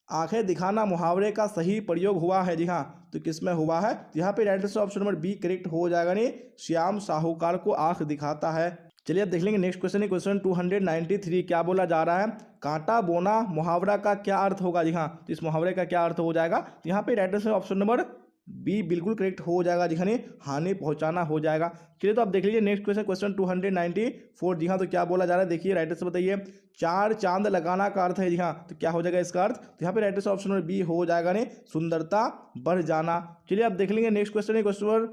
आंखें दिखाना मुहावरे का सही प्रयोग हुआ है। जी हाँ, तो किस में हुआ है? यहाँ पे right answer option number B correct हो जाएगा, नहीं श्याम साहूकार को आंख दिखाता है। चलिए अब देख लेंगे नेक्स्ट क्वेश्चन, क्वेश्चन 293 क्या बोला जा रहा है? कांटा बोना मुहावरा का क्या अर्थ होगा? जी हाँ, तो इस मुहावरे का क्या अर्थ हो जाएगा? यहाँ पे right answer option number B बिल्कुल करेक्ट हो जाएगा, जी हाँ हानि पहुंचाना हो जाएगा। चलिए तो आप देख लीजिए नेक्स्ट क्वेश्चन, क्वेश्चन 294 जी हाँ, तो क्या बोला जा रहा है देखिए राइट आंसर बताइए। चार चांद लगाना का अर्थ है। जी हाँ, तो क्या हो जाएगा इसका अर्थ? तो यहाँ पे right answer option number B हो जाएगा, ने सुंदरता बढ़ जाना। चलिए आप देख लेंगे नेक्स्ट क्वेश्चन, क्वेश्चन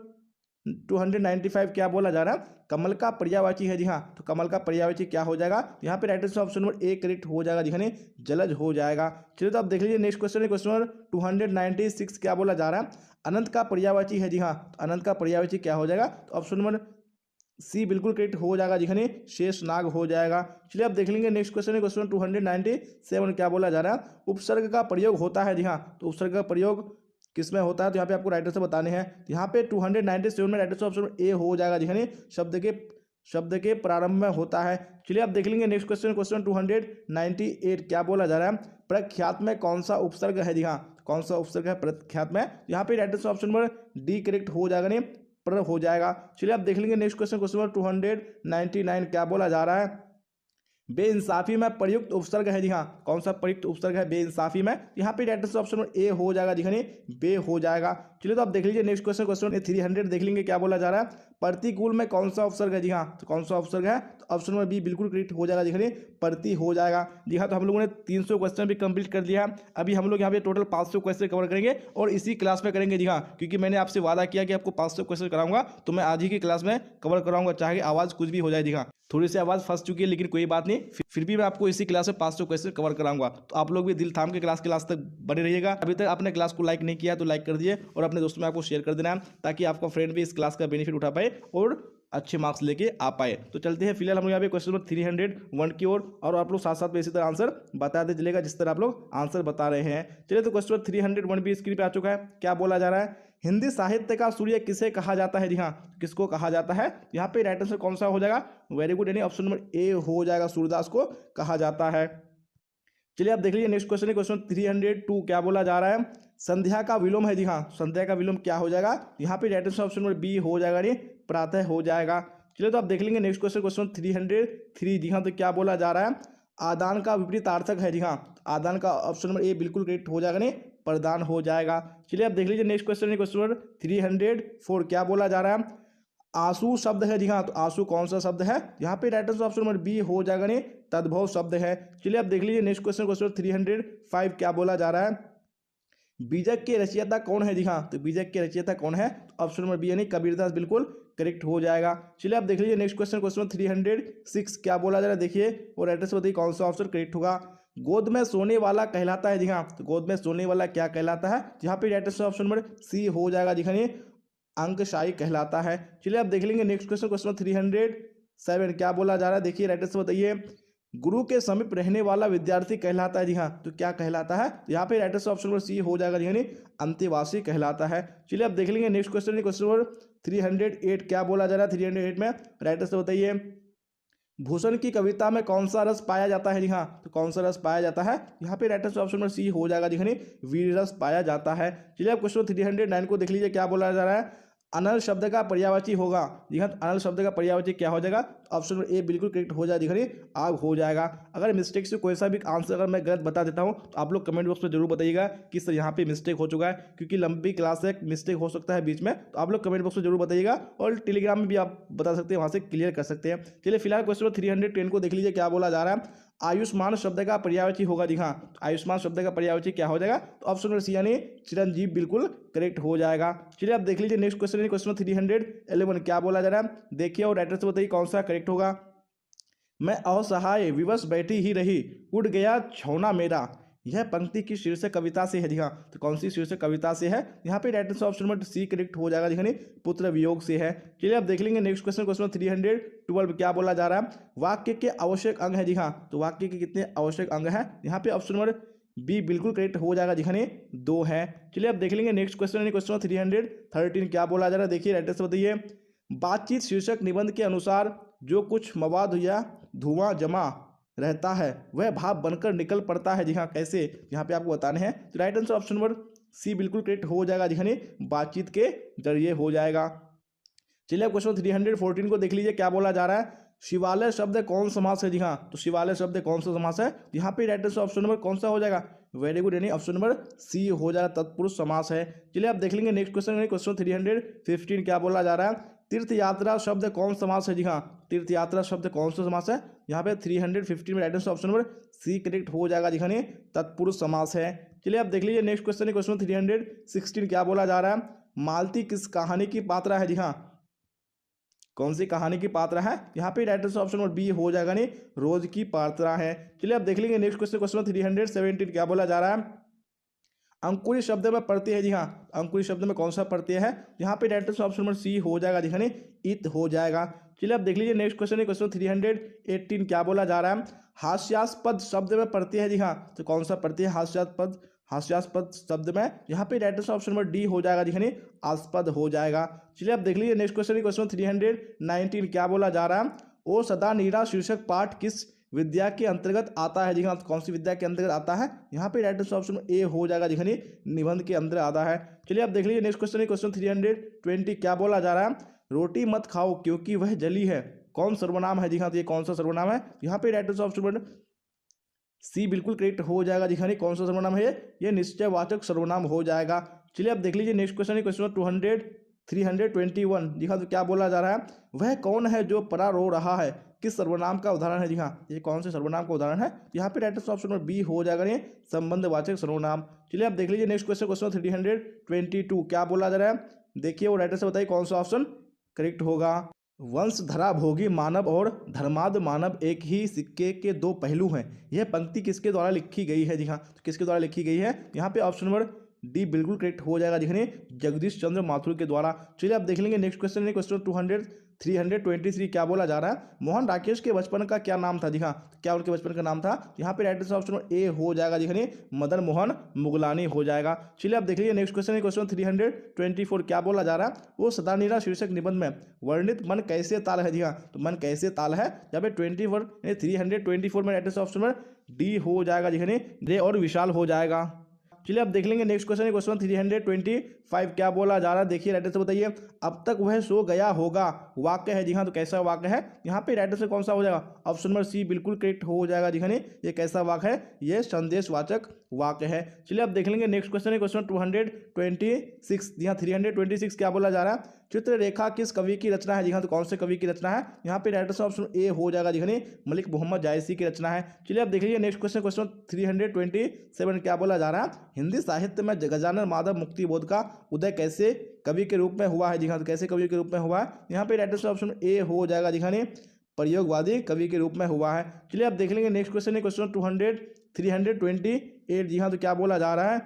295 क्या बोला जा रहा है? कमल का पर्यायवाची है। जी हाँ, तो कमल का पर्यायवाची क्या हो जाएगा? यहाँ पे right answer option number A correct हो जाएगा, जी जलज हो जाएगा। चलिए तो आप देख लीजिए नेक्स्ट क्वेश्चन, क्वेश्चन 296 क्या बोला जा रहा है? अनंत का पर्यायवाची है। जी हाँ, तो अनंत का पर्यायवाची क्या हो जाएगा? तो ऑप्शन नंबर सी बिल्कुल करेक्ट हो जाएगा, जी शेष नाग हो जाएगा। चलिए आप देख लेंगे नेक्स्ट क्वेश्चन, क्वेश्चन 297 क्या बोला जा रहा है? उपसर्ग का प्रयोग होता है। जी हाँ, तो उपसर्ग का प्रयोग किस में होता है? तो यहाँ पे आपको राइट आंसर बताने हैं। यहाँ पे 297 में राइट आंसर ऑप्शन ए हो जाएगा, जी शब्द के शब्द के प्रारंभ में होता है। चलिए आप देख लेंगे नेक्स्ट क्वेश्चन, क्वेश्चन 298 क्या बोला जा रहा है, प्रख्यात में कौन सा उपसर्ग है। जी हाँ, कौन सा उपसर्ग है प्रख्यात में, यहाँ पे right answer option number D correct हो जाएगा, नहीं पर हो जाएगा। चलिए आप देख लेंगे नेक्स्ट क्वेश्चन, क्वेश्चन नंबर 299 क्या बोला जा रहा है, बेइंसाफी में प्रयुक्त उपसर्ग है। जी हाँ, कौन सा प्रयुक्त उपसर्ग है बेइंसाफी में, यहाँ पे right answer option number A हो जाएगा, दिखाने बे हो जाएगा। चलिए तो आप देख लीजिए नेक्स्ट क्वेश्चन, क्वेश्चन 300 देख लेंगे क्या बोला जा रहा है, प्रतिकूल में कौन सा उपसर्ग है। जी हाँ, तो कौन सा उपसर्ग है, तो ऑप्शन नंबर बी बिल्कुल करेक्ट हो जाएगा, दिखाने प्रति हो जाएगा। जी हाँ, तो हम लोगों ने 300 क्वेश्चन भी कंप्लीट कर दिया। अभी हम लोग यहाँ पे टोटल 500 क्वेश्चन कवर करेंगे और इसी क्लास में करेंगे। जी हाँ, क्योंकि मैंने आपसे वादा किया कि आपको 500 क्वेश्चन कराऊंगा, तो मैं आज ही की क्लास में कवर कराऊंगा, चाहे आवाज़ कुछ भी हो जाए। जी हाँ, थोड़ी सी आवाज़ फंस चुकी है, लेकिन कोई बात नहीं, फिर भी मैं आपको इसी क्लास में 500 क्वेश्चन कवर कराऊंगा। तो आप लोग भी दिल थाम के क्लास तक बने रहिएगा। अभी तक आपने क्लास को लाइक नहीं किया तो लाइक कर दिए और अपने दोस्तों में आपको शेयर कर देना है, ताकि आपका फ्रेंड भी इस क्लास का बेनिफिट उठा पाए और अच्छे मार्क्स लेके आ पाए। तो चलते हैं, फिलहाल हम यहाँ पे क्वेश्चन नंबर 301 की ओर, और आप लोग साथ साथ में इसी तरह आंसर बताते चलेगा जिस तरह आप लोग आंसर बता रहे हैं। चलिए तो क्वेश्चन नंबर 301 भी स्क्रीन पे आ चुका है। क्या बोला जा रहा है, हिंदी साहित्य का सूर्य किसे कहा जाता है। जी हाँ, किसको कहा जाता है, यहाँ पे राइट आंसर कौन सा हो जाएगा, वेरी गुड, यानी ऑप्शन नंबर ए हो जाएगा, सूर्यदास को कहा जाता है। चलिए आप देख लीजिए नेक्स्ट क्वेश्चन है, क्वेश्चन 302 क्या बोला जा रहा है, संध्या का विलोम है। जी हाँ, संध्या का विलोम क्या हो जाएगा, यहाँ पे right answer option number B हो जाएगा, नहीं प्रातः हो जाएगा। चलिए तो आप देख लेंगे नेक्स्ट क्वेश्चन, क्वेश्चन 303। जी हाँ, तो क्या बोला जा रहा है, आदान का विपरीतार्थक है। जी हाँ, आदान का ऑप्शन नंबर ए बिल्कुल करेक्ट हो जाएगा, नहीं प्रदान हो जाएगा। चलिए आप देख लीजिए नेक्स्ट क्वेश्चन है, क्वेश्चन नंबर 304 क्या बोला जा रहा है, आंसू शब्द है। जी हाँ, तो आंसू कौन सा शब्द है, यहाँ पे right answer option number B हो जाएगा, नहीं तद्भव शब्द है। चलिए आप देख लीजिए नेक्स्ट क्वेश्चन, क्वेश्चन 305 क्या बोला जा रहा है, बीजक के रचयिता कौन है। जी हाँ, तो बीजक के रचयिता कौन है, ऑप्शन नंबर बी यानी कबीरदास बिल्कुल करेक्ट हो जाएगा। चलिए आप देख लीजिए नेक्स्ट क्वेश्चन, क्वेश्चन 306 क्या बोला जा रहा है, देखिए और एड्रेस बताइए कौन सा ऑप्शन करेक्ट होगा। गोद में सोने वाला कहलाता है। जी हाँ, तो गोद में सोने वाला क्या कहलाता है, यहाँ पे right answer option number C हो जाएगा, दिखाइए अंकशाही कहलाता है। चलिए आप देख लेंगे नेक्स्ट क्वेश्चन, क्वेश्चन 307 क्या बोला जा रहा है, देखिए राइट आंसर बताइए, गुरु के समीप रहने वाला विद्यार्थी कहलाता है। जी हाँ, तो क्या कहलाता है, यहाँ पे right answer option number C हो जाएगा, यानी अंतेवासी कहलाता है। चलिए आप देख लेंगे नेक्स्ट क्वेश्चन, क्वेश्चन नंबर 308 क्या बोला जा रहा है, 308 में राइट आंसर बताइए, भूषण की कविता में कौन सा रस पाया जाता है। जी हाँ, तो कौन सा रस पाया जाता है, यहाँ पे right answer option number C हो जाएगा, यानी वीर रस पाया जाता है। चलिए आप क्वेश्चन 309 को देख लीजिए क्या बोला जा रहा है, अनल शब्द का पर्यायवाची होगा। जी हाँ, अनल शब्द का पर्यायवाची क्या हो जाएगा, ऑप्शन नंबर ए बिल्कुल करेक्ट हो जाएगा, दिखाइए आग हो जाएगा। अगर मिस्टेक से कोई सा भी आंसर अगर मैं गलत बता देता हूँ तो आप लोग कमेंट बॉक्स में जरूर बताइएगा कि सर यहाँ पे मिस्टेक हो चुका है, क्योंकि लंबी क्लास है, मिस्टेक हो सकता है बीच में, तो आप लोग कमेंट बॉक्स में जरूर बताइएगा, और टेलीग्राम में भी आप बता सकते हैं, वहाँ से क्लियर कर सकते हैं। चलिए फिलहाल क्वेश्चन 310 को देख लीजिए क्या बोला जा रहा है, आयुष्मान शब्द का पर्यायवाची होगा। जी हाँ, आयुष्मान शब्द का पर्यायवाची क्या हो जाएगा, तो ऑप्शन नंबर सी यानी चिरंजीव बिल्कुल करेक्ट हो जाएगा। चलिए आप देख लीजिए नेक्स्ट क्वेश्चन, क्वेश्चन 311 क्या बोला जा रहा है, देखिए और राइटर से बताइए कौन सा करेक्ट होगा। मैं असहाय विवश बैठी ही रही, उड़ गया छौना मेरा, यह पंक्ति की शीर्षक कविता से है। जी हाँ, तो कौन सी शीर्षक कविता से है, यहाँ पे right answer option number C correct हो जाएगा, यानी पुत्र वियोग से है। चलिए आप देख लेंगे नेक्स्ट क्वेश्चन, क्वेश्चन 312 क्या बोला जा रहा है, वाक्य के आवश्यक अंग है। जी हाँ, तो वाक्य के कितने आवश्यक अंग है, यहाँ पे ऑप्शन नंबर बी बिल्कुल करेक्ट हो जाएगा, दिखाने 2 है। चलिए आप देख लेंगे नेक्स्ट क्वेश्चन, क्वेश्चन 313 क्या बोला जा रहा है, देखिए राइट आंसर बताइए, बातचीत शीर्षक निबंध के अनुसार जो कुछ मवाद या धुआं जमा रहता है वह भाप बनकर निकल पड़ता है। जी हाँ, कैसे, यहाँ पे आपको बताने हैं, तो right answer option number C बिल्कुल करेक्ट हो जाएगा, दिखाने बातचीत के जरिए हो जाएगा। चलिए क्वेश्चन 314 को देख लीजिए क्या बोला जा रहा है, शिवालय शब्द कौन समास है। जी हाँ, तो शिवालय शब्द कौन सा समास है, यहाँ पे राइट आंसर ऑप्शन नंबर कौन सा हो जाएगा, वेरी गुड, यानी ऑप्शन नंबर सी हो जाएगा, तत्पुरुष समास है। चलिए आप देख लेंगे नेक्स्ट क्वेश्चन, क्वेश्चन 315 क्या बोला जा रहा है, तीर्थ यात्रा शब्द कौन समास है। जी हाँ, तीर्थ यात्रा शब्द कौन सा समास है, यहाँ पे 315 में right answer option number C correct हो जाएगा, दिखाने तत्पुरुष समास है। चलिए आप देख लीजिए नेक्स्ट क्वेश्चन, क्वेश्चन 316 क्या बोला जा रहा है, मालती किस कहानी की पात्रा है। जी हाँ, कौन सी कहानी की पात्रा है, यहाँ पे right answer option number B हो जाएगा, नहीं रोज की पात्रा है। चलिए आप देख लेंगे नेक्स्ट क्वेश्चन, क्वेश्चन 317 क्या बोला जा रहा है, अंकुरी शब्द में प्रत्यय है। जी हाँ, अंकुरी शब्द में कौन सा प्रत्यय है, यहाँ पे right answer option number C हो जाएगा, दिखाने इत हो जाएगा। चलिए आप देख लीजिए नेक्स्ट क्वेश्चन, क्वेश्चन 318 क्या बोला जा रहा है, हास्यास्पद शब्द में प्रत्यय है। जी हाँ, तो कौन सा प्रत्यय हास्यास्पद हास्यास्पद शब्द में, यहाँ पे right answer option number D हो जाएगा जी, आस्पद हो जाएगा। चलिए अब देख लीजिए नेक्स्ट क्वेश्चन, क्वेश्चन 319 क्या बोला जा रहा है, ओ सदा नीरा शीर्षक पाठ किस विद्या के अंतर्गत आता है जी हाँ, तो कौन सी विद्या के अंतर्गत आता है, यहाँ पे राइट आंसर ऑप्शन ए हो जाएगा जी, निबंध के अंदर आता है। चलिए अब देख लीजिए नेक्स्ट क्वेश्चन, क्वेश्चन 320 क्या बोला जा रहा है, रोटी मत खाओ क्योंकि वह जली है, कौन सर्वनाम है जी हाँ, तो ये कौन सा सर्वनाम है, यहाँ पे राइट आंसर ऑप्शन सी बिल्कुल करेक्ट हो जाएगा जी हाँ, कौन सा सर्वनाम है ये निश्चयवाचक सर्वनाम हो जाएगा। चलिए अब देख लीजिए नेक्स्ट क्वेश्चन, क्वेश्चन 321 जी हाँ, तो क्या बोला जा रहा है, वह कौन है जो परा रो रहा है, किस सर्वनाम का उदाहरण है जी हाँ, ये कौन से सर्वनाम का उदाहरण है, यहाँ पे right answer option number B हो जाएगा ये संबंधवाचक सर्वनाम। चलिए अब देख लीजिए नेक्स्ट क्वेश्चन, क्वेश्चन 322 क्या बोला जा रहा है, देखिए वो राइट आंसर बताइए कौन सा ऑप्शन करेक्ट होगा। वंशधरा भोगी मानव और धर्माद मानव एक ही सिक्के के दो पहलू हैं, यह पंक्ति किसके द्वारा लिखी गई है जी हाँ, तो किसके द्वारा लिखी गई है, यहाँ पे ऑप्शन नंबर डी बिल्कुल करेक्ट हो जाएगा जी, जगदीश चंद्र माथुर के द्वारा। चलिए आप देख लेंगे नेक्स्ट क्वेश्चन, क्वेश्चन 323 क्या बोला जा रहा है, मोहन राकेश के बचपन का क्या नाम था जी हाँ, क्या उनके बचपन का नाम था, यहाँ पे राइट आंसर ऑप्शन ए हो जाएगा जी, मदन मोहन मुगलानी हो जाएगा। चलिए आप देख लीजिए नेक्स्ट क्वेश्चन, क्वेश्चन 324 क्या बोला जा रहा है, वो सदानीरा शीर्षक निबंध में वर्णित मन कैसे ताल है जी हाँ, तो मन कैसे ताल है, यहाँ पे 324 में राइट आंसर ऑप्शन डी हो जाएगा जी, रे और विशाल हो जाएगा। चलिए अब देख लेंगे नेक्स्ट क्वेश्चन, क्वेश्चन 325 क्या बोला जा रहा है, देखिए राइट आंसर बताइए, अब तक वह सो गया होगा वाक्य है जी हाँ, तो कैसा वाक्य है, यहाँ पे राइट आंसर कौन सा हो जाएगा, ऑप्शन नंबर सी बिल्कुल करेक्ट हो जाएगा जी, ये कैसा वाक्य है, ये संदेशवाचक वाक्य है। चलिए अब देख लेंगे नेक्स्ट क्वेश्चन, क्वेश्चन 226 जी हाँ, 326 क्या बोला जा रहा है, चित्ररेखा किस कवि की रचना है जी हाँ, तो कौन से कवि की रचना है, यहाँ पे राइट आंसर ऑप्शन ए हो जाएगा जी, मलिक मोहम्मद जायसी की रचना है। चलिए अब देख लीजिए नेक्स्ट क्वेश्चन, क्वेश्चन 327 क्या बोला जा रहा है, हिंदी साहित्य में गजानन माधव मुक्तिबोध का उदय कैसे कवि के रूप में हुआ है जी हाँ, तो कैसे कवि के रूप में हुआ है, यहाँ पे राइट आंसर ऑप्शन ए हो जाएगा जी, प्रयोगवादी कवि के रूप में हुआ है। चलिए अब देख लेंगे नेक्स्ट क्वेश्चन, क्वेश्चन 328 जी हाँ, तो क्या बोला जा रहा है,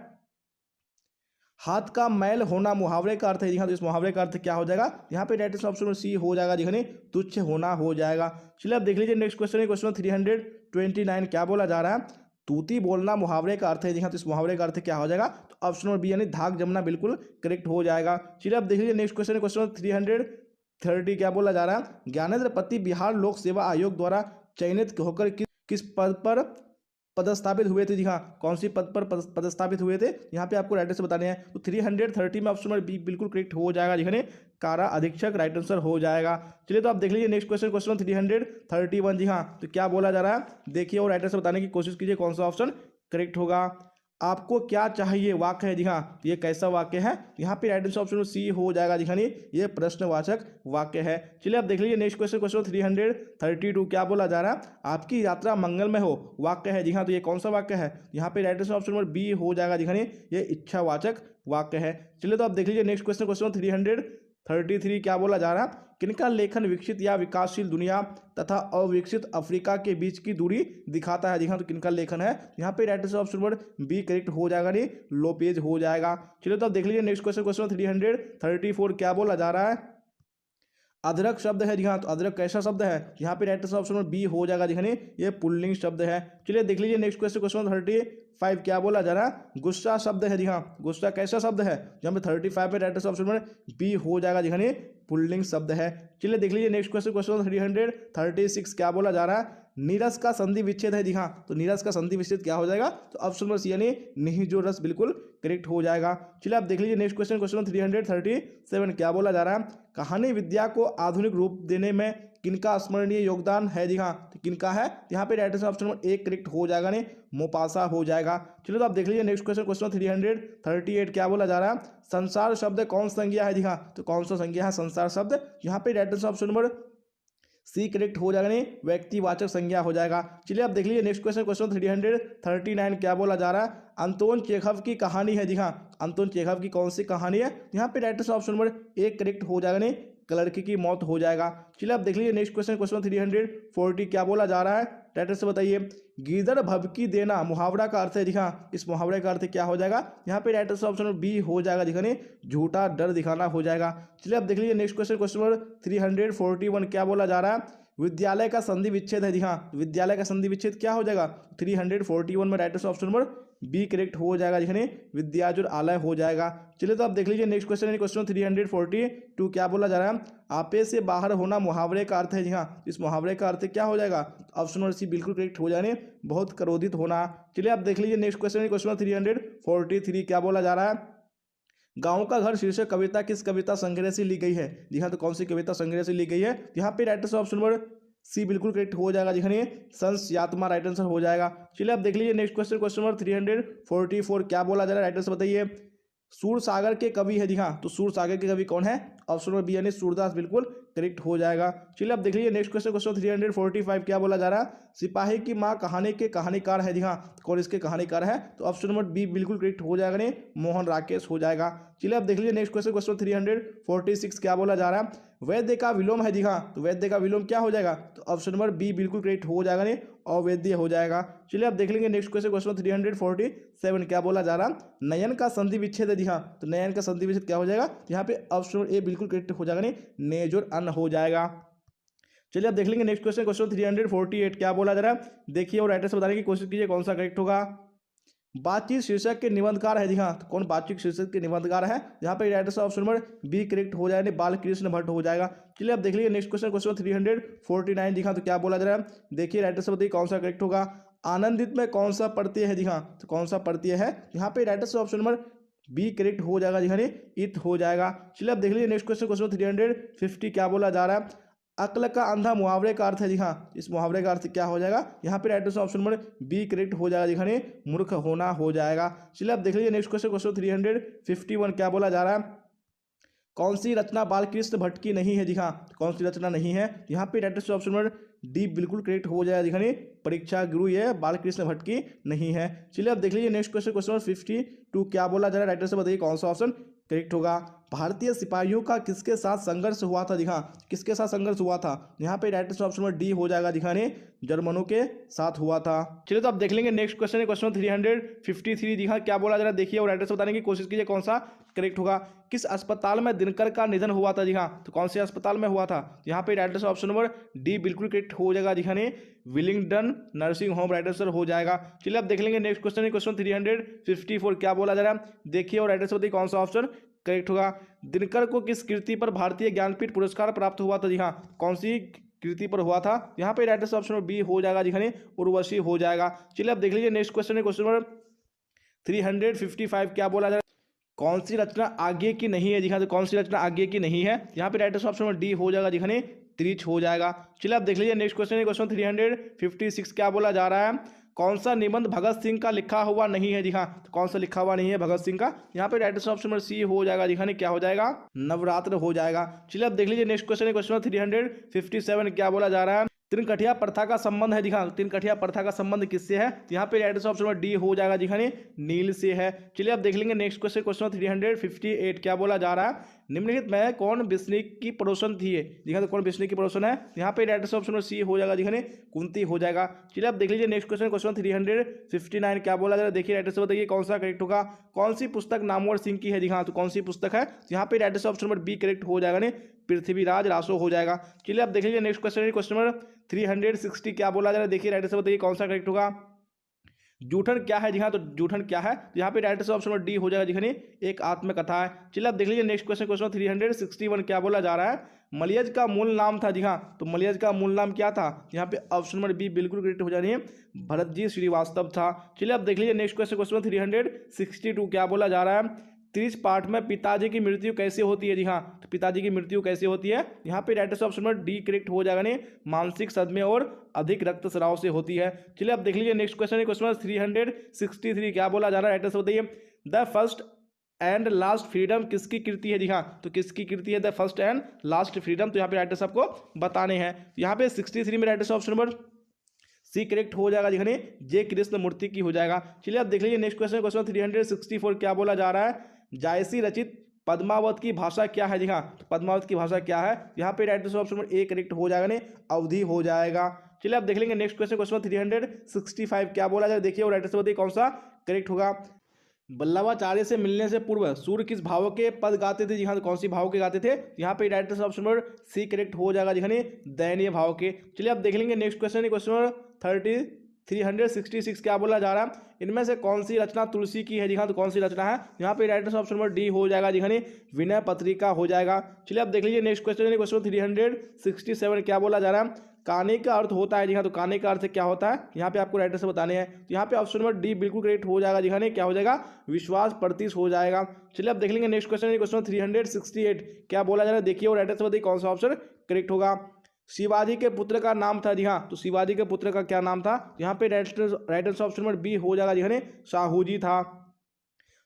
हाथ का मैल होना मुहावरे का अर्थ है जी हाँ, तो इस मुहावरे का अर्थ क्या हो जाएगा, यहाँ पे राइट आंसर ऑप्शन सी हो जाएगा जी, तुच्छ होना हो जाएगा। चलिए अब देख लीजिए नेक्स्ट क्वेश्चन, क्वेश्चन 329 क्या बोला जा रहा है, तूती बोलना मुहावरे का अर्थ है जी हाँ, तो इस मुहावरे का अर्थ क्या हो जाएगा, तो ऑप्शन नंबर बी यानी धाक जमना बिल्कुल करेक्ट हो जाएगा। चलिए अब देख लीजिए नेक्स्ट क्वेश्चन, क्वेश्चन 330 क्या बोला जा रहा है, ज्ञानेंद्र पति बिहार लोक सेवा आयोग द्वारा चयनित होकर किस पद पर पदस्थापित हुए थे जी हाँ, कौन सी पद पर पदस्थापित हुए थे, यहाँ पे आपको राइट आंसर बताने हैं, तो 330 में ऑप्शन नंबर बी बिल्कुल करेक्ट हो जाएगा जी, कारा अधीक्षक राइट आंसर हो जाएगा। चलिए तो आप देख लीजिए नेक्स्ट क्वेश्चन, क्वेश्चन 331 जी हाँ, तो क्या बोला जा रहा है, देखिए और राइट आंसर बताने की कोशिश कीजिए कौन सा ऑप्शन करेक्ट होगा। आपको क्या चाहिए वाक्य है जी हाँ, ये कैसा वाक्य है, यहाँ पे राइट आंसर ऑप्शन सी हो जाएगा जी, ये प्रश्नवाचक वाक्य है। चलिए आप देख लीजिए नेक्स्ट क्वेश्चन, क्वेश्चन 332 क्या बोला जा रहा है, आपकी यात्रा मंगल में हो वाक्य है जी हाँ, तो ये कौन सा वाक्य है, यहाँ पे right answer option number B हो जाएगा जी, ये इच्छावाचक वाक्य है। चलिए तो आप देख लीजिए नेक्स्ट क्वेश्चन, क्वेश्चन 333 क्या बोला जा रहा है, किनका लेखन विकसित या विकासशील दुनिया तथा अविकसित अफ्रीका के बीच की दूरी दिखाता है जी हाँ, तो किनका लेखन है, यहाँ पे right answer option number B correct हो जाएगा, नहीं लोपेज हो जाएगा। चलिए तो आप देख लीजिए नेक्स्ट क्वेश्चन, क्वेश्चन 334 क्या बोला जा रहा है, अदरक शब्द है जी हाँ, तो अदरक कैसा शब्द है, यहाँ पे right answer option number B हो जाएगा जी, ये पुल्लिंग शब्द है। चलिए देख लीजिए नेक्स्ट क्वेश्चन, क्वेश्चन 35 क्या बोला जा रहा है, गुस्सा शब्द है जी हाँ, गुस्सा कैसा शब्द है, यहाँ पे 35 में right answer option number B हो जाएगा जी, पुल्लिंग शब्द है। चलिए देख लीजिए नेक्स्ट क्वेश्चन, क्वेश्चन 336 क्या बोला जा रहा है, नीरस का संधि विच्छेद है जी हाँ, तो नीरस का संधि विच्छेद क्या हो जाएगा, तो ऑप्शन नंबर सी यानी निहिजो रस बिल्कुल करेक्ट हो जाएगा। चलिए आप देख लीजिए नेक्स्ट क्वेश्चन, क्वेश्चन 337 क्या बोला जा रहा है, कहानी विद्या को आधुनिक रूप देने में किनका स्मरणीय योगदान है जी हाँ, तो किनका है, यहाँ पे राइट आंसर ऑप्शन नंबर एक करेक्ट हो जाएगा, नहीं मोपासा हो जाएगा। चलिए तो आप देख लीजिए नेक्स्ट क्वेश्चन, क्वेश्चन 338 क्या बोला जा रहा है, संसार शब्द कौन संज्ञा है जी हाँ, तो कौन सा संज्ञा है संसार शब्द, यहाँ पे right answer option number C correct हो जाएगा, नहीं व्यक्तिवाचक संज्ञा हो जाएगा। चलिए आप देख लीजिए नेक्स्ट क्वेश्चन, क्वेश्चन 339 क्या बोला जा रहा है, अंतोन चेखव की कहानी है जी हाँ, अंतोन चेखव की कौन सी कहानी है, यहाँ पे राइट आंसर ऑप्शन नंबर एक करेक्ट हो जाएगा, नहीं क्लर्की की मौत हो जाएगा। चलिए आप देख लीजिए नेक्स्ट क्वेश्चन, क्वेश्चन 340 क्या बोला जा रहा है, टाइटल से बताइए, गीदड़ भभकी देना मुहावरा का अर्थ है जी हाँ, इस मुहावरे का अर्थ क्या हो जाएगा, यहाँ पे राइट आंसर ऑप्शन बी हो जाएगा दिखाने झूठा डर दिखाना हो जाएगा। चलिए अब देख लीजिए नेक्स्ट क्वेश्चन, क्वेश्चन नंबर 341 क्या बोला जा रहा है, विद्यालय का संधि विच्छेद है जी हाँ, विद्यालय का संधि विच्छेद क्या हो जाएगा 341 में right answer option number B correct हो जाएगा जिखने विद्याजुर आलय हो जाएगा। चलिए तो आप देख लीजिए नेक्स्ट क्वेश्चन है क्वेश्चन 342 क्या बोला जा रहा है, आपे से बाहर होना मुहावरे का अर्थ है। जी हाँ, इस मुहावरे का अर्थ क्या हो जाएगा, ऑप्शन नंबर सी बिल्कुल करेक्ट हो जाने बहुत क्रोधित होना। चलिए आप देख लीजिए नेक्स्ट क्वेश्चन है क्वेश्चन 343 क्या बोला जा रहा है, गांव का घर शीर्षक कविता किस कविता संग्रह से ली गई है। जी हाँ, तो कौन सी कविता संग्रह से ली गई है, यहाँ पे right answer option number C बिल्कुल करेक्ट हो जाएगा जिखने संस्यात्मा राइट आंसर हो जाएगा। चलिए आप देख लीजिए नेक्स्ट क्वेश्चन क्वेश्चन नंबर 344 क्या बोला जा रहा है, राइट आंसर बताइए। सूर सागर के कवि है। जी हाँ, तो सूर सागर के कवि कौन है, ऑप्शन नंबर बी यानी सूरदास बिल्कुल करेक्ट हो जाएगा। चलिए आप देख लीजिए नेक्स्ट क्वेश्चन क्वेश्चन 345 क्या बोला जा रहा है, सिपाही की माँ कहानी के कहानीकार है। जी हाँ, कौन इसके कहानीकार है, तो ऑप्शन नंबर बी बिल्कुल करेक्ट हो जाएगा, नहीं मोहन राकेश हो जाएगा। चलिए आप देख लीजिए नेक्स्ट क्वेश्चन क्वेश्चन 346 क्या बोला जा रहा है, वैद्य का विलोम है। जी हाँ, तो वैद्य का विलोम क्या हो जाएगा, तो ऑप्शन नंबर बी बिल्कुल करेक्ट हो जाएगा, नहीं अवैद्य हो जाएगा। चलिए आप देख लेंगे नेक्स्ट क्वेश्चन क्वेश्चन 347 क्या बोला जा रहा है, नयन का संधि विच्छेद है। जी हाँ, तो नयन का संधि विच्छेद क्या हो जाएगा, यहाँ पे ऑप्शन ए बिल्कुल करेक्ट हो जाएगा, नहीं नेजुर अन हो जाएगा। चलिए आप देख लेंगे नेक्स्ट क्वेश्चन क्वेश्चन 348 क्या बोला जा रहा है, देखिए और राइट आंसर बताने की कोशिश कीजिए कौन सा करेक्ट होगा। बातचीत शीर्षक के निबंधकार है। जी हाँ, तो कौन बातचीत शीर्षक के निबंधकार है, यहाँ पे right answer option number B correct हो जाएगा, बालकृष्ण भट्ट हो जाएगा। चलिए आप देख लीजिए नेक्स्ट क्वेश्चन क्वेश्चन 349 जी हाँ, तो क्या बोला जा रहा है, देखिए राइट आंसर बताइए कौन सा करेक्ट होगा। आनंदित में कौन सा प्रत्यय है। जी हाँ, तो कौन सा प्रत्यय है, यहाँ पे right answer option number B correct हो जाएगा, जी हाँ इत हो जाएगा। चलिए आप देख लीजिए नेक्स्ट क्वेश्चन क्वेश्चन 350 क्या बोला जा रहा है, अक्ल का अंधा मुहावरे का अर्थ है। जी हाँ, इस मुहावरे का अर्थ क्या हो जाएगा, यहाँ पे right answer option number B correct हो जाएगा, जी हाँ मूर्ख होना हो जाएगा। चलिए आप देख लीजिए नेक्स्ट क्वेश्चन क्वेश्चन 351 क्या बोला जा रहा है, कौन सी रचना बालकृष्ण भट्ट की नहीं है। जी हाँ, कौन सी रचना नहीं है, यहाँ पे right answer option number D बिल्कुल करेक्ट हो जाएगा, जी हाँ परीक्षा गुरु ये बालकृष्ण भट्ट की नहीं है। चलिए आप देख लीजिए नेक्स्ट क्वेश्चन क्वेश्चन नंबर 52 क्या बोला जा रहा है, राइट आंसर बताइए कौन सा ऑप्शन करेक्ट होगा। भारतीय सिपाहियों का किसके साथ संघर्ष हुआ था। जी हाँ, किसके साथ संघर्ष हुआ था, यहाँ पे right answer option number D हो जाएगा, जी हाँ जर्मनों के साथ हुआ था। चलिए तो आप देख लेंगे नेक्स्ट क्वेश्चन है क्वेश्चन 353 जी हाँ, क्या बोला जा रहा है, देखिए और राइट आंसर बताने की कोशिश कीजिए कौन सा करेक्ट होगा। किस अस्पताल में दिनकर का निधन हुआ था। जी हाँ, तो कौन से अस्पताल में हुआ था, यहाँ पे right answer option number D बिल्कुल करेक्ट हो जाएगा, जी हाँ Willingdon nursing home right answer हो जाएगा। चलिए आप देख लेंगे नेक्स्ट क्वेश्चन है क्वेश्चन 354 क्या बोला जा रहा है, देखिए और राइट आंसर बताइए कौन सा ऑप्शन करेक्ट होगा। दिनकर को किस कृति पर भारतीय ज्ञानपीठ पुरस्कार प्राप्त हुआ था। जी हाँ, कौन सी कृति पर हुआ था, यहाँ पे राइट आंसर ऑप्शन बी हो जाएगा, जी हाँ उर्वशी हो जाएगा। चलिए आप देख लीजिए नेक्स्ट क्वेश्चन है क्वेश्चन नंबर 355 क्या बोला जा रहा है, कौन सी रचना आगे की नहीं है। जी हाँ, तो कौन सी रचना आगे की नहीं है, यहाँ पे right answer option number D हो जाएगा, जी हाँ त्रिच हो जाएगा। चलिए आप देख लीजिए नेक्स्ट क्वेश्चन है क्वेश्चन 356 क्या बोला जा रहा है, कौन सा निबंध भगत सिंह का लिखा हुआ नहीं है। जी हाँ, तो कौन सा लिखा हुआ नहीं है भगत सिंह का, यहाँ पे right answer option number C हो जाएगा, जी हाँ क्या हो जाएगा नवरात्र हो जाएगा। चलिए आप देख लीजिए नेक्स्ट क्वेश्चन है क्वेश्चन 357 क्या बोला जा रहा है, त्रिनकठिया प्रथा का संबंध है। जी हाँ, त्रिनकठिया प्रथा का संबंध किससे है, यहाँ पे right answer option number D हो जाएगा, जी हाँ नील से है। चलिए आप देख लेंगे नेक्स्ट क्वेश्चन क्वेश्चन 358 क्या बोला जा रहा है, निम्नलिखित में कौन विष्णु की पड़ोसन थी। जी हाँ, तो कौन विष्णु की पड़ोसन है, यहाँ पे right answer option number C हो जाएगा, जी हाँ कुंती हो जाएगा। चलिए आप देख लीजिए नेक्स्ट क्वेश्चन क्वेश्चन 359 क्या बोला जा रहा है, देखिए राइट आंसर बताइए कौन सा करेक्ट होगा। कौन सी पुस्तक नामवर सिंह की है। जी हाँ, तो कौन सी पुस्तक है, यहाँ पे right answer option number B correct हो जाएगा, नहीं पृथ्वीराज रासो हो जाएगा। चलिए आप देख लीजिए नेक्स्ट क्वेश्चन क्वेश्चन नंबर 360 क्या बोला जा रहा है, देखिए राइट आंसर बताइए कौन सा करेक्ट होगा। जूठन क्या है। जी हाँ, तो जूठन क्या है, यहाँ पे right answer option number D हो जाएगा, जी हाँ एक आत्मकथा है। चलिए आप देख लीजिए नेक्स्ट क्वेश्चन क्वेश्चन 361 क्या बोला जा रहा है, मलयज का मूल नाम था। जी हाँ, तो मलयज का मूल नाम क्या था, यहाँ पे ऑप्शन नंबर बी बिल्कुल करेक्ट हो जानी है, भरत जी श्रीवास्तव था। चलिए आप देख लीजिए नेक्स्ट क्वेश्चन क्वेश्चन 362 क्या बोला जा रहा है, 30 पाठ में पिताजी की मृत्यु कैसे होती है। जी हाँ, तो पिताजी की मृत्यु कैसे होती है, यहाँ पे right answer option number D correct हो जाएगा, नहीं मानसिक सदमे और अधिक रक्तस्राव से होती है। चलिए आप देख लीजिए नेक्स्ट क्वेश्चन क्वेश्चन 363 क्या बोला जा रहा है, राइट आंसर बताइए। The first and last freedom किसकी कृति है। जी हाँ, तो किसकी कृति है the first and last freedom, तो यहाँ पे राइट आंसर आपको बताने हैं। यहाँ पे 63 में right answer option number C correct हो जाएगा, जी हाँ जे कृष्ण मूर्ति की हो जाएगा। चलिए आप देख लीजिए नेक्स्ट क्वेश्चन क्वेश्चन 364 क्या बोला जा रहा है, जायसी रचित पद्मावत की भाषा क्या है। जी हाँ, तो पद्मावत की भाषा क्या है, यहाँ पे right answer option number A correct हो जाएगा, नहीं अवधि हो जाएगा। चलिए आप देख लेंगे नेक्स्ट क्वेश्चन क्वेश्चन 365 क्या बोला जाए, देखिए और राइट आंसर बताइए कौन सा करेक्ट होगा। वल्लभाचार्य से मिलने से पूर्व सूर्य किस भाव के पद गाते थे। जी हाँ, तो कौन सी भाव के गाते थे, यहाँ पे right answer option number C correct हो जाएगा, जी हाँ दयनीय भाव के। चलिए आप देख लेंगे नेक्स्ट क्वेश्चन क्वेश्चन नंबर 366 क्या बोला जा रहा है, इनमें से कौन सी रचना तुलसी की है जी हाँ, तो कौन सी रचना है, यहाँ पे right answer option number D हो जाएगा जी हाँ, विनय पत्रिका हो जाएगा। चलिए अब देख लीजिए नेक्स्ट क्वेश्चन, क्वेश्चन 367 क्या बोला जा रहा है, काने का अर्थ होता है जी हाँ, तो काने का अर्थ क्या होता है, यहाँ पे आपको राइट आंसर बताने हैं। तो यहाँ पे ऑप्शन नंबर डी बिल्कुल करेक्ट हो जाएगा जी हाँ, क्या हो जाएगा, विश्वास प्रतीश हो जाएगा। चलिए अब देख लेंगे नेक्स्ट क्वेश्चन, क्वेश्चन 368 क्या बोला जा रहा है, देखिए और राइट आंसर बताइए कौन सा ऑप्शन करेक्ट होगा। शिवाजी के पुत्र का नाम था जी हाँ, तो शिवाजी के पुत्र का क्या नाम था, यहाँ पे right answer option number B हो जाएगा जी हाँ, शाहूजी था।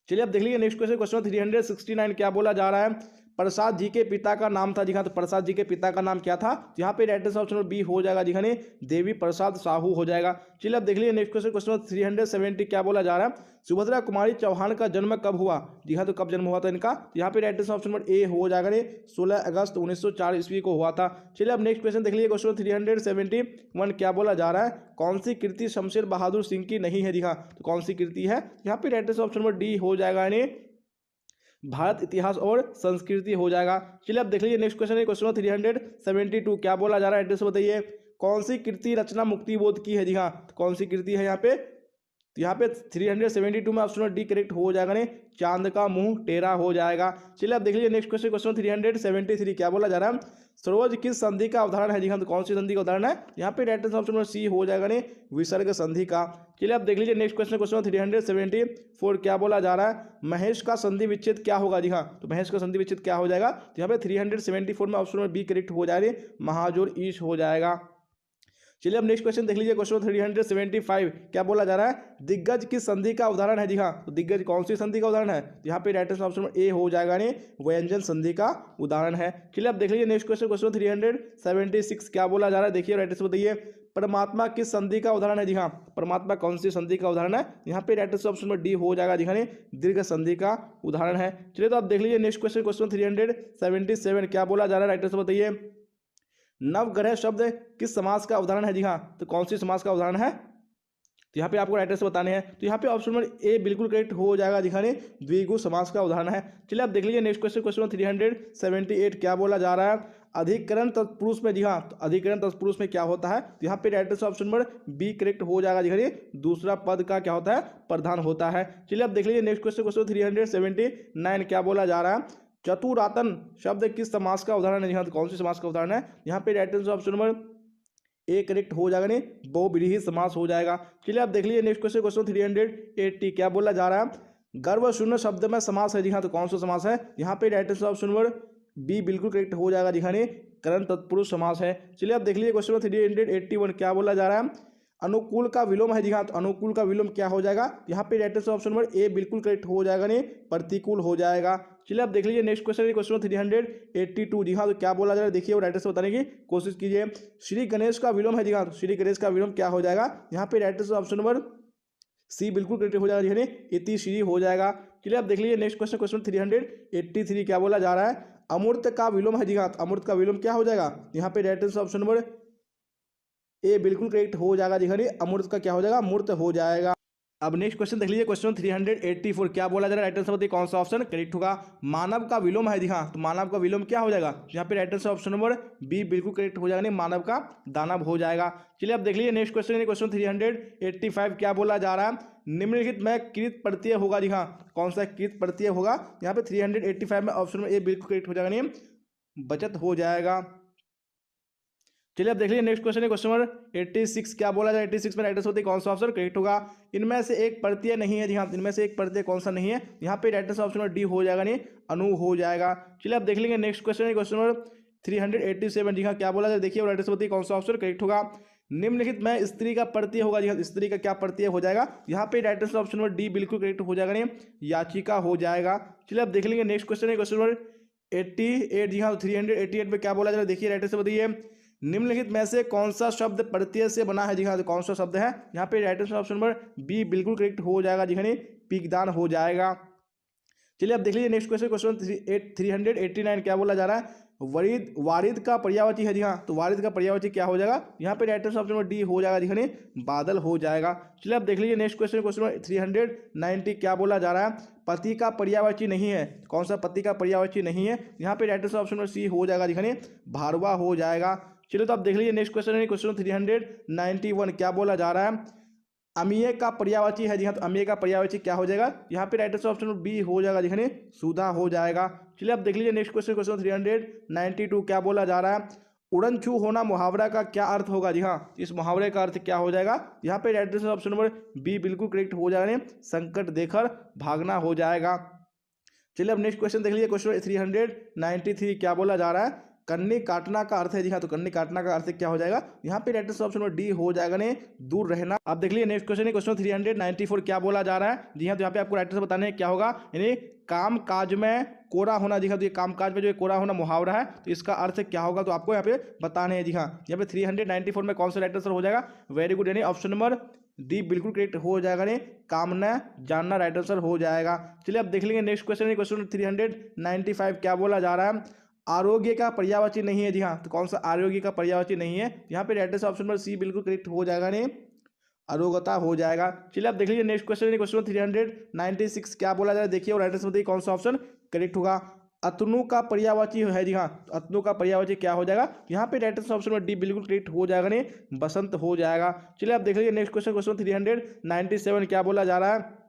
चलिए अब देख लीजिए नेक्स्ट क्वेश्चन, क्वेश्चन 369 क्या बोला जा रहा है, प्रसाद जी के पिता का नाम था जी हाँ, तो प्रसाद जी के पिता का नाम क्या था, यहाँ पे right answer option number B हो जाएगा जी हाँ, देवी प्रसाद साहू हो जाएगा। चलिए अब देख लीजिए नेक्स्ट क्वेश्चन, क्वेश्चन 370 क्या बोला जा रहा है, सुभद्रा कुमारी चौहान का जन्म कब हुआ, जी हाँ, तो कब जन्म हुआ था इनका, यहाँ पे right answer option number A हो जाएगा 16 अगस्त 1904 ईस्वी को हुआ था। चलिए अब नेक्स्ट क्वेश्चन देख लीजिए, क्वेश्चन 371 क्या बोला जा रहा है, कौन सी कृति शमशेर बहादुर सिंह की नहीं है जी हाँ, तो कौन सी कृति है, यहाँ पे right answer option number D हो जाएगा, भारत इतिहास और संस्कृति हो जाएगा। चलिए अब देख लीजिए नेक्स्ट क्वेश्चन है, क्वेश्चन 372 क्या बोला जा रहा है, एड्रेस बताइए, कौन सी कृति रचना मुक्तिबोध की है जी हाँ, तो कौन सी कृति है यहाँ पे, तो यहाँ पे 372 में ऑप्शन डी करेक्ट हो जाएगा, ने चांद का मुंह टेढ़ा हो जाएगा। चलिए अब देख लीजिए नेक्स्ट क्वेश्चन, क्वेश्चन 373 क्या बोला जा रहा है, सरोज किस संधि का उदाहरण है जी हाँ, तो कौन सी संधि का उदाहरण है, यहाँ पे right answer option number C हो जाएगा, ने विसर्ग संधि का। चलिए अब देख लीजिए नेक्स्ट क्वेश्चन, क्वेश्चन 374 क्या बोला जा रहा है, महेश का संधि विच्छेद क्या होगा जी हाँ, तो महेश का संधि विच्छेद क्या हो जाएगा, तो यहाँ पे 374 में ऑप्शन नंबर बी करेक्ट हो जाएगा, महाजोर ईश हो जाएगा। चलिए अब नेक्स्ट क्वेश्चन देख लीजिए, क्वेश्चन 375 क्या बोला जा रहा है, दिग्गज किस संधि का उदाहरण है जी हाँ, तो दिग्गज कौन सी संधि का उदाहरण है, तो यहाँ पे राइट आंसर ऑप्शन ए हो जाएगा, ने व्यंजन संधि का उदाहरण है। चलिए अब देख लीजिए नेक्स्ट क्वेश्चन, क्वेश्चन 376 क्या बोला जा रहा है, देखिए राइट आंसर बताइए, परमात्मा किस संधि का उदाहरण है जी हाँ, परमात्मा कौन सी संधि का उदाहरण है, यहाँ पे right answer option number D हो जाएगा जी हाँ, दीर्घ संधि का उदाहरण है। चलिए तो आप देख लीजिए नेक्स्ट क्वेश्चन, क्वेश्चन 377 क्या बोला जा रहा है, राइट आंसर बताइए, नवग्रह शब्द किस समास का उदाहरण है जी हाँ, तो कौन सी समास का उदाहरण है, तो यहाँ पे आपको राइट आंसर बताने हैं। तो यहाँ पे ऑप्शन नंबर ए बिल्कुल करेक्ट हो जाएगा जी हाँ, द्विगु समास का उदाहरण है। चलिए आप देख लीजिए नेक्स्ट क्वेश्चन, क्वेश्चन 378 क्या बोला जा रहा है, अधिकरण तत्पुरुष में जी हाँ, तो अधिकरण तत्पुरुष में क्या होता है, तो यहाँ पे right answer option number B correct हो जाएगा जी हाँ, दूसरा पद का क्या होता है, प्रधान होता है। चलिए अब देख लीजिए नेक्स्ट क्वेश्चन, क्वेश्चन 379 क्या बोला जा रहा है, चतुरातन शब्द किस समास का उदाहरण है जी हाँ, तो कौन सी समास का उदाहरण है, यहाँ पे right answer option number A correct हो जाएगा, नहीं बहुव्रीहि समास हो जाएगा। चलिए आप देख लीजिए नेक्स्ट क्वेश्चन, क्वेश्चन 380 क्या बोला जा रहा है, गर्व शून्य शब्द में समास है जी हाँ, तो कौन सा समास है, यहाँ पे right answer option number B बिल्कुल करेक्ट हो जाएगा जी हाँ, करण तत्पुरुष समास है। चलिए आप देख लीजिए क्वेश्चन 381 क्या बोला जा रहा है, अनुकूल का विलोम है जी हाँ, तो अनुकूल का विलोम क्या हो जाएगा, यहाँ पे right answer option number A बिल्कुल करेक्ट हो जाएगा, नहीं प्रतिकूल हो जाएगा। चलिए आप देख लीजिए नेक्स्ट क्वेश्चन, क्वेश्चन 382 जी हाँ, तो क्या बोला जा रहा है, देखिए और राइट आंसर बताने की कोशिश कीजिए। श्री गणेश का विलोम है जी हाँ, तो श्री गणेश का विलोम क्या हो जाएगा, यहाँ पे right answer option number C बिल्कुल करेक्ट हो जाएगा, यानी इति श्री हो जाएगा। चलिए आप देख लीजिए नेक्स्ट क्वेश्चन, क्वेश्चन 383 क्या बोला जा रहा है, अमूर्त का विलोम है जी हाँ, तो अमूर्त का विलोम क्या हो जाएगा, यहाँ पे right answer option number A बिल्कुल करेक्ट हो जाएगा जी हाँ, अमूर्त का क्या हो जाएगा, मूर्त हो जाएगा। अब नेक्स्ट क्वेश्चन देख लीजिए, क्वेश्चन 384 क्या बोला जा रहा है, राइट आंसर बताइए कौन सा ऑप्शन करेक्ट होगा, मानव का विलोम है जी हाँ, तो मानव का विलोम क्या हो जाएगा, यहाँ पे right answer option number B बिल्कुल करेक्ट हो जाएगा, मानव का दानव हो जाएगा। चलिए अब देख लीजिए नेक्स्ट क्वेश्चन, क्वेश्चन 385 क्या बोला जा रहा है, निम्नलिखित में कृत प्रत्यय होगा जी हाँ, कौन सा कृत प्रत्यय होगा, यहाँ पे 385 में ऑप्शन में ए बिल्कुल करेक्ट हो जाएगा, बचत हो जाएगा। चलिए अब देख लीजिए नेक्स्ट क्वेश्चन है, क्वेश्चन नंबर 86 क्या बोला जाए, 86 में राइट आंसर होती कौन सा ऑप्शन करेक्ट होगा, इनमें से एक प्रत्यय नहीं है जी हाँ, इनमें से एक प्रत्यय कौन सा नहीं है, यहाँ पे right answer option number D हो जाएगा, नहीं अनु हो जाएगा। चलिए अब देख लेंगे नेक्स्ट क्वेश्चन है, क्वेश्चन नंबर 387 जी हाँ, क्या बोला जाए, देखिए राइट आंसर होती कौन सा ऑप्शन करेक्ट होगा, निम्नलिखित में स्त्री का प्रत्यय होगा जी हाँ, स्त्री का क्या प्रत्यय हो जाएगा, यहाँ पे right answer option number D बिल्कुल करेक्ट हो जाएगा, नहीं याचिका हो जाएगा। चलिए अब देख लेंगे नेक्स्ट क्वेश्चन है, क्वेश्चन नंबर 88 जी हाँ, 388 में क्या बोला जा रहा है, देखिए राइट आंसर बताइए, निम्नलिखित में से कौन सा शब्द प्रत्यय से बना है जी हाँ, तो कौन सा शब्द है, यहाँ पे right answer option number B बिल्कुल करेक्ट हो जाएगा जी हाँ, पीकदान हो जाएगा। चलिए अब देख लीजिए नेक्स्ट क्वेश्चन, क्वेश्चन 389 क्या बोला जा रहा है, वारिद का पर्यायवाची है जी हाँ, तो वारिद का पर्यायवाची क्या हो जाएगा, यहाँ पे right answer option number D हो जाएगा जी हाँ, बादल हो जाएगा। चलिए अब देख लीजिए नेक्स्ट क्वेश्चन, क्वेश्चन 390 क्या बोला जा रहा है, पति का पर्यायवाची नहीं है, कौन सा पति का पर्यायवाची नहीं है, यहाँ पे right answer option number C हो जाएगा जी हाँ, भारवा हो जाएगा। चलिए तो आप देख लीजिए नेक्स्ट क्वेश्चन है, क्वेश्चन 391 क्या बोला जा रहा है, अमीय का पर्यायवाची है जी हाँ, तो अमीय का पर्यायवाची क्या हो जाएगा, यहाँ पे right answer option number B हो जाएगा जी, सुधा हो जाएगा। चलिए अब देख लीजिए नेक्स्ट क्वेश्चन, क्वेश्चन 392 क्या बोला जा रहा है, उड़न छू होना मुहावरा का क्या अर्थ होगा जी हाँ, इस मुहावरे का अर्थ क्या हो जाएगा, यहाँ पे right answer option number B बिल्कुल करेक्ट हो जाएगा, संकट देकर भागना हो जाएगा। चलिए अब नेक्स्ट क्वेश्चन देख लीजिए, क्वेश्चन 393 क्या बोला जा रहा है, कन्नी काटना का अर्थ है जी हाँ, तो कन्नी काटना का अर्थ क्या हो जाएगा, यहाँ पे right answer option number D हो जाएगा ने दूर रहना। अब देख लीजिए नेक्स्ट क्वेश्चन है क्वेश्चन 394 क्या बोला जा रहा है जी हाँ, तो यहाँ पे आपको राइट आंसर बताने क्या होगा, यानी काम काज में कोरा होना जी हाँ, तो ये काम काज में जो कोरा होना मुहावरा है, तो इसका अर्थ क्या होगा, तो आपको यहाँ पे बताने हैं जी हाँ। यहाँ पे 394 में कौन सा राइट आंसर हो जाएगा, वेरी गुड, यानी ऑप्शन नंबर डी बिल्कुल करेक्ट हो जाएगा, ने कामना जानना राइट आंसर हो जाएगा। चलिए अब देख लेंगे नेक्स्ट क्वेश्चन है क्वेश्चन 395 क्या बोला जा रहा है, आरोग्य का पर्यायवाची नहीं है जी हाँ, तो कौन सा आरोग्य का पर्यायवाची नहीं है, यहाँ पे right answer option number C बिल्कुल करेक्ट हो जाएगा, ने अरोगता हो जाएगा। चलिए अब देख लीजिए नेक्स्ट क्वेश्चन है क्वेश्चन 396 क्या बोला जा रहा है, देखिए और राइट आंसर बताइए कौन सा ऑप्शन करेक्ट होगा, अतनु का पर्यायवाची है जी हाँ, तो अतनु का पर्यायवाची क्या हो जाएगा, यहाँ पे right answer option number D बिल्कुल करेक्ट हो जाएगा, ने बसंत हो जाएगा। चलिए अब देख लीजिए नेक्स्ट क्वेश्चन क्वेश्चन 397 क्या बोला जा रहा है,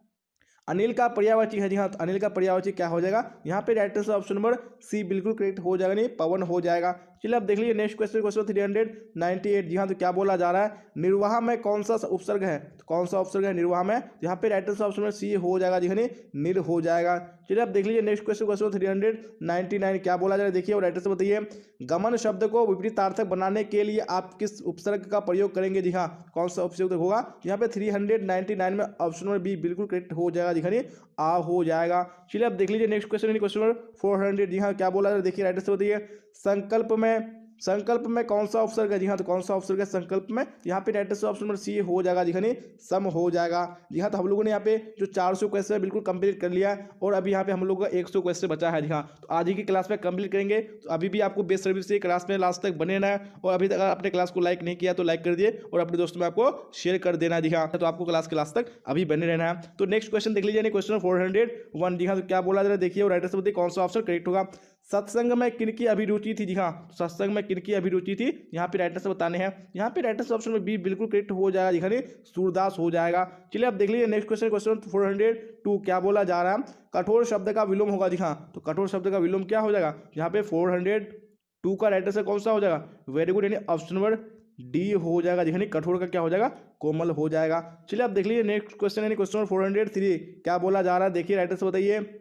अनिल का पर्यायवाची है जी हाँ, तो अनिल का पर्यायवाची क्या हो जाएगा, यहाँ पे right answer option number C बिल्कुल करेक्ट हो जाएगा, नहीं पवन हो जाएगा। चलिए अब देख लीजिए नेक्स्ट क्वेश्चन क्वेश्चन 398 जी हाँ, तो क्या बोला जा रहा है, निर्वाह में कौन सा उपसर्ग है, तो कौन सा उपसर्ग है निर्वाह में, यहाँ पे right answer option number C हो जाएगा जी, निर हो जाएगा। चलिए अब देख लीजिए नेक्स्ट क्वेश्चन क्वेश्चन 399 क्या बोला जा रहा है, देखिए और राइट आंसर बताइए, गमन शब्द को विपरीतार्थक बनाने के लिए आप किस उपसर्ग का प्रयोग करेंगे जी हाँ, कौन सा उपसर्ग होगा, यहाँ पे 399 में ऑप्शन नंबर बी बिल्कुल करेक्ट हो जाएगा जी, आ हो जाएगा। चलिए अब देख लीजिए नेक्स्ट क्वेश्चन क्वेश्चन नंबर 400 जी हाँ, क्या बोला जा रहा है, देखिए राइट आंसर बताइए, संकल्प में कौन सा उपसर्ग है जी हाँ, तो कौन सा उपसर्ग है संकल्प में, यहाँ पे right answer option number C हो जाएगा जी, सम हो जाएगा। जी हाँ, तो हम लोगों ने यहाँ पे जो 400 क्वेश्चन बिल्कुल कंप्लीट कर लिया है और अभी यहाँ पे हम लोगों का 100 क्वेश्चन बचा है जी हाँ, तो आज ही की क्लास में कंप्लीट करेंगे। तो अभी भी आपको बेस्ट सर्विस से क्लास में लास्ट तक बने रहना है, और अभी तक अगर अपने क्लास को लाइक नहीं किया तो लाइक कर दिए और अपने दोस्तों में आपको शेयर कर देना जी हाँ, तो आपको क्लास के लास्ट तक अभी बने रहना है। तो नेक्स्ट क्वेश्चन देख लीजिए क्वेश्चन 401 जी हाँ, तो क्या बोला जा रहा है, देखिए और राइट आंसर बताइए कौन सा ऑप्शन करेक्ट होगा, सत्संग में किनकी अभिरुचि थी जी हाँ, सत्संग में किनकी अभिरुचि थी, यहाँ पे राइट आंसर बताने हैं, यहाँ पे राइट आंसर ऑप्शन में बी बिल्कुल करेक्ट हो जाएगा जी, सूरदास हो जाएगा। चलिए अब देख लीजिए नेक्स्ट क्वेश्चन क्वेश्चन 402 क्या बोला जा रहा है, कठोर शब्द का विलोम होगा जी हाँ, तो कठोर शब्द का विलोम क्या हो जाएगा, यहाँ पे 402 का राइट आंसर कौन सा हो जाएगा, वेरी गुड, यानी ऑप्शन नंबर डी हो जाएगा जी, कठोर का क्या हो जाएगा, कोमल हो जाएगा। चलिए अब देख लीजिए नेक्स्ट क्वेश्चन यानी क्वेश्चन 403 क्या बोला जा रहा है, देखिए राइट आंसर बताइए,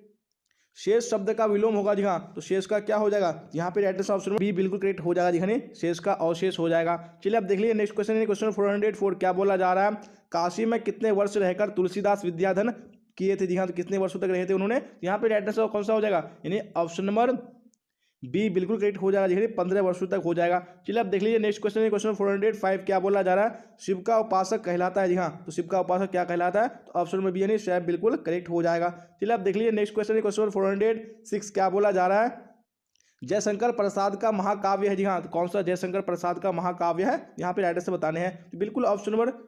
शेष शब्द का विलोम होगा जी हाँ, तो शेष का क्या हो जाएगा, यहाँ पे राइट आंसर ऑप्शन बी बिल्कुल करेक्ट हो जाएगा जी, शेष का अवशेष हो जाएगा। चलिए अब देख लीजिए नेक्स्ट क्वेश्चन क्वेश्चन 404 क्या बोला जा रहा है, काशी में कितने वर्ष रहकर तुलसीदास विद्याधन किए थे जी हाँ, तो कितने वर्षों तक रहे थे उन्होंने, यहाँ पे राइट आंसर कौन सा हो जाएगा, यानी ऑप्शन नंबर बी बिल्कुल करेक्ट हो जाएगा जी, 15 वर्षों तक हो जाएगा। चलिए अब देख लीजिए नेक्स्ट क्वेश्चन क्वेश्चन 405 क्या बोला जा रहा है, शिव का उपासक कहलाता है जी हाँ, तो शिव का उपासक क्या कहलाता है, तो ऑप्शन में बी यानी शैव बिल्कुल करेक्ट हो जाएगा। चलिए अब देख लीजिए नेक्स्ट क्वेश्चन क्वेश्चन 406 क्या बोला जा रहा है, जयशंकर प्रसाद का महाकाव्य है जी हाँ, तो कौन सा जयशंकर प्रसाद का महाकाव्य है, यहाँ पे राइट आंसर बताने हैं, तो बिल्कुल ऑप्शन नंबर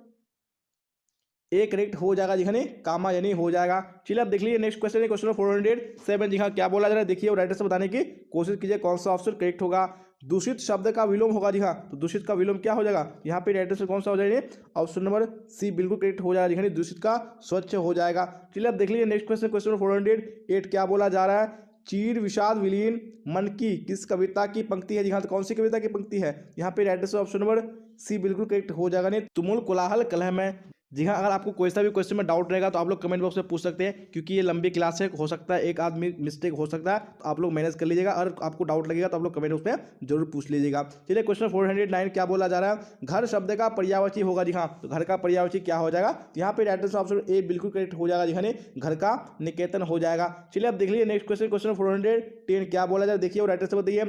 ए करेक्ट हो जाएगा जी, कामा यानी हो जाएगा। चलिए अब देख लीजिए नेक्स्ट क्वेश्चन क्वेश्चन 407 जी हाँ, क्या बोला जा रहा है, देखिए और राइट आंसर बताने की कोशिश कीजिए कौन सा ऑप्शन करेक्ट होगा, दूषित शब्द का विलोम होगा जी हाँ, तो दूषित का विलोम क्या हो जाएगा, यहाँ पे राइट आंसर कौन सा हो जाएगा, ऑप्शन नंबर सी बिल्कुल करेक्ट हो जाएगा जी, दूषित का स्वच्छ हो जाएगा। चलिए अब देख लीजिए नेक्स्ट क्वेश्चन क्वेश्चन 408 क्या बोला जा रहा है, चीर विषाद विलीन मन की किस कविता की पंक्ति है जी हाँ, तो कौन सी कविता की पंक्ति है, यहाँ पे right answer option number C बिल्कुल करेक्ट हो जाएगा, नहीं तुमुल कोलाहल कलह में। जी हाँ, अगर आपको कोई सा भी क्वेश्चन में डाउट रहेगा तो आप लोग कमेंट बॉक्स में पूछ सकते हैं, क्योंकि ये लंबी क्लास है, हो सकता है एक आदमी मिस्टेक हो सकता है, तो आप लोग मैनेज कर लीजिएगा। अगर आपको डाउट लगेगा तो आप लोग कमेंट बॉक्स में जरूर पूछ लीजिएगा। चलिए क्वेश्चन 409 क्या बोला जा रहा है, घर शब्द का पर्यायवाची होगा जी हाँ, तो घर का पर्यायवाची क्या हो जाएगा, यहाँ पे राइट आंसर ऑप्शन ए बिल्कुल करेक्ट हो जाएगा जी, घर का निकेतन हो जाएगा। चलिए अब देख लीजिए नेक्स्ट क्वेश्चन क्वेश्चन 410 क्या बोला जाए, देखिए और राइट आंसर बताइए,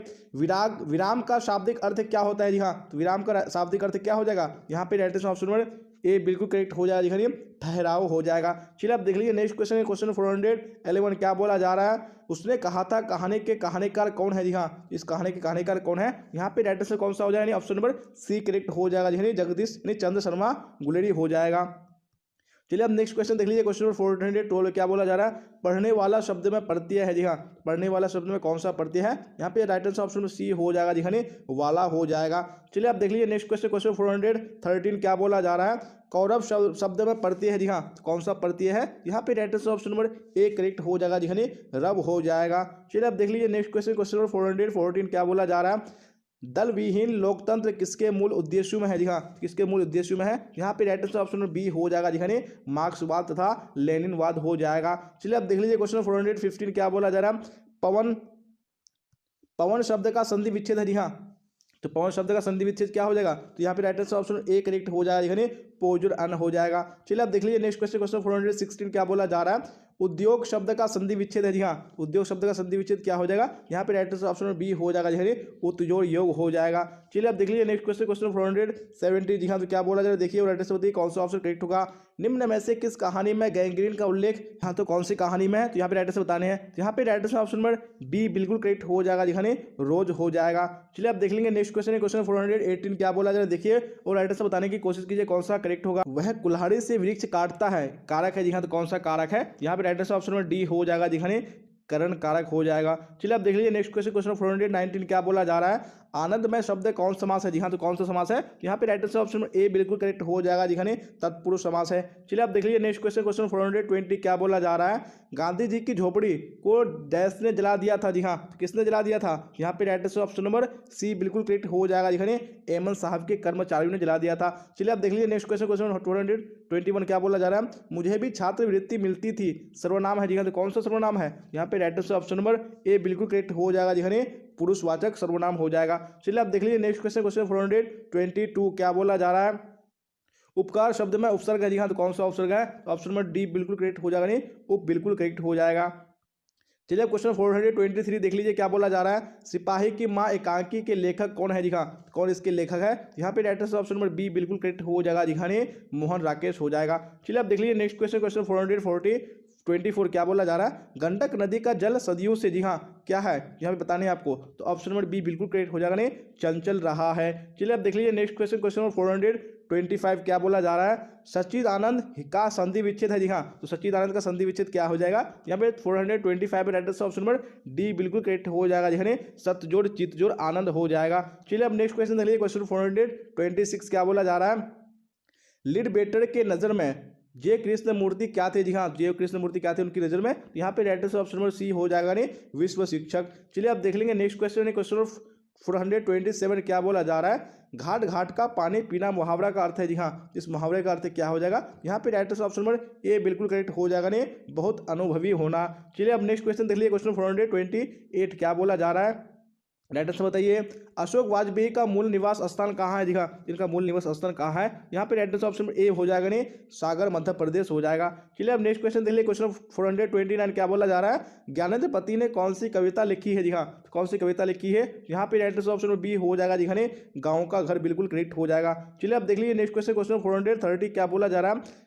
विराम का शाब्दिक अर्थ क्या होता है जी हाँ, तो विराम का शाब्दिक अर्थ क्या हो जाएगा, यहाँ पे right answer option number A बिल्कुल करेक्ट हो जाएगा जी, ठहराव हो जाएगा। चलिए अब देख लीजिए नेक्स्ट क्वेश्चन क्वेश्चन 411 क्या बोला जा रहा है, उसने कहा था कहानी के कहानीकार कौन है जी हाँ, इस कहानी के कहानीकार कौन है, यहाँ पे राइट आंसर कौन सा हो जाएगा, ऑप्शन नंबर सी करेक्ट हो जाएगा जी, जगदीश चंद्र शर्मा गुलेरी हो जाएगा। चलिए अब नेक्स्ट क्वेश्चन देख लीजिए। क्वेश्चन नंबर 412 क्या बोला जा रहा है, पढ़ने वाला शब्द में प्रत्यय है। जी हाँ, पढ़ने वाला शब्द में कौन सा प्रत्यय है, यहाँ पे राइट आंसर ऑप्शन में सी हो जाएगा। जी हाँ, वाला हो जाएगा। चलिए आप देख लीजिए नेक्स्ट क्वेश्चन, क्वेश्चन 413 क्या बोला जा रहा है, कौरव शब्द में प्रत्यय है। जी हाँ, कौन सा प्रत्यय है, यहाँ पे right answer option number A correct हो जाएगा। जी हाँ, रब हो जाएगा। चलिए आप देख लीजिए नेक्स्ट क्वेश्चन, क्वेश्चन नंबर 414 क्या बोला जा रहा है, दल विहीन लोकतंत्र किसके मूल उद्देश्यों में है। जी हाँ, किसके मूल उद्देश्यों में है, यहाँ पे राइट आंसर ऑप्शन बी हो जाएगा। जी हाँ, मार्क्सवाद तथा लेनिनवाद हो जाएगा। चलिए आप देख लीजिए क्वेश्चन 415 क्या बोला जा रहा है, पवन शब्द का संधि विच्छेद है। जी हाँ, तो पवन शब्द का संधि विच्छेद क्या हो जाएगा, तो यहाँ पे right answer option A correct हो जाएगा। यानी पोजुर अन हो जाएगा। चलिए आप देख लीजिए नेक्स्ट क्वेश्चन, क्वेश्चन 416 क्या बोला जा रहा है, उद्योग शब्द का संधि विच्छेद है। जी हाँ, उद्योग शब्द का संधि विच्छेद क्या हो जाएगा, यहाँ पे राइट आंसर ऑप्शन बी हो जाएगा। यानी उत्जोड़ योग हो जाएगा। चलिए आप देख लीजिए नेक्स्ट क्वेश्चन, क्वेश्चन 470। जी हाँ, तो क्या बोला जा रहा है, देखिए राइट आंसर बताइए कौन सा ऑप्शन करेक्ट होगा, निम्न में से किस कहानी में गैंग्रीन का उल्लेख, यहाँ तो कौन सी कहानी में है, तो यहाँ पे राइट आंसर बताने हैं। यहाँ पे right answer option number B बिल्कुल करेक्ट हो जाएगा। जी हाँ, रोज हो जाएगा। चलिए आप देख लेंगे नेक्स्ट क्वेश्चन, क्वेश्चन 418 क्या बोला जा रहा है, देखिए और राइट आंसर बताने की कोशिश कीजिए कौन सा करेक्ट होगा। वह कुल्हाड़ी से वृक्ष काटता है, कारक है। जी हाँ, तो कौन सा कारक है, यहाँ पे right answer option number D हो जाएगा। जी हाँ, करण कारक हो जाएगा। चलिए आप देख लीजिए नेक्स्ट क्वेश्चन, क्वेश्चन 419 क्या बोला जा रहा है, आनंदमय शब्द कौन समास है। जी हाँ, तो कौन सा समास है, यहाँ पे राइट आंसर ऑप्शन ए बिल्कुल करेक्ट हो जाएगा। जी हाँ, तत्पुरुष समास है। चलिए आप देख लीजिए नेक्स्ट क्वेश्चन, क्वेश्चन 420 क्या बोला जा रहा है, गांधी जी की झोपड़ी को डैश ने जला दिया था। जी हाँ, किसने जला दिया था, यहाँ पे right answer option number C बिल्कुल करेक्ट हो जाएगा। जी हाँ, एमन साहब के कर्मचारियों ने जला दिया था। चलिए आप देख लीजिए नेक्स्ट क्वेश्चन, क्वेश्चन 421 क्या बोला जा रहा है, मुझे भी छात्रवृत्ति मिलती थी, सर्वनाम है। जी हाँ, तो कौन सा सर्वनाम है, यहाँ पे right answer option number A बिल्कुल करेक्ट हो जाएगा। जी हाँ, पुरुषवाचक सर्वनाम हो जाएगा। चलिए आप देख लीजिए नेक्स्ट क्वेश्चन, क्वेश्चन 422 क्या बोला जा रहा है, उपकार शब्द में उपसर्ग है। जी हाँ, तो कौन सा उपसर्ग है, ऑप्शन नंबर डी बिल्कुल करेक्ट हो जाएगा। नहीं, उप बिल्कुल करेक्ट हो जाएगा। चलिए क्वेश्चन 423 देख लीजिए क्या बोला जा रहा है, सिपाही की मां एकांकी के लेखक कौन है। जी हाँ, कौन इसके लेखक है, यहाँ पे right answer option number B बिल्कुल करेक्ट हो जाएगा। जी हाँ, मोहन राकेश हो जाएगा। चलिए आप देख लीजिए नेक्स्ट क्वेश्चन, क्वेश्चन 424 क्या बोला जा रहा है, गंडक नदी का जल सदियों से, जी हाँ, क्या है, यहाँ पे बताने हैं आपको, तो ऑप्शन नंबर बी बिल्कुल करेक्ट हो जाएगा। नहीं, चंचल रहा है। चलिए आप देख लीजिए नेक्स्ट क्वेश्चन, क्वेश्चन नंबर 425 क्या बोला जा रहा है, सच्चिदानंद का संधि विच्छेद है। जी हाँ, तो सच्चिदानंद का संधि विच्छेद क्या हो जाएगा, यहाँ पे 425 right answer option number D बिल्कुल करेक्ट हो जाएगा। जी हाँ, सतजोड़ चित्तजोड़ आनंद हो जाएगा। चलिए अब नेक्स्ट क्वेश्चन देख लीजिए, क्वेश्चन 426 क्या बोला जा रहा है, लिडबेटर के नजर में जय कृष्ण मूर्ति क्या थे। जी हाँ, जय कृष्ण मूर्ति क्या थे उनकी नजर में, यहाँ पे right answer option number C हो जाएगा। नहीं, विश्व शिक्षक। चलिए आप देख लेंगे नेक्स्ट क्वेश्चन, क्वेश्चन 427 क्या बोला जा रहा है, घाट घाट का पानी पीना मुहावरा का अर्थ है। जी हाँ, इस मुहावरे का अर्थ क्या हो जाएगा, यहाँ पे right answer option number A बिल्कुल करेक्ट हो जाएगा। नहीं, बहुत अनुभवी होना। चलिए अब नेक्स्ट क्वेश्चन देख लीजिए, क्वेश्चन 428 क्या बोला जा रहा है, राइट आंसर बताइए, अशोक वाजपेयी का मूल निवास स्थान कहाँ है। जी हाँ, इनका मूल निवास स्थान कहाँ है, यहाँ पे राइट आंसर ऑप्शन ए हो जाएगा। नहीं, सागर मध्य प्रदेश हो जाएगा। चलिए अब नेक्स्ट क्वेश्चन देख लीजिए, क्वेश्चन 429 क्या बोला जा रहा है, ज्ञानेंद्र पति ने कौन सी कविता लिखी है। जी हाँ, कौन सी कविता लिखी है, यहाँ पे राइट आंसर ऑप्शन बी हो जाएगा। जी हाँ, गाँव का घर बिल्कुल करेक्ट हो जाएगा। चलिए अब देख लीजिए नेक्स्ट क्वेश्चन, क्वेश्चन 430 क्या बोला जा रहा है,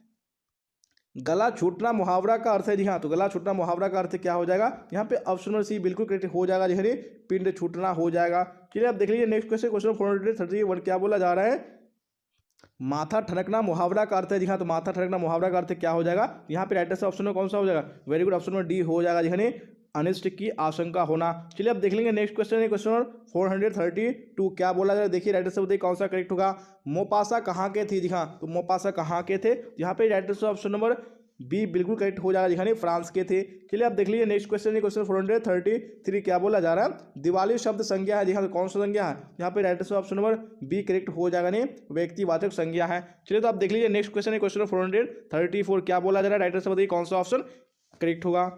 गला छूटना मुहावरा का अर्थ है। जी हाँ, तो गला छूटना मुहावरा का अर्थ क्या हो जाएगा, यहाँ पे ऑप्शन नंबर सी बिल्कुल करेक्ट हो जाएगा। जी हाँ, पिंड छूटना हो जाएगा। चलिए आप देख लीजिए नेक्स्ट क्वेश्चन, क्वेश्चन 431 क्या बोला जा रहा है, माथा ठनकना मुहावरा का अर्थ है। जी हाँ, तो माथा ठनकना मुहावरा का अर्थ क्या हो जाएगा, यहाँ पे राइट आंसर ऑप्शन में कौन सा हो जाएगा, very good, option number D हो जाएगा। जी हाँ, अनिष्ट की आशंका होना। चलिए अब देख लेंगे नेक्स्ट क्वेश्चन है, क्वेश्चन 432 क्या बोला जा रहा है, देखिए राइट आंसर बताइए कौन सा करेक्ट होगा, मोपासा कहाँ के थे। जी हाँ, तो मोपासा कहाँ के थे, यहाँ पे right answer option number B बिल्कुल करेक्ट हो जाएगा। जी हाँ, फ्रांस के थे। चलिए आप देख लीजिए नेक्स्ट क्वेश्चन है, क्वेश्चन 433 क्या बोला जा रहा है, दिवाली शब्द संज्ञा है। जी हाँ, तो कौन सा संज्ञा है, यहाँ पे right answer option number B correct हो जाएगा। नहीं, व्यक्तिवाचक संज्ञा है। चलिए तो आप देख लीजिए नेक्स्ट क्वेश्चन है, क्वेश्चन 434 क्या बोला जा रहा है, राइट आंसर बताइए कौन सा ऑप्शन करेक्ट होगा।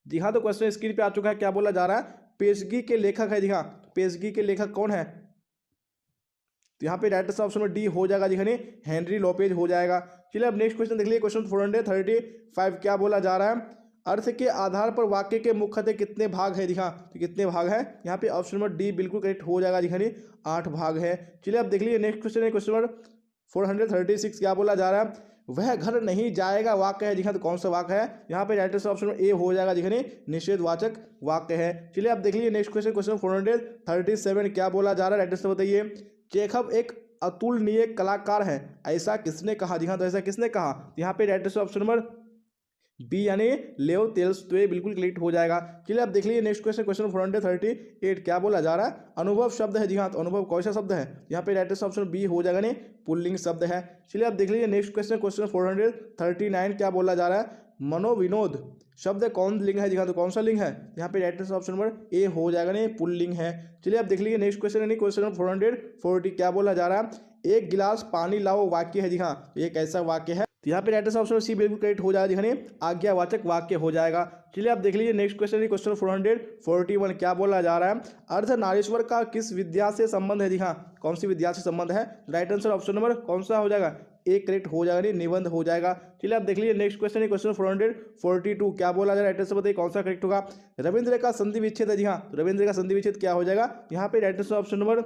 जी हाँ, तो क्वेश्चन स्क्रीन पे आ चुका है, क्या बोला जा रहा है, पेशगी के लेखक है। जी हाँ, पेशगी के लेखक कौन है, तो यहाँ पे राइट आंसर ऑप्शन में डी हो जाएगा। जी हाँ, हेनरी लोपेज हो जाएगा। चलिए अब नेक्स्ट क्वेश्चन देख लीजिए, क्वेश्चन 435 क्या बोला जा रहा है, अर्थ के आधार पर वाक्य के मुख्यतः कितने भाग है। जी हाँ, तो कितने भाग है, यहाँ पे ऑप्शन नंबर डी बिल्कुल करेक्ट हो जाएगा। जी हाँ, 8 भाग है। चलिए अब देख लीजिए नेक्स्ट क्वेश्चन है, क्वेश्चन नंबर 436 क्या बोला जा रहा है, वह घर नहीं जाएगा वाक्य है। जी हाँ, तो कौन सा वाक्य है, यहाँ पे राइट आंसर ऑप्शन में ए हो जाएगा। जी हाँ, निषेधवाचक वाक्य है। चलिए आप देख लीजिए नेक्स्ट क्वेश्चन, क्वेश्चन 437 क्या बोला जा रहा है, राइट आंसर बताइए, चेखव एक अतुलनीय कलाकार हैं, ऐसा किसने कहा? जी हाँ, तो ऐसा किसने कहा? यहाँ पे right answer option number B यानी लेओ तोल्स्टॉय बिल्कुल करेक्ट हो जाएगा। चलिए आप देख लीजिए नेक्स्ट क्वेश्चन, क्वेश्चन 438 क्या बोला जा रहा है? अनुभव शब्द है। जी हाँ, तो अनुभव कौन सा शब्द है? यहाँ पे राइट आंसर ऑप्शन बी हो जाएगा, नहीं पुल्लिंग शब्द है। चलिए आप देख लीजिए नेक्स्ट क्वेश्चन, क्वेश्चन 439 क्या बोला जा रहा है? मनोविनोद शब्द कौन लिंग है? जी हाँ, तो कौन सा लिंग है? यहाँ पे right answer option number A हो जाएगा, नहीं पुल्लिंग है। चलिए आप देख लीजिए नेक्स्ट क्वेश्चन यानी क्वेश्चन 440 क्या बोला जा रहा है? एक गिलास पानी लाओ वाक्य है। जी हाँ, ये कैसा वाक्य है? तो यहाँ पे राइट आंसर ऑप्शन सी बिल्कुल करेक्ट हो जाएगा, यानी आज्ञावाचक वाक्य हो जाएगा। चलिए आप देख लीजिए नेक्स्ट क्वेश्चन, क्वेश्चन 441 क्या बोला जा रहा है? अर्धनारीश्वर का किस विद्या से संबंध है? जी हाँ, कौन सी विद्या से संबंध है? राइट आंसर ऑप्शन नंबर कौन सा हो जाएगा? एक करेक्ट हो जाएगा, निबंध हो जाएगा। चलिए आप देख लीजिए नेक्स्ट क्वेश्चन, क्वेश्चन 442 क्या बोला जा रहा है? राइट आंसर बताइए कौन सा करेक्ट होगा? रविंद्र का संधि विच्छेद है। जी हाँ, तो रविंद्र का संधि विच्छेद क्या हो जाएगा? यहाँ पे राइट आंसर ऑप्शन नंबर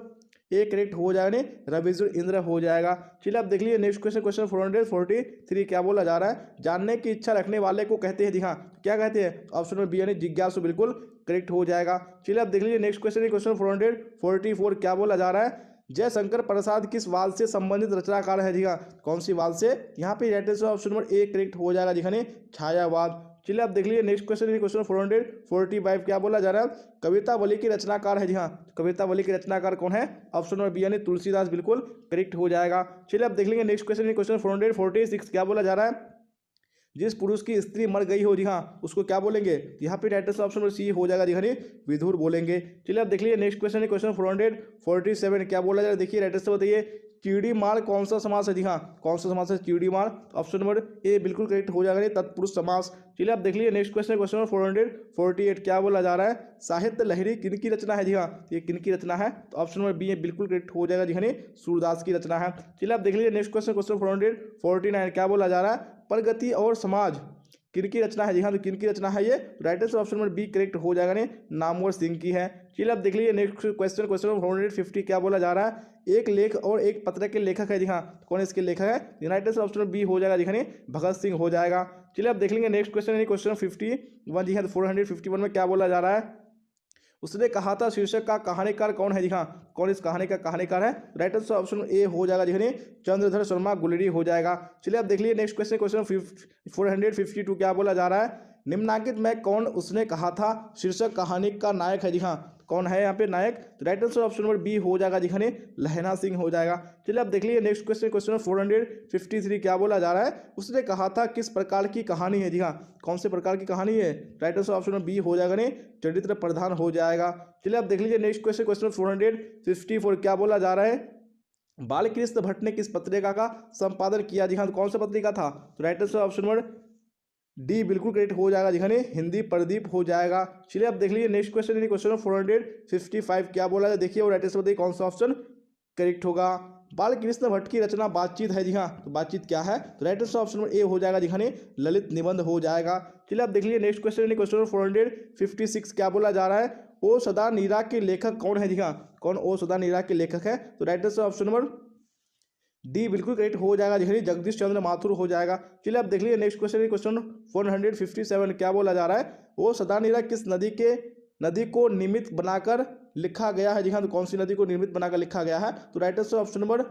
एक करेक्ट हो जाएगा, नहीं रविंद्र इंद्र हो जाएगा। चलिए आप देख लीजिए नेक्स्ट क्वेश्चन, क्वेश्चन 443 क्या बोला जा रहा है? जानने की इच्छा रखने वाले को कहते हैं। जी हाँ, क्या कहते हैं? ऑप्शन नंबर बी यानी जिज्ञासु बिल्कुल करेक्ट हो जाएगा। चलिए आप देख लीजिए नेक्स्ट क्वेश्चन, क्वेश्चन 444 क्या बोला जा रहा है? जयशंकर प्रसाद किस वाद से संबंधित रचनाकार है? जी हाँ, कौन सी वाद से? यहाँ पे right answer option number A correct हो जाएगा, जी हाँ, छायावाद। चलिए आप देख लीजिए नेक्स्ट क्वेश्चन, क्वेश्चन 445 क्या बोला जा रहा है? कवितावली के रचनाकार है। जी हाँ, कवितावली के रचनाकार कौन है? ऑप्शन नंबर बी यानी तुलसीदास बिल्कुल करेक्ट हो जाएगा। चलिए आप देख लेंगे नेक्स्ट क्वेश्चन, क्वेश्चन 446 क्या बोला जा रहा है? जिस पुरुष की स्त्री मर गई हो, जी हाँ, उसको क्या बोलेंगे? यहाँ पे right answer option number C हो जाएगा, जी हाँ, विधुर बोलेंगे। चलिए आप देख लीजिए नेक्स्ट क्वेश्चन, क्वेश्चन 447 क्या बोला जा रहा है? देखिए राइट आंसर बताइए, चिड़ीमार कौन सा समास है? जी हाँ, कौन सा समास है चिड़ीमार? ऑप्शन नंबर ए बिल्कुल करेक्ट हो जाएगा, तत्पुरुष समास। चलिए आप देख लीजिए नेक्स्ट क्वेश्चन, क्वेश्चन 448 क्या बोला जा रहा है? साहित्य लहरी किन की रचना है? जी हाँ, ये किन की रचना है? तो ऑप्शन नंबर बी बिल्कुल करेक्ट हो जाएगा, जी हाँ, सूरदास की रचना है। चलिए आप देख लीजिए नेक्स्ट क्वेश्चन, क्वेश्चन 449 क्या बोला जा रहा है? प्रगति और समाज किन की रचना है? जी हाँ, तो किन की रचना है ये? Right answer option number B correct हो जाएगा, नहीं नामवर सिंह की है। चलिए आप देख लीजिए नेक्स्ट क्वेश्चन, क्वेश्चन 450 क्या बोला जा रहा है? एक लेख और एक पत्र के लेखक है। जी हाँ, कौन इसके लेखक है? Right answer option number B हो जाएगा, जी हाँ, भगत सिंह हो जाएगा। चलिए आप देख लेंगे नेक्स्ट क्वेश्चन, क्वेश्चन 51 जी हाँ, 451 में क्या बोला जा रहा है? उसने कहा था शीर्षक का कहानीकार कौन है? जी हाँ, कौन इस कहानी का कहानीकार है? राइट आंसर ऑप्शन ए हो जाएगा, जी हाँ, चंद्रधर शर्मा गुलेरी हो जाएगा। चलिए आप देख लीजिए नेक्स्ट क्वेश्चन, क्वेश्चन 452 क्या बोला जा रहा है? निम्नलिखित में कौन उसने कहा था शीर्षक कहानी का नायक है? जी हाँ, कौन है यहाँ पे नायक? तो right answer option number B हो जाएगा, जी हाँ, लहना सिंह हो जाएगा। चलिए आप देख लीजिए नेक्स्ट क्वेश्चन, क्वेश्चन 453 क्या बोला जा रहा है? उसने कहा था किस प्रकार की कहानी है? जी हाँ, कौन से प्रकार की कहानी है? Right answer option number B हो जाएगा, नहीं चरित्र प्रधान हो जाएगा। चलिए आप देख लीजिए नेक्स्ट क्वेश्चन, क्वेश्चन 454 क्या बोला जा रहा है? बालकृष्ण भट्ट ने किस पत्रिका का संपादन किया? जी हाँ, तो कौन सा पत्रिका था? तो right answer option number D बिल्कुल करेक्ट हो जाएगा, जी हाँ, हिंदी प्रदीप हो जाएगा। चलिए आप देख लीजिए नेक्स्ट क्वेश्चन, क्वेश्चन 455 क्या बोला है? देखिए और राइट आंसर बताइए कौन सा ऑप्शन करेक्ट होगा? बालकृष्ण भट्ट की रचना बातचीत है। जी हाँ, तो बातचीत क्या है? तो right answer option number A हो जाएगा, जी हाँ, ललित निबंध हो जाएगा। चलिए आप देख लीजिए नेक्स्ट क्वेश्चन, क्वेश्चन 456 क्या बोला जा रहा है? ओ सदा नीरा के लेखक कौन है? जी हाँ, कौन ओ सदा नीरा के लेखक है? तो right answer option number D बिल्कुल करेक्ट हो जाएगा, जी हाँ, जगदीश चंद्र माथुर हो जाएगा। चलिए आप देख लीजिए नेक्स्ट क्वेश्चन, क्वेश्चन 457 क्या बोला जा रहा है? वो सदा नीरा किस नदी को निमित्त बनाकर लिखा गया है? जी हाँ, तो कौन सी नदी को निमित्त बनाकर लिखा गया है? तो right answer option number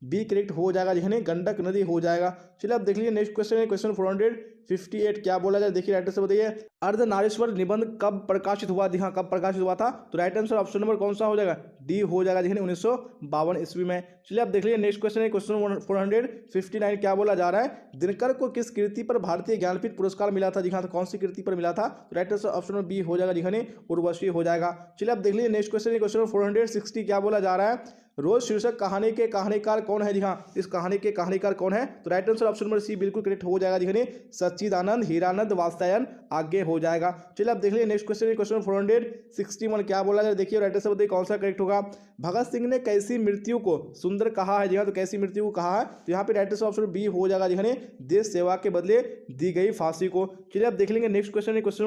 B correct हो जाएगा, जी हाँ, गंडक नदी हो जाएगा। चलिए आप देख लीजिए नेक्स्ट क्वेश्चन, क्वेश्चन 458 क्या बोला जाए? देखिए राइट आंसर बताइए, अर्धनारीश्वर निबंध कब प्रकाशित हुआ? जी हाँ, कब प्रकाशित हुआ था? तो राइट आंसर ऑप्शन नंबर कौन सा हो जाएगा? डी हो जाएगा, जी हाँ, 1952 ईस्वी में। चलिए आप देख लीजिए नेक्स्ट क्वेश्चन, क्वेश्चन 459 क्या बोला जा रहा है? दिनकर को किस कृति पर भारतीय ज्ञानपीठ पुरस्कार मिला था? जी हाँ, तो कौन सी कृति पर मिला था? तो right answer option number B हो जाएगा, जी हाँ, उर्वशी हो जाएगा। चलिए आप देख लीजिए नेक्स्ट क्वेश्चन, क्वेश्चन 460 क्या बोला जा रहा है? रोज शीर्षक कहानी के कहानीकार कौन है? जी हाँ, इस कहानी के कहानीकार कौन है? तो right answer option number C बिल्कुल करेक्ट हो जाएगा, जी हाँ, सच्चिदानंद हीरानंद वात्स्यायन आगे हो जाएगा। चलिए आप देख लीजिए नेक्स्ट क्वेश्चन, क्वेश्चन 461 क्या बोला जाए? देखिए राइट आंसर बताइए कौन सा करेक्ट होगा? भगत सिंह ने कैसी मृत्यु को सुंदर कहा है? जी हाँ, तो कैसी मृत्यु को कहा है? तो यहाँ पे राइट आंसर ऑप्शन बी हो जाएगा, जी हाँ, देश सेवा के बदले दी गई फांसी को। चलिए आप देख लेंगे नेक्स्ट क्वेश्चन, क्वेश्चन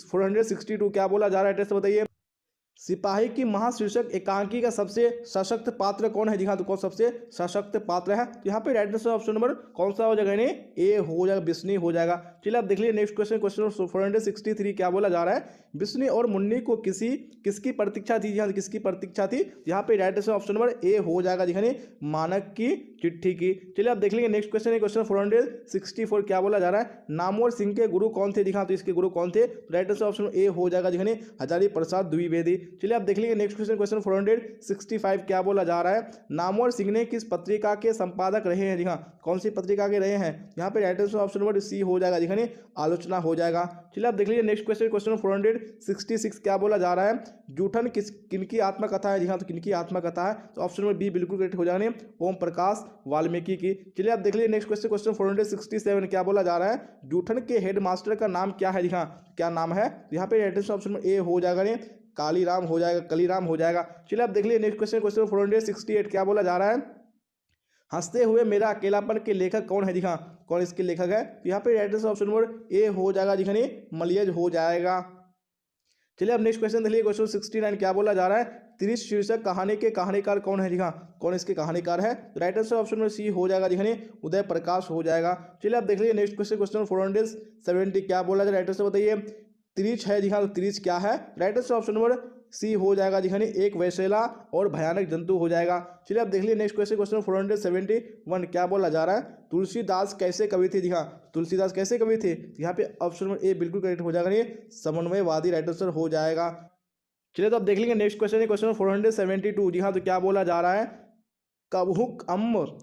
462 क्या बोला जा रहा है? बताइए सिपाही की महाशीर्षक एकांकी का सबसे सशक्त पात्र कौन है? जी हाँ, तो कौन सबसे सशक्त पात्र है? तो यहाँ पे राइट आंसर ऑप्शन नंबर कौन सा हो जाएगा? यानी ए हो जाएगा, बिस्नी हो जाएगा। चलिए आप देख लीजिए नेक्स्ट क्वेश्चन, क्वेश्चन 463 क्या बोला जा रहा है? बिस्नी और मुन्नी को किसकी प्रतीक्षा थी? यहाँ किसकी प्रतीक्षा थी? यहाँ पे right answer option number A हो जाएगा, यानी मानक की चिट्ठी की। चलिए आप देख लेंगे नेक्स्ट क्वेश्चन है क्वेश्चन 464 क्या बोला जा रहा है? नामवर सिंह के गुरु कौन थे? दिखा तो इसके गुरु कौन थे? राइट आंसर ऑप्शन ए हो जाएगा, यानी हजारी प्रसाद द्विवेदी। चलिए आप देख लीजिए नेक्स्ट क्वेश्चन क्वेश्चन 465 क्या बोला जा रहा है? नामवर सिंह ने किस पत्रिका के संपादक रहे हैं? जी हाँ, कौन सी पत्रिका के रहे हैं? यहाँ पे right answer option number C हो जाएगा, यानी आलोचना हो जाएगा। चलिए आप देख लीजिए नेक्स्ट क्वेश्चन क्वेश्चन 466 क्या बोला जा रहा है? जूठन किनकी आत्मकथा है? जी हाँ, तो किनकी आत्मकथा है? तो ऑप्शन नंबर बी बिल्कुल करेक्ट हो जाएगा, ओम प्रकाश वाल्मीकि की। चलिए आप देख लीजिए नेक्स्ट क्वेश्चन क्वेश्चन 467 क्या बोला जा रहा है? जूठन के हेडमास्टर का नाम क्या है? जी हाँ, क्या नाम है? यहाँ पे राइट आंसर ऑप्शन ए हो जाएगा, कालीराम हो जाएगा, कलीराम हो जाएगा। चलिए आप देख लीजिए नेक्स्ट क्वेश्चन क्वेश्चन 468 क्या बोला जा रहा है? हंसते हुए मेरा अकेलापन के लेखक कौन है? जी हाँ, कौन इसके लेखक है? यहाँ पे right answer option number A हो जाएगा, यानी मलियज हो जाएगा। चलिए अब नेक्स्ट क्वेश्चन देखिए क्वेश्चन 69 क्या बोला जा रहा है? त्रिश शीर्षक कहानी के कहानीकार कौन है? जी हाँ, कौन इसके कहानीकार है? Right answer option number C हो जाएगा, यानी उदय प्रकाश हो जाएगा। चलिए आप देख लीजिए नेक्स्ट क्वेश्चन क्वेश्चन 470 क्या बोला जाए? राइट आंसर बताइए। त्रिच है, जी हाँ, तो त्रिच क्या है? Right answer option number C हो जाएगा, यानी एक वैसेला और भयानक जंतु हो जाएगा। चलिए आप देख लीजिए नेक्स्ट क्वेश्चन क्वेश्चन 471 क्या बोला जा रहा है? तुलसीदास कैसे कवि थे? जी हाँ, तुलसीदास कैसे कवि थे? यहाँ पे ऑप्शन नंबर ए बिल्कुल करेक्ट हो जाएगा, ये समन्वयवादी राइट आंसर हो जाएगा। चलिए तो आप देख लेंगे नेक्स्ट क्वेश्चन है क्वेश्चन 472। जी हाँ, तो क्या बोला जा रहा है? कबहुक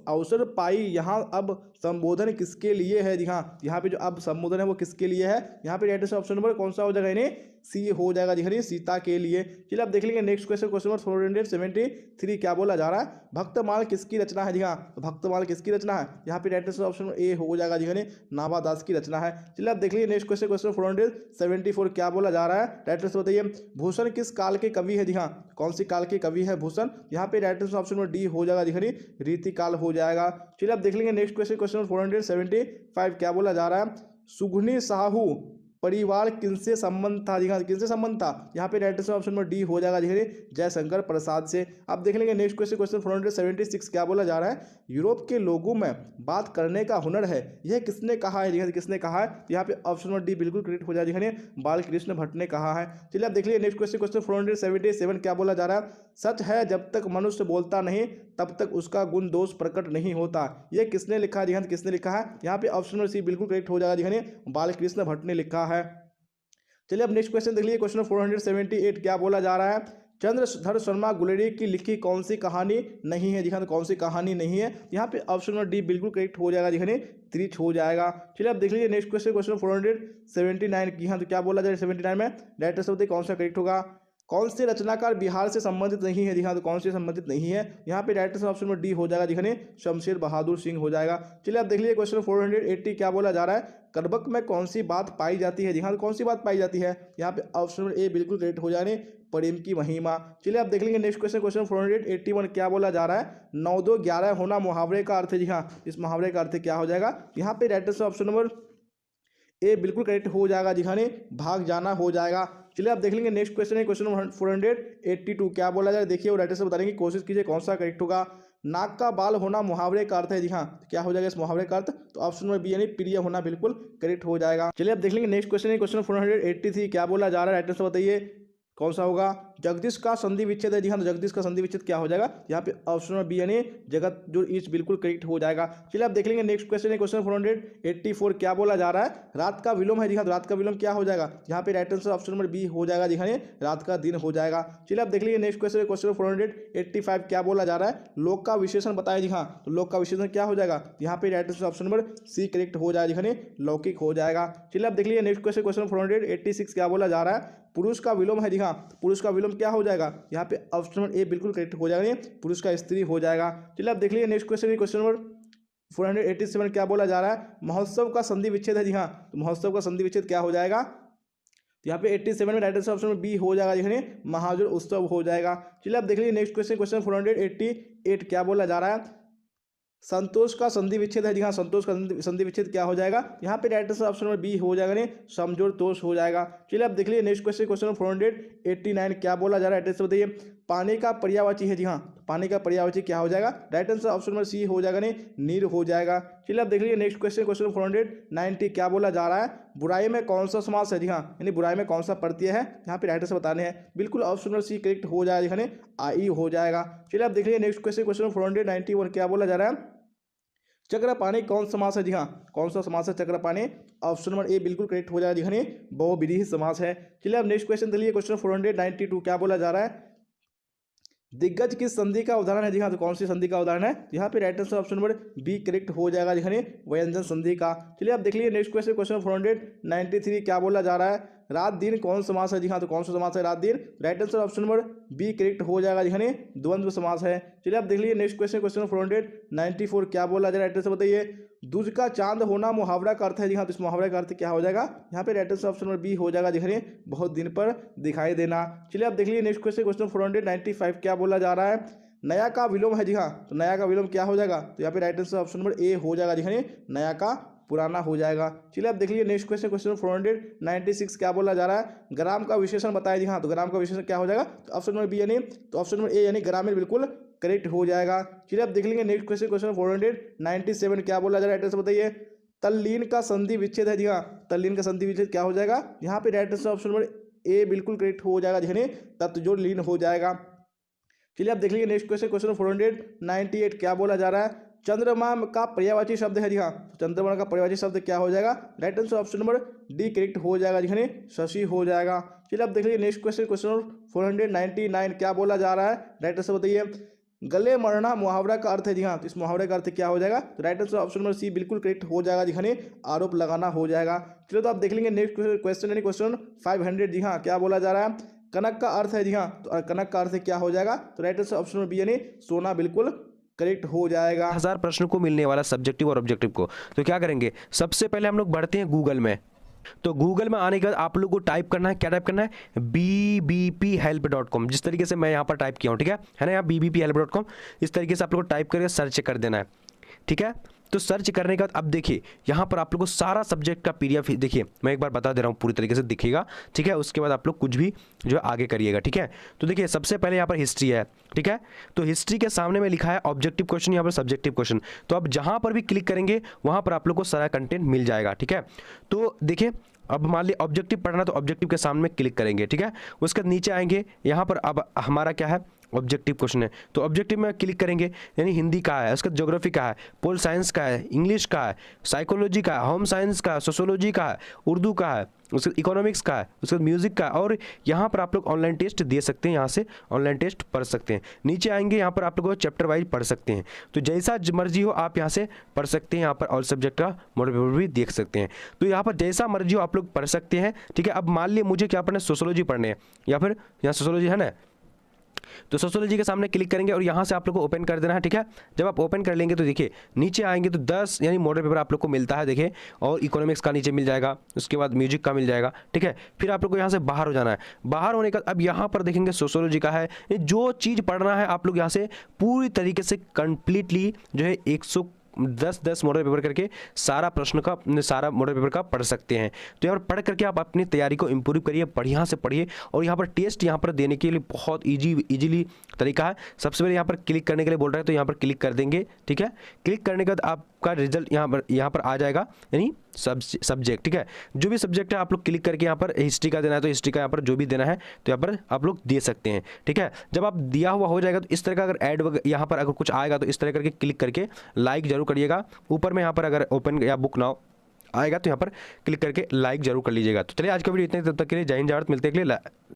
अवसर पाई, यहाँ अब संबोधन किसके लिए है? जी हाँ, यहाँ पे जो अब संबोधन है वो किसके लिए है? यहाँ पे राइट आंसर ऑप्शन नंबर कौन सा हो जाएगा? यानी सी हो जाएगा, यानी सीता के लिए। चलिए आप देख लेंगे नेक्स्ट क्वेश्चन क्वेश्चन नंबर 473 क्या बोला जा रहा है? भक्तमाल किसकी रचना है? जी हाँ, तो भक्तमाल किसकी रचना है? यहाँ पे राइट आंसर ऑप्शन ए हो जाएगा, यानी नाभादास की रचना है। चलिए आप देख लीजिए नेक्स्ट क्वेश्चन क्वेश्चन 474 क्या बोला जा रहा है? राइट आंसर बताइए। भूषण किस काल के कवि है? जी हाँ, कौन सी काल के कवि है भूषण? यहाँ पे right answer option number D हो जाएगा, यानी रीतिकाल हो जाएगा। चलिए आप देख लेंगे नेक्स्ट क्वेश्चन क्वेश्चन 475 क्या बोला जा रहा है? सुघनी साहू परिवार किनसे संबंध था? जी हाँ, किनसे संबंध था? यहाँ पे right answer option number D हो जाएगा, यानी जयशंकर प्रसाद से। आप देख लेंगे नेक्स्ट क्वेश्चन क्वेश्चन 476 क्या बोला जा रहा है? यूरोप के लोगों में बात करने का हुनर है, यह किसने कहा है? जी हाँ, किसने कहा है? यहाँ पे ऑप्शन नंबर डी बिल्कुल करेक्ट हो जाएगा, यानी बालकृष्ण भट्ट ने कहा है। चलिए आप देख लीजिए नेक्स्ट क्वेश्चन क्वेश्चन 477 क्या बोला जा रहा है? सच है जब तक मनुष्य बोलता नहीं तब तक उसका गुण दोष प्रकट नहीं होता, यह किसने लिखा है? जी हाँ, किसने लिखा है? यहाँ पे ऑप्शन नंबर सी बिल्कुल करेक्ट हो जाएगा, यानी बालकृष्ण भट्ट ने लिखा है। चलिए अब नेक्स्ट क्वेश्चन देख लीजिए क्वेश्चन 478 क्या बोला जा रहा है? चंद्रधर शर्मा गुलेरी की लिखी कौन सी कहानी नहीं है? जी हाँ, तो कौन सी कहानी नहीं है? यहाँ पे ऑप्शन नंबर डी बिल्कुल करेक्ट हो जाएगा, यानी त्रिच हो जाएगा। चलिए अब देख लीजिए नेक्स्ट क्वेश्चन क्वेश्चन 479 की। हाँ, तो क्या बोला जाए 79 में? राइट आंसर बताइए कौन सा करेक्ट होगा? कौन से रचनाकार बिहार से संबंधित नहीं है? जी हाँ, तो कौन से संबंधित नहीं है? यहाँ पे right answer option number D हो जाएगा, यानी शमशेर बहादुर सिंह हो जाएगा। चलिए आप देख लीजिए क्वेश्चन 480 क्या बोला जा रहा है? करबक में कौन सी बात पाई जाती है? जी हाँ, तो कौन सी बात पाई जाती है? यहाँ पे ऑप्शन नंबर ए बिल्कुल करेक्ट हो जाने, प्रेम की महिमा। चलिए आप देख लेंगे नेक्स्ट क्वेश्चन क्वेश्चन 481 क्या बोला जा रहा है? 9 2 11 होना मुहावरे का अर्थ है। जी हाँ, इस मुहावरे का अर्थ क्या हो जाएगा? यहाँ पे right answer option number A बिल्कुल करेक्ट हो जाएगा, जिन्होंने भाग जाना हो जाएगा। चलिए आप देख लेंगे नेक्स्ट क्वेश्चन है क्वेश्चन 482 क्या बोला जाए? देखिए और राइटर से बताने की कोशिश कीजिए कौन सा करेक्ट होगा। नाक का बाल होना मुहावरे का अर्थ है। जी हाँ, क्या हो जाएगा इस मुहावरे का अर्थ? तो ऑप्शन नंबर बी यानी प्रिय होना बिल्कुल करेक्ट हो जाएगा। चलिए आप देख लेंगे नेक्स्ट क्वेश्चन है क्वेश्चन 483 क्या बोला जा रहा है? राइटर से बताइए कौन सा होगा? जगदीश का संधि विच्छेद है। जी हाँ, तो जगदीश का संधि विच्छेद क्या हो जाएगा? यहाँ पे ऑप्शन नंबर बी यानी जगत जो इस बिल्कुल करेक्ट हो जाएगा। चलिए आप देख लेंगे नेक्स्ट क्वेश्चन है क्वेश्चन 484 क्या बोला जा रहा है? रात का विलोम है। जी हाँ, तो रात का विलोम क्या हो जाएगा? यहाँ पे right answer option number B हो जाएगा, जी हाँ, रात का दिन हो जाएगा। चलिए आप देख लीजिए नेक्स्ट क्वेश्चन क्वेश्चन 485 क्या बोला जा रहा है? लोक का विशेषण बताया। जी हाँ, तो लोक का विशेषण क्या हो जाएगा? यहाँ पे right answer option number C correct हो जाएगा, जी हाँ, लौकिक हो जाएगा। चलिए आप देख लीजिए नेक्स्ट क्वेश्चन क्वेश्चन 486 क्या बोला जा रहा है? पुरुष का विलोम है। जी हाँ, पुरुष का विलोम क्या हो जाएगा? यहाँ पे ऑप्शन नंबर ए बिल्कुल करेक्ट हो जाएगा, पुरुष का स्त्री हो जाएगा। चलिए आप देख लीजिए नेक्स्ट क्वेश्चन क्वेश्चन नंबर 487 क्या बोला जा रहा है? महोत्सव का संधि विच्छेद है। जी हाँ, तो महोत्सव का संधि विच्छेद क्या हो जाएगा? तो यहाँ पे 87 में राइट आंसर ऑप्शन बी हो जाएगा, यानी महाजन उत्सव हो जाएगा। चलिए आप देख लीजिए नेक्स्ट क्वेश्चन क्वेश्चन 488 क्या बोला जा रहा है? संतोष का संधि विच्छेद है जी हाँ, संतोष का संधि विच्छेद क्या हो जाएगा, यहाँ पे right answer option number B हो जाएगा, नहीं समजोड़ तोष हो जाएगा। चलिए अब देख लीजिए नेक्स्ट क्वेश्चन, क्वेश्चन 489 क्या बोला जा रहा है, एड्रेस बताइए। पानी का पर्यायवाची है जी हाँ, पानी का पर्यायवाची क्या हो जाएगा, right answer option number C हो जाएगा, नहीं नीर हो जाएगा। चलिए अब देख लीजिए नेक्स्ट क्वेश्चन, क्वेश्चन 490 क्या बोला जा रहा है, बुराई में कौन सा समास है जी हाँ, यानी बुराई में कौन सा प्रत्यय है, यहाँ पे राइट आंसर बताने हैं, बिल्कुल ऑप्शन नंबर सी करेक्ट हो जाएगा, दिखाने आई हो जाएगा। चलिए अब देख लीजिए नेक्स्ट क्वेश्चन, क्वेश्चन 491 क्या बोला जा रहा है, चक्रपाणी कौन समास है जी हाँ, कौन सा समास है चक्रपाणी, ऑप्शन नंबर ए बिल्कुल करेक्ट हो जाएगा, दिखाने बहुविधि समास है। चलिए अब नेक्स्ट क्वेश्चन देखिए, क्वेश्चन 492 क्या बोला जा रहा है, दिग्गज किस संधि का उदाहरण है जी हाँ, तो कौन सी संधि का उदाहरण है, यहाँ पे right answer option number B correct हो जाएगा, दिखाने व्यंजन संधि का। चलिए अब देख लीजिए नेक्स्ट क्वेश्चन, क्वेश्चन 493 क्या बोला जा रहा है, रात दिन कौन समास है जी हाँ, तो कौन सा समास है रात दिन, right answer option number B correct हो जाएगा, दिखाने द्वंद्व समास है। चलिए अब देख लीजिए नेक्स्ट क्वेश्चन, क्वेश्चन 494 क्या बोला जा रहा है, राइट आंसर बताइए। दूज का चांद होना मुहावरा का अर्थ है जी हाँ, तो इस मुहावरे का अर्थ क्या हो जाएगा, यहाँ पे right answer option number B हो जाएगा, दिखाने बहुत दिन पर दिखाई देना। चलिए अब देख लीजिए नेक्स्ट क्वेश्चन, क्वेश्चन 495 क्या बोला जा रहा है, नया का विलोम है जी हाँ, तो नया का विलोम क्या हो जाएगा, तो यहाँ पे right answer option number A हो जाएगा, दिखाने नया का पुराना हो जाएगा। चलिए अब देख लीजिए नेक्स्ट क्वेश्चन, क्वेश्चन 496 क्या बोला जा रहा है, ग्राम का विशेषण बताया जी हाँ, तो ग्राम का विशेषण क्या हो जाएगा, तो ऑप्शन नंबर बी यानी, तो ऑप्शन नंबर ए यानी ग्रामीण बिल्कुल करेक्ट हो जाएगा। चलिए अब देख लेंगे नेक्स्ट क्वेश्चन, क्वेश्चन 497 क्या बोला जा रहा है, एड्रेस बताइए। तल्लीन का संधि विच्छेद है जी हाँ, तल्लीन का संधि विच्छेद क्या हो जाएगा, यहाँ पे right answer option number A बिल्कुल करेक्ट हो जाएगा, यानी तत्जोड़ लीन हो जाएगा। चलिए अब देख लीजिए नेक्स्ट क्वेश्चन, क्वेश्चन 498 क्या बोला जा रहा है, चंद्रमा का पर्यायवाची शब्द है जी हाँ, चंद्रमा का पर्यायवाची शब्द क्या हो जाएगा, right answer option number D correct हो जाएगा, यानी शशि हो जाएगा। चलिए अब देख लीजिए नेक्स्ट क्वेश्चन, क्वेश्चन 499 क्या बोला जा रहा है, राइट आंसर बताइए। गले मरना मुहावरा का अर्थ है जी हाँ, तो इस मुहावरे का अर्थ क्या हो जाएगा, तो right answer option number C बिल्कुल करेक्ट हो जाएगा, दिखाने आरोप लगाना हो जाएगा। चलिए तो आप देख लेंगे नेक्स्ट क्वेश्चन यानी क्वेश्चन 500 जी हाँ, क्या बोला जा रहा है, कनक का अर्थ है जी हाँ, तो कनक का अर्थ क्या हो जाएगा, तो right answer option number B यानी सोना बिल्कुल करेक्ट हो जाएगा। 1000 प्रश्नों को मिलने वाला सब्जेक्टिव और ऑब्जेक्टिव को, तो क्या करेंगे, सबसे पहले हम लोग बढ़ते हैं गूगल में। तो गूगल में आने के बाद आप लोग को टाइप करना है, क्या टाइप करना है, bbphelp.com, जिस तरीके से मैं यहाँ पर टाइप किया हूँ, ठीक है ना, यहाँ bbphelp.com इस तरीके से आप लोग को टाइप करके सर्च कर देना है, ठीक है। तो सर्च करने के बाद अब देखिए यहाँ पर आप लोग को सारा सब्जेक्ट का PDF देखिए, मैं एक बार बता दे रहा हूँ, पूरी तरीके से दिखेगा, ठीक है। उसके बाद आप लोग कुछ भी जो है आगे करिएगा, ठीक है। तो देखिए सबसे पहले यहाँ पर हिस्ट्री है, ठीक है। तो हिस्ट्री के सामने में लिखा है ऑब्जेक्टिव क्वेश्चन, यहाँ पर सब्जेक्टिव क्वेश्चन, तो अब जहाँ पर भी क्लिक करेंगे वहाँ पर आप लोग को सारा कंटेंट मिल जाएगा, ठीक है। तो देखिए अब मान लीजिए ऑब्जेक्टिव पढ़ना, तो ऑब्जेक्टिव के सामने में क्लिक करेंगे, ठीक है। उसके बाद नीचे आएंगे, यहाँ पर अब हमारा क्या है, ऑब्जेक्टिव क्वेश्चन है, तो ऑब्जेक्टिव में क्लिक करेंगे, यानी हिंदी का है, उसका ज्योग्राफी का है, पोल साइंस का है, इंग्लिश का है, साइकोलॉजी का है, होम साइंस का है, सोशोलॉजी का है, उर्दू का है, उसके इकोनॉमिक्स का है, उसके म्यूजिक का है, और यहाँ पर आप लोग ऑनलाइन टेस्ट दे सकते हैं, यहाँ से ऑनलाइन टेस्ट पढ़ सकते हैं। नीचे आएंगे, यहाँ पर आप लोग चैप्टर वाइज पढ़ सकते हैं, तो जैसा मर्जी हो आप यहाँ से पढ़ सकते हैं, यहाँ पर ऑल सब्जेक्ट का मॉडल पेपर भी देख सकते हैं, तो यहाँ पर जैसा मर्जी हो आप लोग पढ़ सकते हैं, ठीक है। अब मान लीजिए मुझे क्या पढ़ना है, सोशोलॉजी पढ़ने हैं, या फिर यहाँ सोशोलॉजी है ना, तो सोशोलॉजी के सामने क्लिक करेंगे और यहाँ से आप लोग को ओपन कर देना है, ठीक है। जब आप ओपन कर लेंगे तो देखिए नीचे आएंगे तो 10 यानी मॉडल पेपर आप लोग को मिलता है, देखिए, और इकोनॉमिक्स का नीचे मिल जाएगा, उसके बाद म्यूजिक का मिल जाएगा, ठीक है। फिर आप लोग को यहाँ से बाहर हो जाना है, बाहर होने का अब यहाँ पर देखेंगे सोशोलॉजी का है, जो चीज़ पढ़ना है आप लोग यहाँ से पूरी तरीके से कंप्लीटली जो है 110 मॉडल पेपर करके सारा प्रश्न का, सारा मॉडल पेपर का पढ़ सकते हैं। तो यहाँ पर पढ़ करके आप अपनी तैयारी को इंप्रूव करिए, बढ़िया से पढ़िए, और यहाँ पर टेस्ट यहाँ पर देने के लिए बहुत इजीली तरीका है। सबसे पहले यहाँ पर क्लिक करने के लिए बोल रहा है, तो यहाँ पर क्लिक कर देंगे, ठीक है। क्लिक करने के बाद आपका रिजल्ट यहाँ पर आ जाएगा, यानी सब्जेक्ट, ठीक है। जो भी सब्जेक्ट है आप लोग क्लिक करके यहाँ पर हिस्ट्री का देना है तो हिस्ट्री का यहाँ पर जो भी देना है तो यहाँ पर आप लोग दे सकते हैं, ठीक है। जब आप दिया हुआ हो जाएगा तो इस तरह का अगर ऐड यहाँ पर अगर कुछ आएगा तो इस तरह करके क्लिक करके लाइक जरूर करिएगा। ऊपर में यहाँ पर अगर ओपन या बुक नाउ आएगा तो यहाँ पर क्लिक करके लाइक जरूर कर लीजिएगा। तो चलिए आज का वीडियो इतने, तब तक के लिए जय हिंद, जय भारत, मिलते हैं अगले